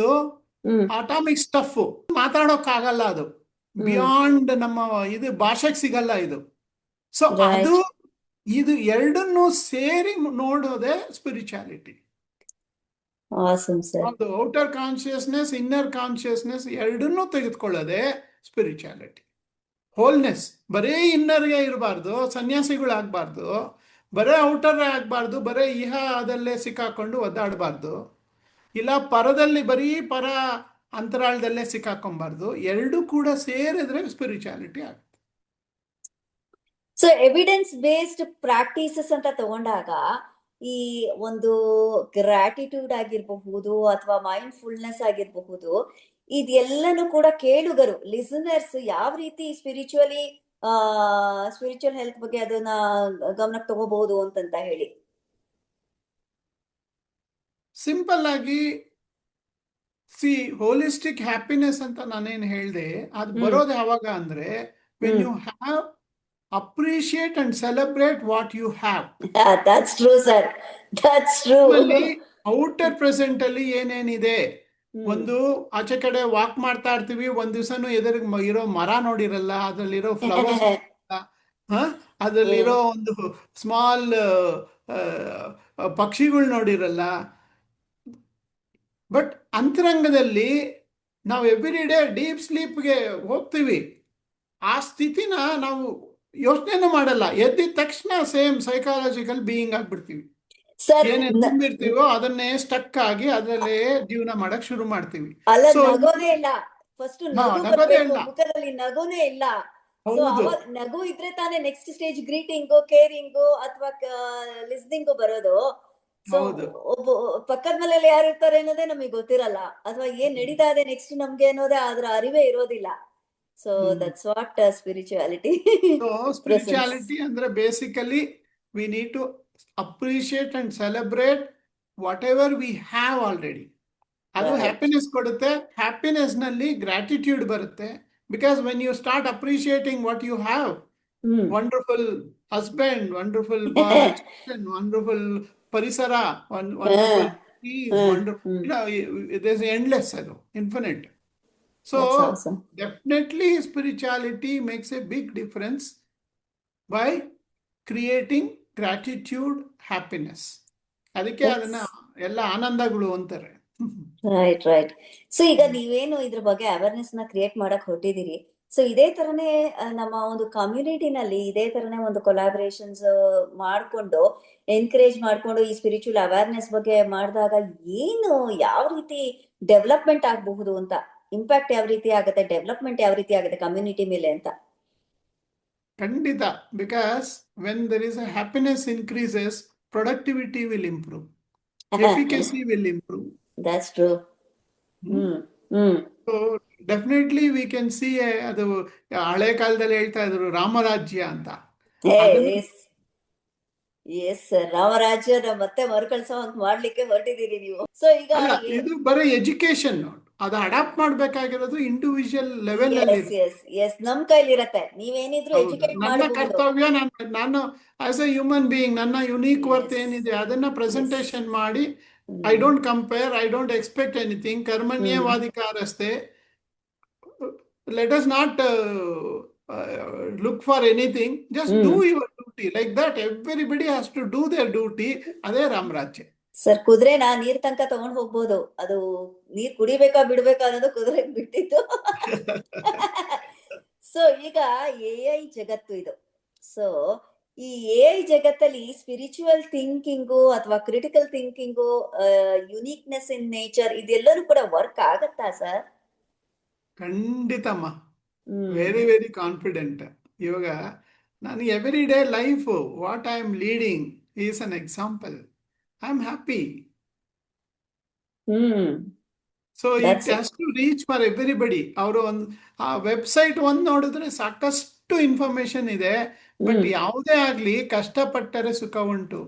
hmm atomic stuff, ಮಾತಾಡೋಕ್ಕಾಗಲ್ಲ ಅದು. ಹ್ಮ್ ಬಿಯಾಂಡ್ ನಮ್ಮ ಇದು ಭಾಷೆಗೆ ಸಿಗಲ್ಲ ಇದು. ಸೊ ಅದು, ರೈಟ್. ಇದು ಎರಡನ್ನೂ ಸೇರಿ ನೋಡೋದೇ ಸ್ಪಿರಿಚುಯಾಲಿಟಿ. Awesome sir. ಹೌದು, ಔಟರ್ ಕಾನ್ಶಿಯಸ್ನೆಸ್ ಇನ್ನರ್ ಕಾನ್ಶಿಯಸ್ನೆಸ್ ಎರಡನ್ನೂ ತೆಗೆದುಕೊಳ್ಳೋದೇ ಸ್ಪಿರಿಚುಯಾಲಿಟಿ. ಹೋಲ್ನೆಸ್, ಬರೀ ಇನ್ನರ್ಗೆ ಇರಬಾರ್ದು, ಸನ್ಯಾಸಿಗಳಾಗಬಾರ್ದು. ಬರೇ ಔಟರ್ ಆಗಬಾರ್ದು, ಬರೇ ಇಹದಲ್ಲೇ ಸಿಕ್ಕಾಕೊಂಡು ಒದ್ದಾಡಬಾರ್ದು. ಇಲ್ಲ ಪರದಲ್ಲಿ ಬರೀ ಪರ ಅಂತರಾಳದಲ್ಲೇ ಸಿಕ್ಕಾಕೊಂಬಾರ್ದು. ಎರಡು ಕೂಡ ಸೇರಿದ್ರೆ ಸ್ಪಿರಿಚುಯಾಲಿಟಿ ಆಗುತ್ತೆ. ಸೊ ಎವಿಡೆನ್ಸ್ ಬೇಸ್ಡ್ ಪ್ರಾಕ್ಟೀಸಸ್ ಅಂತ ತಗೊಂಡಾಗ ಈ ಒಂದು ಗ್ರಾಟಿಟ್ಯೂಡ್ ಆಗಿರಬಹುದು ಅಥವಾ ಮೈಂಡ್ಫುಲ್ನೆಸ್ ಆಗಿರಬಹುದು, ಇದೆಲ್ಲನೂ ಕೂಡ ಕೇಳುಗರು, ಲಿಸನರ್ಸ್ ಯಾವ ರೀತಿ ಸ್ಪಿರಿಚುವಲ್ ಹೆಲ್ತ್ ಬಗ್ಗೆ ಅದನ್ನ ಗಮನಕ್ಕೆ ತಗೋಬಹುದು ಅಂತಂತ ಹೇಳಿ. ಸಿಂಪಲ್ ಆಗಿ ಹೋಲಿಸ್ಟಿಕ್ ಹ್ಯಾಪಿನೆಸ್ ಅಂತ ನಾನೇನು ಹೇಳಿದೆ, ಅದು ಬರೋದು ಯಾವಾಗ ಅಂದ್ರೆ when you have appreciate and celebrate what you have. That's true sir, that's true. Outer present ಅಲ್ಲಿ ಏನೇನಿದೆ, ಒಂದು ಆಚೆ ಕಡೆ ವಾಕ್ ಮಾಡ್ತಾ ಇರ್ತೀವಿ, ಒಂದ್ ದಿವಸನು ಎದುರಿಗೆ ಇರೋ ಮರ ನೋಡಿರಲ್ಲ, ಅದ್ರಲ್ಲಿರೋ ಫ್ಲವರ್ಸ್, ಅದ್ರಲ್ಲಿರೋ ಒಂದು ಸ್ಮಾಲ್ ಪಕ್ಷಿಗಳು ನೋಡಿರಲ್ಲ. ಬಟ್ ಅಂತರಂಗದಲ್ಲಿ ನಾವು ಎವ್ರಿ ಡೇ ಡೀಪ್ ಸ್ಲೀಪ್ಗೆ ಹೋಗ್ತೀವಿ, ಆ ಸ್ಥಿತಿನ ನಾವು ಯೋಚನೆನೂ ಮಾಡಲ್ಲ. ಎದ್ದಿದ ತಕ್ಷಣ ಸೇಮ್ ಸೈಕಾಲಜಿಕಲ್ ಬೀಯಿಂಗ್ ಆಗ್ಬಿಡ್ತೀವಿ. ಏನೇನು ತುಂಬಿರ್ತೀವೋ ಅದನ್ನೇ ಸ್ಟಕ್ ಆಗಿ ಅದರಲ್ಲೇ ಜೀವನ ಮಾಡಕ್ ಶುರು ಮಾಡ್ತೀವಿ. ಅಲ್ಲ, ನಗೋದೇ ಇಲ್ಲ. ಫಸ್ಟ್ ನಗು ಬರ್ಬೇಕು, ಮುಖದಲ್ಲಿ ನಗುನೇ ಇಲ್ಲ. ಸೊ ಅವಾಗ ನಗು ಇದ್ರೆ ತಾನೇ ನೆಕ್ಸ್ಟ್ ಸ್ಟೇಜ್ ಗ್ರೀಟಿಂಗು, ಕೇರಿಂಗು ಅಥವಾ ಲಿಸ್ನಿಂಗು ಬರೋದು. ಸೊ ಒಬ್ಬ ಪಕ್ಕದ ಮನೇಲಿ ಯಾರು ಇರ್ತಾರೆ ಅನ್ನೋದೇ ನಮಗೆ ಗೊತ್ತಿರಲ್ಲ, ಅಥವಾ ಏನ್ ನಡೀತಾ ಇದೆ ನೆಕ್ಸ್ಟ್ ನಮ್ಗೆ ಅನ್ನೋದೇ ಅದ್ರ ಅರಿವೇ ಇರೋದಿಲ್ಲ. So that's what spirituality so presence. Spirituality ಅಂದ್ರೆ basically we need to appreciate and celebrate whatever we have already. ಅದು ರೈಟ್. ಹ್ಯಾಪಿನೆಸ್ ಕೊಡುತ್ತೆ. ಹ್ಯಾಪಿನೆಸ್ ನಲ್ಲಿ ಗ್ರಾಟಿಟ್ಯೂಡ್ ಬರುತ್ತೆ. Because when you start appreciating what you have, wonderful husband, wonderful children, wonderful ಪರಿಸರ, ವಂಡರ್ಫುಲ್ ಪೀಸ್, ವಂಡರ್ಫುಲ್ ಎಂಡ್ಲೆಸ್, ಅದು infinite. So That's awesome. definitely spirituality makes a big difference by creating gratitude, happiness. ಅದಕ್ಕೆ ಅದನ್ನ ಎಲ್ಲ ಆನಂದಗಳು ಅಂತಾರೆ. Right right. ಸೊ ಈಗ ನೀವೇನು ಇದ್ರ ಬಗ್ಗೆ ಅವೇರ್ನೆಸ್ ನ ಕ್ರಿಯೇಟ್ ಮಾಡಕ್ ಹೊರಟಿದ್ದೀರಿ. ಸೊ ಇದೇ ತರನೇ ನಮ್ಮ ಒಂದು ಕಮ್ಯುನಿಟಿನಲ್ಲಿ ಇದೇ ತರನೇ ಒಂದು ಕೊಲಾಬರೇಷನ್ಸ್ ಮಾಡ್ಕೊಂಡು ಎನ್ಕರೇಜ್ ಮಾಡ್ಕೊಂಡು ಈ ಸ್ಪಿರಿಚುವಲ್ ಅವೇರ್ನೆಸ್ ಬಗ್ಗೆ ಮಾಡಿದಾಗ ಏನು ಯಾವ ರೀತಿ ಡೆವಲಪ್ಮೆಂಟ್ ಆಗಬಹುದು ಅಂತ, ಇಂಪ್ಯಾಕ್ಟ್ ಯಾವ ರೀತಿ ಆಗುತ್ತೆ, ಡೆವಲಪ್ಮೆಂಟ್ ಯಾವ ರೀತಿ ಆಗುತ್ತೆ ಕಮ್ಯುನಿಟಿ ಮೇಲೆ ಅಂತ. ಖಂಡಿತ. Because when there is a happiness increases, productivity will improve, efficacy will improve. That's true. So definitely we can see, ಅದು ಹಳೆ ಕಾಲದಲ್ಲಿ ಹೇಳ್ತಾ ಇದ್ರು ರಾಮರಾಜ್ಯ ಅಂತ. ಎಸ್ ಸರ್, ರಾಮರಾಜ್ಯ ಮತ್ತೆ ಮರುಕಳಿಸೋ ಅಂತ ಮಾಡ್ಲಿಕ್ಕೆ ಹೊರಟಿದ್ದೀರಿ ನೀವು. ಸೊ ಈಗ ಇದು ಬರೀ ಎಜುಕೇಶನ್, ಅದು ಅಡಾಪ್ಟ್ ಮಾಡ್ಬೇಕಾಗಿರೋದು ಇಂಡಿವಿಜುವಲ್ ಲೆವೆಲ್ ಅಲ್ಲಿ. ಎಸ್ ನಮ್ ಕೈಲಿರತ್ತೆ, ನೀವೇನಿದ್ರು ಎಜುಕೇಟ್ ನನ್ನ ಮಾಡಬಹುದು. ಕರ್ತವ್ಯ, ನಾನು ಆಸ್ ಎ ಹ್ಯೂಮನ್ ಬೀಯಿಂಗ್ ನನ್ನ ಯುನೀಕ್ ವರ್ತ್ ಏನಿದೆ ಅದನ್ನ ಪ್ರೆಸೆಂಟೇಶನ್ ಮಾಡಿ, I don't compare, I don't expect anything. ಕರ್ಮಣ್ಯವಾಧಿಕಾರಸ್ತೆ. Let us not look for anything, just do your duty. Like that, everybody has to do their duty. ಅದೇ ರಾಮರಾಜ್ಯ. ಸರ್, ಕುದುರೆನ ನೀರ್ ತನಕ ತಗೊಂಡ್ ಹೋಗ್ಬೋದು, ಅದು ನೀರ್ ಕುಡಿಬೇಕಾ ಬಿಡ್ಬೇಕಾ ಅನ್ನೋದು ಕುದುರೆ ಬಿಟ್ಟಿತ್ತು. ಸೊ ಈಗ AI ಜಗತ್ತು ಇದು. ಸೊ ಈ AI ಜಗತ್ತಲ್ಲಿ ಸ್ಪಿರಿಚುವಲ್ ಥಿಂಕಿಂಗು ಅಥವಾ critical thinking, uniqueness in nature, ಇದೆಲ್ಲರೂ ಕೂಡ ವರ್ಕ್ ಆಗತ್ತಾ ಸರ್? ಖಂಡಿತಮ್ಮ, ವೆರಿ ಕಾನ್ಫಿಡೆಂಟ್. ಇವಾಗ ನಾನು every day life what I am leading is an example. I am happy. So it has to reach for everybody. ಅವರು ಆ ವೆಬ್ಸೈಟ್ ನೋಡಿದ್ರೆ ಸಾಕಷ್ಟು ಇನ್ಫಾರ್ಮೇಶನ್ ಇದೆ. ಬಟ್ ಯಾವುದೇ ಆಗ್ಲಿ ಕಷ್ಟಪಟ್ಟರೆ ಸುಖ ಉಂಟು.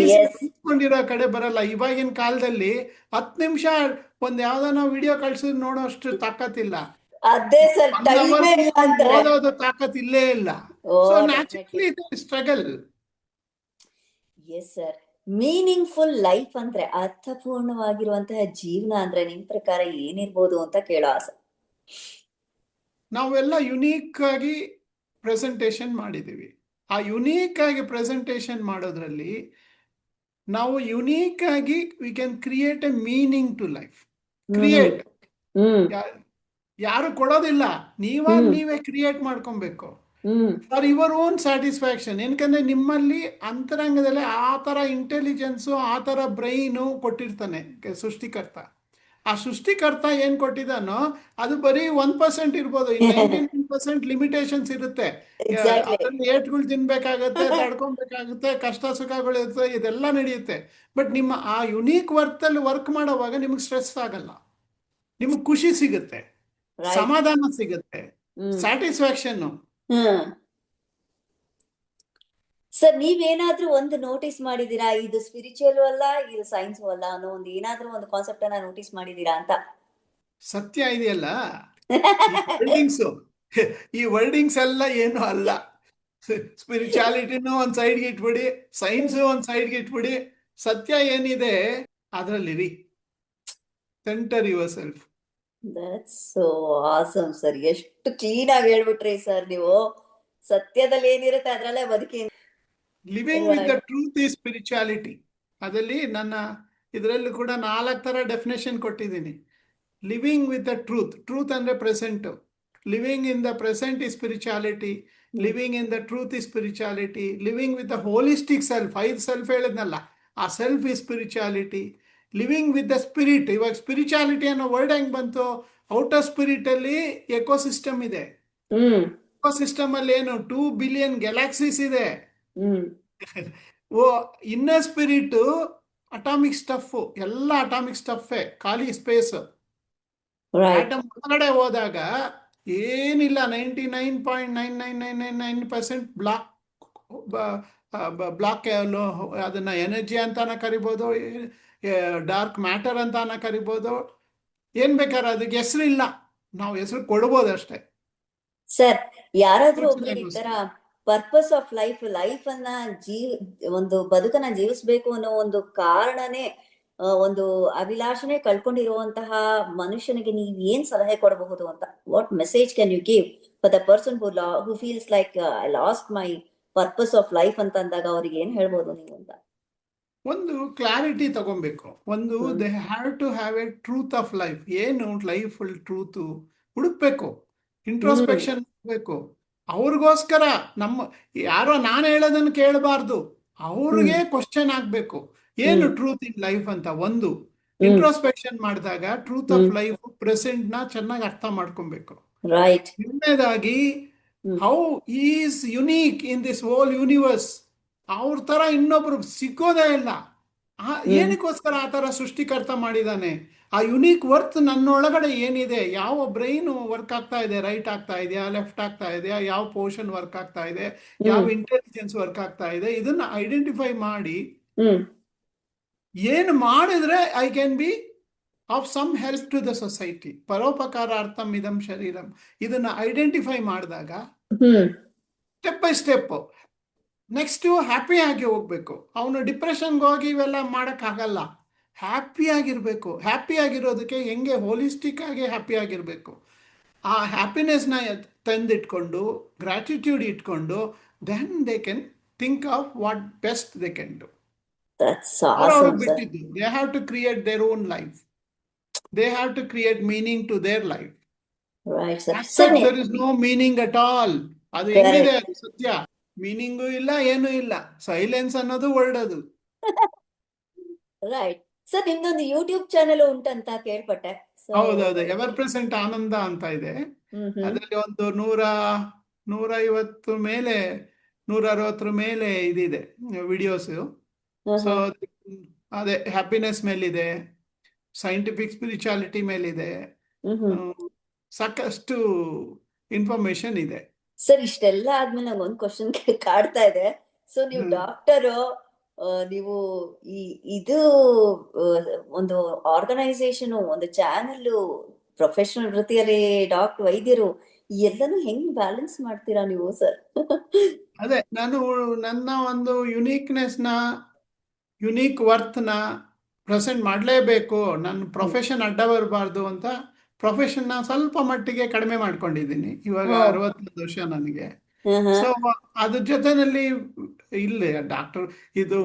ನಿಂತ್ಕೊಂಡಿರೋ ಕಡೆ ಬರಲ್ಲ. ಇವಾಗಿನ ಕಾಲದಲ್ಲಿ 10 ನಿಮಿಷ ಒಂದ್ ಯಾವ್ದಾನ ವಿಡಿಯೋ ಕಳ್ಸಿದ್ ನೋಡೋಷ್ಟು ತಾಕತ್ತಿಲ್ಲ. ಅದೇ ಸರ್, ಓದೋದು ತಾಕತ್ ಇಲ್ಲೇ ಇಲ್ಲ. So naturally struggle. Yes sir, meaningful life ಅಂದ್ರೆ, ಅರ್ಥಪೂರ್ಣವಾಗಿರುವಂತಹ ಜೀವನ ಅಂದ್ರೆ ನಿಮ್ ಪ್ರಕಾರ ಏನಿರ್ಬೋದು ಅಂತ ಕೇಳೋ ಆಸೆ. ನಾವೆಲ್ಲ ಯುನೀಕ್ ಆಗಿ ಪ್ರೆಸೆಂಟೇಶನ್ ಮಾಡಿದೀವಿ. ಆ ಯುನೀಕ್ ಆಗಿ ಪ್ರೆಸೆಂಟೇಶನ್ ಮಾಡೋದ್ರಲ್ಲಿ ನಾವು ಯುನೀಕ್ ಆಗಿ we can create a meaning to life. Create ಯಾರು ಕೊಡೋದಿಲ್ಲ, ನೀವೇ ಕ್ರಿಯೇಟ್ ಮಾಡ್ಕೊಬೇಕು ಫಾರ್ ಯುವರ್ ಓನ್ ಸ್ಯಾಟಿಸ್ಫ್ಯಾಕ್ಷನ್. ಏನಕಂದ್ರೆ ನಿಮ್ಮಲ್ಲಿ ಅಂತರಂಗದಲ್ಲಿ ಆ ತರ ಇಂಟೆಲಿಜೆನ್ಸು, ಆ ತರ ಬ್ರೈನು ಕೊಟ್ಟಿರ್ತಾನೆ ಸೃಷ್ಟಿಕರ್ತ. ಆ ಸೃಷ್ಟಿಕರ್ತ ಏನ್ ಕೊಟ್ಟಿದ್ದಾನೋ ಅದು ಬರೀ 1% ಇರ್ಬೋದು, 99% ಲಿಮಿಟೇಷನ್ಸ್ ಇರುತ್ತೆ. ಅದ್ರಲ್ಲಿ ಏಟ್ಗಳು ತಿನ್ಬೇಕಾಗತ್ತೆ, ತಡ್ಕೊಬೇಕಾಗುತ್ತೆ, ಕಷ್ಟ ಸುಖಗಳು ಇರುತ್ತೆ, ಇದೆಲ್ಲ ನಡೆಯುತ್ತೆ. ಬಟ್ ನಿಮ್ಮ ಆ ಯುನೀಕ್ ವರ್ಕಲ್ಲಿ ವರ್ಕ್ ಮಾಡೋವಾಗ ನಿಮ್ಗೆ ಸ್ಟ್ರೆಸ್ ಆಗಲ್ಲ, ನಿಮ್ಗೆ ಖುಷಿ ಸಿಗುತ್ತೆ, ಸಮಾಧಾನ ಸಿಗುತ್ತೆ, ಸ್ಯಾಟಿಸ್ಫ್ಯಾಕ್ಷನ್. ಸರ್, ನೀವೇನಾದ್ರೂ ಒಂದು ನೋಟಿಸ್ ಮಾಡಿದೀರಾ, ಇದು ಸ್ಪಿರಿಚುವಲ್ ಅಲ್ಲ, ಇದು ಸೈನ್ಸ್ ಅಲ್ಲ ಅನ್ನೋ ಒಂದು ಏನಾದ್ರೂ ಒಂದು ಕಾನ್ಸೆಪ್ಟ್ ಅನ್ನ ನೋಟಿಸ್ ಮಾಡಿದೀರಾ ಅಂತ? ಸತ್ಯ ಇದೆಯಲ್ಲ, ಈ ವರ್ಡಿಂಗ್ಸ್ ಎಲ್ಲ ಏನು ಅಲ್ಲ. ಸ್ಪಿರಿಚುಯಾಲಿಟಿನೂ ಒಂದ್ ಸೈಡ್ಗೆ ಇಟ್ಬಿಡಿ, ಸೈನ್ಸ್ ಒಂದ್ ಸೈಡ್ಗೆ ಇಟ್ಬಿಡಿ. ಸತ್ಯ ಏನಿದೆ ಅದ್ರಲ್ಲಿರಿ. Centre yourself. That's so awesome sir. ಎಷ್ಟು ಕ್ಲೀನ್ ಆಗಿ ಹೇಳ್ಬಿಟ್ರಿ ಸರ್ ನೀವು. ಸತ್ಯದಲ್ಲಿ ಏನಿರುತ್ತೆ ಅದ್ರಲ್ಲೇ ಬದುಕಿ. Living with the truth is spirituality. ಅದರಲ್ಲಿ ನನ್ನ ಇದರಲ್ಲೂ ಕೂಡ 4 ತರ ಡೆಫಿನೇಷನ್ ಕೊಟ್ಟಿದ್ದೀನಿ. Living with the truth. Truth ಅಂದ್ರೆ present. Living in the present is spirituality. Living in the truth is spirituality. Living with the holistic self, 5 self ಹೇಳಿದ್ನಲ್ಲ, ಆ self is spirituality. Living with the spirit. ಇವಾಗ ಸ್ಪಿರಿಚುಯಾಲಿಟಿ ಅನ್ನೋ ವರ್ಡ್ ಹೆಂಗ್ ಬಂತು? ಔಟರ್ ಸ್ಪಿರಿಟ್ ಅಲ್ಲಿ ಎಕೋಸಿಸ್ಟಮ್ ಇದೆ. ಎಕೋಸಿಸ್ಟಮ್ ಅಲ್ಲಿ ಏನು 2 ಬಿಲಿಯನ್ ಗ್ಯಾಲಾಕ್ಸೀಸ್ ಇದೆ. ಇನ್ನರ್ ಸ್ಪಿರಿಟ್ ಅಟಾಮಿಕ್ ಸ್ಟಫ್, ಎಲ್ಲ ಅಟಾಮಿಕ್ ಸ್ಟಫ್, ಖಾಲಿ ಸ್ಪೇಸ್. ಆಟಮ್ ಹೊರಗಡೆ ಹೋದಾಗ ಏನಿಲ್ಲ 99.99999% ಬ್ಲಾಕ್ ಅದನ್ನ ಎನರ್ಜಿ ಅಂತಾನ ಕರಿಬೋದು, ಡಾರ್ಕ್ ಮ್ಯಾಟರ್ ಅಂತಾನ ಕರಿಬೋದು, ಏನ್ ಬೇಕಾದ್ರೆ ಅದಕ್ಕೆ ಹೆಸರು ಇಲ್ಲ, ನಾವು ಹೆಸರು ಕೊಡ್ಬೋದು ಅಷ್ಟೇ. ಸರ್, ಯಾರಾದ್ರೂ ಒಬ್ರು ಈ ಸೂಚನೆಗೋಸ್ಕರ. ತರ ಪರ್ಪಸ್ ಆಫ್ ಲೈಫ್ ಅನ್ನ ಒಂದು ಬದುಕನ್ನ ಜೀವಿಸ್ಬೇಕು ಅನ್ನೋ ಒಂದು ಕಾರಣನೇ ಒಂದು ಅಭಿಲಾಷನೆ ಕಳ್ಕೊಂಡಿರುವಂತಹ ಮನುಷ್ಯನಿಗೆ ನೀವ್ ಏನ್ ಸಲಹೆ ಕೊಡಬಹುದು ಅಂತ? What message can you give for the person who feels like I lost my purpose of life ಅಂತ ಅಂದಾಗ ಅವ್ರಿಗೆ ಏನ್ ಹೇಳ್ಬೋದು ನೀವು ಅಂತ? ಒಂದು ಕ್ಲಾರಿಟಿ ತಗೊಬೇಕು. ಒಂದು they have to have a truth of life. ಏನು ಲೈಫ್ ಟ್ರೂತು ಹುಡುಕ್ಬೇಕು, ಇಂಟ್ರೋಸ್ಪೆಕ್ಷನ್ ಮಾಡಬೇಕು. ಅವ್ರಿಗೋಸ್ಕರ ಯಾರೋ ನಾನು ಹೇಳೋದನ್ನು ಕೇಳಬಾರ್ದು, ಅವ್ರಿಗೆ ಕ್ವಶನ್ ಆಗ್ಬೇಕು ಏನು ಟ್ರೂತ್ ಇನ್ ಲೈಫ್ ಅಂತ. ಒಂದು ಇಂಟ್ರೋಸ್ಪೆಕ್ಷನ್ ಮಾಡಿದಾಗ ಟ್ರೂತ್ ಆಫ್ ಲೈಫ್ ಪ್ರೆಸೆಂಟ್ ನ ಚೆನ್ನಾಗಿ ಅರ್ಥ ಮಾಡ್ಕೊಬೇಕು. ರೈಟ್. ಎರಡನೇದಾಗಿ how is unique in this whole universe. ಅವ್ರ ತರ ಇನ್ನೊಬ್ರು ಸಿಕ್ಕೋದೇ ಇಲ್ಲ. ಏನಕ್ಕೋಸ್ಕರ ಆ ತರ ಸೃಷ್ಟಿಕರ್ತ ಮಾಡಿದಾನೆ? ಆ ಯುನೀಕ್ ವರ್ತ್ ನನ್ನೊಳಗಡೆ ಏನಿದೆ, ಯಾವ ಬ್ರೈನ್ ವರ್ಕ್ ಆಗ್ತಾ ಇದೆ, ರೈಟ್ ಆಗ್ತಾ ಇದೆಯಾ, ಲೆಫ್ಟ್ ಆಗ್ತಾ ಇದೆಯಾ, ಯಾವ ಪೋರ್ಷನ್ ವರ್ಕ್ ಆಗ್ತಾ ಇದೆ, ಯಾವ ಇಂಟೆಲಿಜೆನ್ಸ್ ವರ್ಕ್ ಆಗ್ತಾ ಇದೆ, ಇದನ್ನ ಐಡೆಂಟಿಫೈ ಮಾಡಿ ಏನು ಮಾಡಿದ್ರೆ I can be of some help to the society. ಪರೋಪಕಾರಾರ್ಥಂ ಇದಂ ಶರೀರಂ. ಇದನ್ನ ಐಡೆಂಟಿಫೈ ಮಾಡಿದಾಗ step by step next happy ಆಗಿ ಹೋಗ್ಬೇಕು. ಅವನು ಡಿಪ್ರೆಷನ್ಗೆ ಹೋಗಿ ಇವೆಲ್ಲ ಆಗಲ್ಲ. ಹ್ಯಾಪಿ ಆಗಿರ್ಬೇಕು. ಹ್ಯಾಪಿ ಆಗಿರೋದಕ್ಕೆ ಹೆಂಗೆ ಹೋಲಿಸ್ಟಿಕ್ ಆಗಿ ಹ್ಯಾಪಿ ಆಗಿರ್ಬೇಕು. ಆ ಹ್ಯಾಪಿನೆಸ್ನ ತಂದಿಟ್ಕೊಂಡು ಗ್ರಾಟಿಟ್ಯೂಡ್ ಇಟ್ಕೊಂಡು then they can think of what best they can do. ಬಿಟ್ಟಿದ್ದು they have to create their own life. They have to create meaning to their life. There is no meaning at all. ಅದು ಹೆಂಗಿದೆ ಅದು ಸತ್ಯ. ಮೀನಿಂಗು ಇಲ್ಲ, ಏನೂ ಇಲ್ಲ. ಸೈಲೆನ್ಸ್ ಅನ್ನೋದು ಒಳ್ಳೆದು. ರೈಟ್ ಸರ್, ನಿಮ್ದೊಂದು ಯೂಟ್ಯೂಬ್ ಚಾನೆಲ್ ಉಂಟಂತ ಕೇಳ್ಪಟ್ಟೆ. ಹೌದೌದು, ಎವರ್ ಪ್ರೆಸೆಂಟ್ ಆನಂದ ಅಂತ ಇದೆ. ಅದರಲ್ಲಿ ಒಂದು 150 ಮೇಲೆ 160 ಮೇಲೆ ಇದಿದೆ ವಿಡಿಯೋಸ್. ಸೊ ಅದೇ ಹ್ಯಾಪಿನೆಸ್ ಮೇಲಿದೆ, ಸೈಂಟಿಫಿಕ್ ಸ್ಪಿರಿಚುಯಾಲಿಟಿ ಮೇಲಿದೆ, ಸಾಕಷ್ಟು ಇನ್ಫಾರ್ಮೇಶನ್ ಇದೆ. ಸರ್, ಇಷ್ಟೆಲ್ಲ ಆದ್ಮೇಲೆ ನಂಗೆ ಒಂದು ಕ್ವಶನ್ ಕಾಡ್ತಾ ಇದೆ. ಸೊ ನೀವು ಡಾಕ್ಟರು, ನೀವು ಇದು ಒಂದು ಆರ್ಗನೈಸೇಷನ್, ಒಂದು ಚಾನೆಲ್, ಪ್ರೊಫೆಷನಲ್ ವೃತ್ತಿಯಲ್ಲಿ ವೈದ್ಯರು, ಎಲ್ಲನೂ ಹೆಂಗ್ ಬ್ಯಾಲೆನ್ಸ್ ಮಾಡ್ತೀರಾ ನೀವು ಸರ್? ಅದೇ ನಾನು ನನ್ನ ಒಂದು ಯುನೀಕ್ ವರ್ತ್ ನ ಪ್ರೆಸೆಂಟ್ ಮಾಡಲೇಬೇಕು. ನನ್ನ ಪ್ರೊಫೆಷನ್ ಅಡ್ಡ ಬರಬಾರ್ದು ಅಂತ ಪ್ರೊಫೆಷನ್ ಸ್ವಲ್ಪ ಮಟ್ಟಿಗೆ ಕಡಿಮೆ ಮಾಡ್ಕೊಂಡಿದ್ದೀನಿ. ಇವಾಗ 61 ವರ್ಷ ನನಗೆ. ಸೊ ಅದ್ರ ಜೊತೆನಲ್ಲಿ ಇಲ್ಲಿ ಡಾಕ್ಟರ್ ಇದು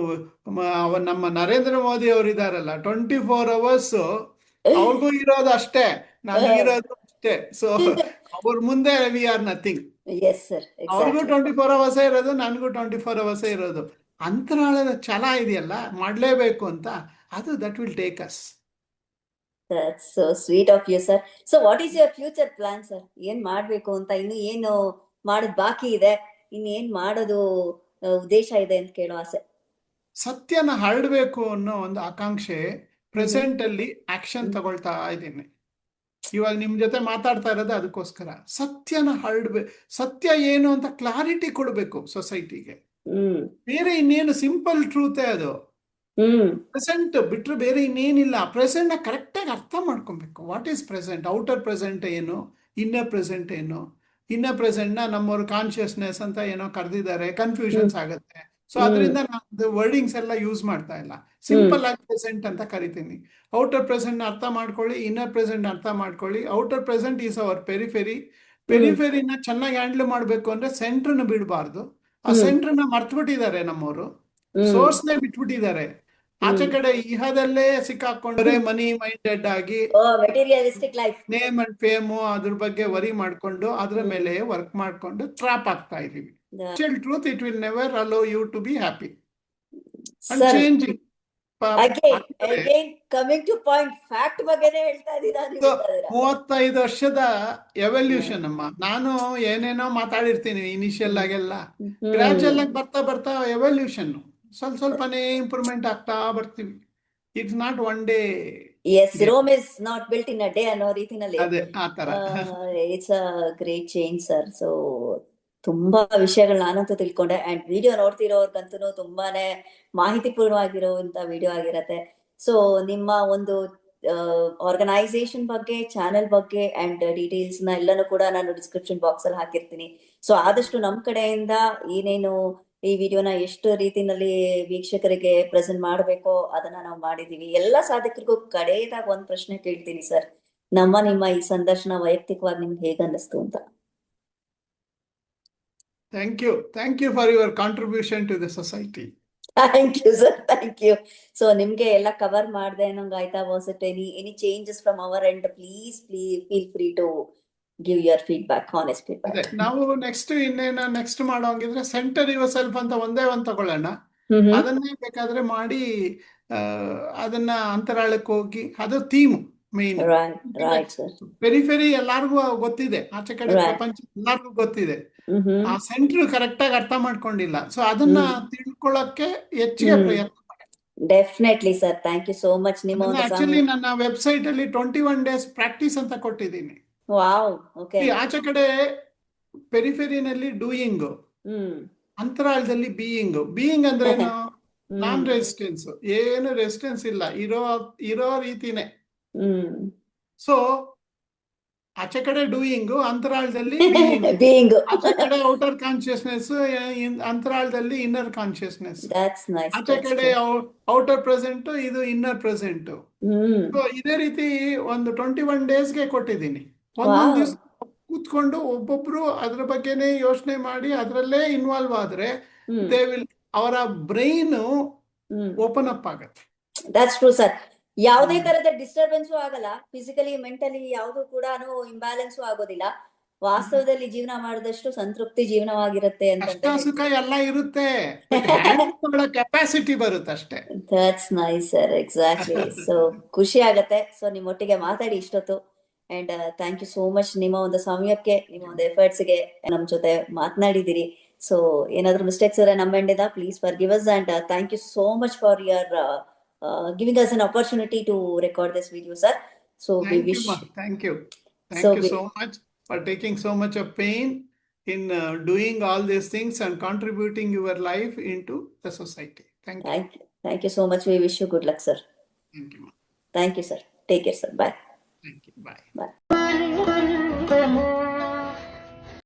ನಮ್ಮ ನರೇಂದ್ರ ಮೋದಿ ಅವರು ಇದಾರಲ್ಲ, 24 hours ಅವ್ರಿಗೂ ಇರೋದು ಅಷ್ಟೇ, ನನಗಿರೋದು ಅಷ್ಟೇ. ಸೊ ಅವ್ರ ಮುಂದೆ ವಿ ಆರ್ ನಥಿಂಗ್. ಅವ್ರಿಗೂ 24 hours ಇರೋದು, ನನಗೂ 24 hours ಇರೋದು. ಅಂತರಾಳದ ಛಲ ಇದೆಯಲ್ಲ, ಮಾಡ್ಲೇಬೇಕು ಅಂತ, ಅದು that will take us. That's so sweet of you, sir. So what is your future plan, sir? ಏನ್ ಮಾಡ್ಬೇಕು ಅಂತ, ಇನ್ನು ಏನು ಮಾಡೋದು ಬಾಕಿ ಇದೆ, ಇನ್ನೇನ್ ಮಾಡೋದು ಉದ್ದೇಶ ಇದೆ ಅಂತ ಕೇಳೋ ಆಸೆ. ಸತ್ಯನ ಹರಡಬೇಕು ಅನ್ನೋ ಒಂದು ಆಕಾಂಕ್ಷೆ ಪ್ರೆಸೆಂಟ್ ಅಲ್ಲಿ ಆಕ್ಷನ್ ತಗೊಳ್ತಾ ಇದ್ದೀನಿ. ಇವಾಗ ನಿಮ್ ಜೊತೆ ಮಾತಾಡ್ತಾ ಇರೋದು ಅದಕ್ಕೋಸ್ಕರ. ಸತ್ಯನ ಹರಡ್ಬೇಕು. ಸತ್ಯ ಏನು ಅಂತ ಕ್ಲಾರಿಟಿ ಕೊಡ್ಬೇಕು ಸೊಸೈಟಿಗೆ. ಬೇರೆ ಇನ್ನೇನು, ಸಿಂಪಲ್ ಟ್ರೂತೇ ಅದು. ಪ್ರೆಸೆಂಟ್ ಬಿಟ್ರೆ ಬೇರೆ ಇನ್ನೇನಿಲ್ಲ. ಪ್ರೆಸೆಂಟ್ ನ ಕರೆಕ್ಟ್ ಆಗಿ ಅರ್ಥ ಮಾಡ್ಕೊಬೇಕು. What is present, outer present ಏನು, ಇನ್ನರ್ ಪ್ರೆಸೆಂಟ್ ಏನು. ಇನ್ನರ್ ಪ್ರೆಸೆಂಟ್ ನ ನಮ್ಮವ್ರ ಕಾನ್ಶಿಯಸ್ನೆಸ್ ಅಂತ ಏನೋ ಕರೆದಿದ್ದಾರೆ, ಕನ್ಫ್ಯೂಷನ್ಸ್ ಆಗುತ್ತೆ. ಸೊ ಅದರಿಂದ ನಾನು ವರ್ಡಿಂಗ್ಸ್ ಎಲ್ಲ ಯೂಸ್ ಮಾಡ್ತಾ ಇಲ್ಲ, ಸಿಂಪಲ್ ಆಗಿ ಪ್ರೆಸೆಂಟ್ ಅಂತ ಕರಿತೀನಿ. ಔಟರ್ ಪ್ರೆಸೆಂಟ್ ನ ಅರ್ಥ ಮಾಡ್ಕೊಳ್ಳಿ, ಇನ್ನರ್ ಪ್ರೆಸೆಂಟ್ ಅರ್ಥ ಮಾಡ್ಕೊಳ್ಳಿ. Outer present is our periphery. ಪೆರಿಫೆರಿನ ಚೆನ್ನಾಗಿ ಹ್ಯಾಂಡಲ್ ಮಾಡ್ಬೇಕು ಅಂದ್ರೆ ಸೆಂಟ್ರನ್ನ ಬಿಡಬಾರ್ದು. ಆ ಸೆಂಟ್ರನ್ನ ಮರ್ತ್ಬಿಟ್ಟಿದ್ದಾರೆ ನಮ್ಮವರು, ಸೋರ್ಸ್ನೇ ಬಿಟ್ಬಿಟ್ಟಿದ್ದಾರೆ. ಆಚೆ ಕಡೆ ಇಹದಲ್ಲೇ ಸಿಕ್ಕಾಕೊಂಡ್ರೆ ಮನಿ ಮೈಂಡೆಡ್ ಆಗಿ ನೇಮ್ ಅಂಡ್ ಫೇಮ್ ಅದ್ರ ಬಗ್ಗೆ ವರಿ ಮಾಡ್ಕೊಂಡು ಅದ್ರ ಮೇಲೆ ವರ್ಕ್ ಮಾಡ್ಕೊಂಡು ಟ್ರಾಪ್ ಆಗ್ತಾ ಇದೀವಿ. Truth, it will never allow you to be happy and changing. 35 ವರ್ಷದ ಎವಲ್ಯೂಷನ್ ಅಮ್ಮ. ನಾನು ಏನೇನೋ ಮಾತಾಡಿರ್ತೀನಿ ಇನಿಷಿಯಲ್ ಆಗೆಲ್ಲ, ಗ್ರಾಜುಯಲ್ ಆಗಿ ಬರ್ತಾ ಬರ್ತಾ ಎವಲ್ಯೂಷನ್ ಸ್ವಲ್ಪನೇ ಇಂಪ್ರೂವ್ಮೆಂಟ್ ಆಗ್ತಾ ಬರ್ತೀವಿ. It's not one day yes, Yeah. Rome is not built in a day ಅನ್ನೋ ರೀತಿನಲ್ಲಿ ಅದೇ ಆ ತರ. It's a great change sir. So ತುಂಬಾ ವಿಷಯಗಳು ನಾನಂತೂ ತಿಳ್ಕೊಂಡೆ, ಅಂಡ್ ವಿಡಿಯೋ ನೋಡ್ತಿರೋರ್ಗಂತೂ ತುಂಬಾನೇ ಮಾಹಿತಿಪೂರ್ಣವಾಗಿರುವಂತ ವಿಡಿಯೋ ಆಗಿರತ್ತೆ. ಸೊ ನಿಮ್ಮ ಒಂದು ಆರ್ಗನೈಸೇಷನ್ ಬಗ್ಗೆ, ಚಾನೆಲ್ ಬಗ್ಗೆ ಅಂಡ್ ಡೀಟೇಲ್ಸ್ ನ ಎಲ್ಲನೂ ಕೂಡ ನಾನು ಡಿಸ್ಕ್ರಿಪ್ಷನ್ ಬಾಕ್ಸ್ ಅಲ್ಲಿ ಹಾಕಿರ್ತೀನಿ. ಸೊ ಆದಷ್ಟು ನಮ್ ಕಡೆಯಿಂದ ಏನೇನು ಈ ವಿಡಿಯೋನ ಎಷ್ಟು ರೀತಿನಲ್ಲಿ ವೀಕ್ಷಕರಿಗೆ ಪ್ರೆಸೆಂಟ್ ಮಾಡಬೇಕೋ ಅದನ್ನ ನಾವು ಮಾಡಿದೀವಿ. ಎಲ್ಲ ಸಾಧಕರಿಗೂ ಕಡೆಯದಾಗ ಒಂದ್ ಪ್ರಶ್ನೆ ಕೇಳ್ತೀನಿ ಸರ್, ನಿಮ್ಮ ಈ ಸಂದರ್ಶನ ವೈಯಕ್ತಿಕವಾಗಿ ನಿಮ್ಗೆ ಹೇಗ ಅನ್ನಿಸ್ತು ಅಂತ? Thank you for your contribution to the society. Thank you sir, thank you. So ನಿಮ್ಗೆ ಎಲ್ಲ ಕವರ್ ಮಾಡ್ದೆ ಅನ್ನೋಂಗ್ ಆಯ್ತಾ? Was it any changes from our end? Please feel free to give your feedback, honest ಅದೇ ಫೀಡ್ಬ್ಯಾಕ್. ನಾವು ನೆಕ್ಸ್ಟ್ ಮಾಡೋಂಗಿದ್ರೆ ಸೆಂಟರ್ ಯುವರ್ ಸೆಲ್ಫ್ ಅಂತ ಒಂದೇ ಒಂದು ತಗೊಳ್ಳೋಣ. ಅದನ್ನೇ ಬೇಕಾದ್ರೆ ಮಾಡಿ ಅದನ್ನ ಅಂತರಾಳಕ್ಕೆ ಹೋಗಿ, ಅದು theme main. Right sir. Periphery ಎಲ್ಲಾರ್ಗೂ ಗೊತ್ತಿದೆ, ಆಚೆ ಕಡೆ Right. ಪ್ರಪಂಚ ಎಲ್ಲಾರ್ಗೂ ಗೊತ್ತಿದೆ. ಆ ಸೆಂಟರ್ ಕರೆಕ್ಟ್ ಆಗಿ ಅರ್ಥ ಮಾಡ್ಕೊಂಡಿಲ್ಲ. ಸೊ ಅದನ್ನ ತಿಳ್ಕೊಳ್ಳಕ್ಕೆ ಹೆಚ್ಚಿಗೆ ಪ್ರಯತ್ನ ಮಾಡಿ. Definitely sir, thank you so much. ನಿಮ್ಮ ಒಂದು ಆಕ್ಚುಲಿ ನನ್ನ ವೆಬ್ಸೈಟ್ ಅಲ್ಲಿ 21 days ಪ್ರಾಕ್ಟೀಸ್ ಅಂತ ಕೊಟ್ಟಿದ್ದೀನಿ. Wow, okay. ಈ ಆಚೆ ಕಡೆ ಪೆರಿಫೆರಿನಲ್ಲಿ ಡೂಯಿಂಗ್, ಅಂತರಾಳದಲ್ಲಿ ಬೀಯಿಂಗ್ ಅಂದ್ರೆ ಏನು? ನಾನ್ ರೆಸಿಸ್ಟೆನ್ಸ್, ಏನು ರೆಸಿಸ್ಟೆನ್ಸ್ ಇಲ್ಲ, ಇರೋ ರೀತಿನೇ. ಸೊ ಆಚೆ ಕಡೆ ಡೂಯಿಂಗ್, ಅಂತರಾಳದಲ್ಲಿ ಬೀಯಿಂಗ್. ಆಚೆ ಕಡೆ ಔಟರ್ ಕಾನ್ಶಿಯಸ್ನೆಸ್, ಅಂತರಾಳದಲ್ಲಿ ಇನ್ನರ್ ಕಾನ್ಶಿಯಸ್ನೆಸ್. That's nice. ಆಚೆ ಕಡೆ ಔಟರ್ ಪ್ರೆಸೆಂಟ್, ಇದು ಇನ್ನರ್ ಪ್ರೆಸೆಂಟ್. ಸೊ ಇದೇ ರೀತಿ ಒಂದು 21 daysಗೆ ಕೊಟ್ಟಿದ್ದೀನಿ. ಒಂದೊಂದು ದಿವಸ ಕೂತ್ಕೊಂಡು ಒಬ್ಬೊಬ್ರು ಅದ್ರ ಬಗ್ಗೆನೇ ಯೋಚನೆ ಮಾಡಿ ಅದರಲ್ಲೇ ಇನ್ವಾಲ್ವ್ ಆದ್ರೆ ಅವರ ಬ್ರೈನ್ ಓಪನ್ ಅಪ್ ಆಗತ್ತೆ. That's true sir. ಯಾವುದೇ ತರದ ಡಿಸ್ಟರ್ಬೆನ್ಸು ಆಗಲ್ಲ, ಫಿಸಿಕಲಿ ಮೆಂಟಲಿ ಯಾವುದು ಕೂಡ ಇಂಬ್ಯಾಲೆನ್ಸು ಆಗೋದಿಲ್ಲ. ವಾಸ್ತವದಲ್ಲಿ ಜೀವನ ಮಾಡಿದಷ್ಟು ಸಂತೃಪ್ತಿ ಜೀವನವಾಗಿರುತ್ತೆ ಅಂತ ಕಷ್ಟ ಸುಖ ಎಲ್ಲ ಇರುತ್ತೆ, ಕೆಪಾಸಿಟಿ ಬರುತ್ತೆ ಅಷ್ಟೇ. That's nice sir, exactly. So ಖುಷಿ ಆಗತ್ತೆ. ಸೊ ನಿಮ್ಮೊಟ್ಟಿಗೆ ಮಾತಾಡಿ ಇಷ್ಟೊತ್ತು, and thank you so much. ನಿಮ್ಮ ಒಂದು ಸಮಯಕ್ಕೆ, ನಿಮ್ಮ ಒಂದು ಎಫರ್ಟ್ಸ್ಗೆ ನಮ್ಮ ಜೊತೆ ಮಾತನಾಡಿದಿರಿ. ಸೊ ಏನಾದ್ರು ಮಿಸ್ಟೇಕ್ಸ್ ಇದ್ರೆ ನಮ್ಮಿಂದ please forgive us, and thank you so much for your giving us an opportunity to record this video, sir. So we wish. Thank you so much for taking so much of pain in doing all these things and contributing your life into the society. Thank you so much. We wish you good luck, sir. Thank you, sir. Take care, sir. Bye. Thank you. Bye.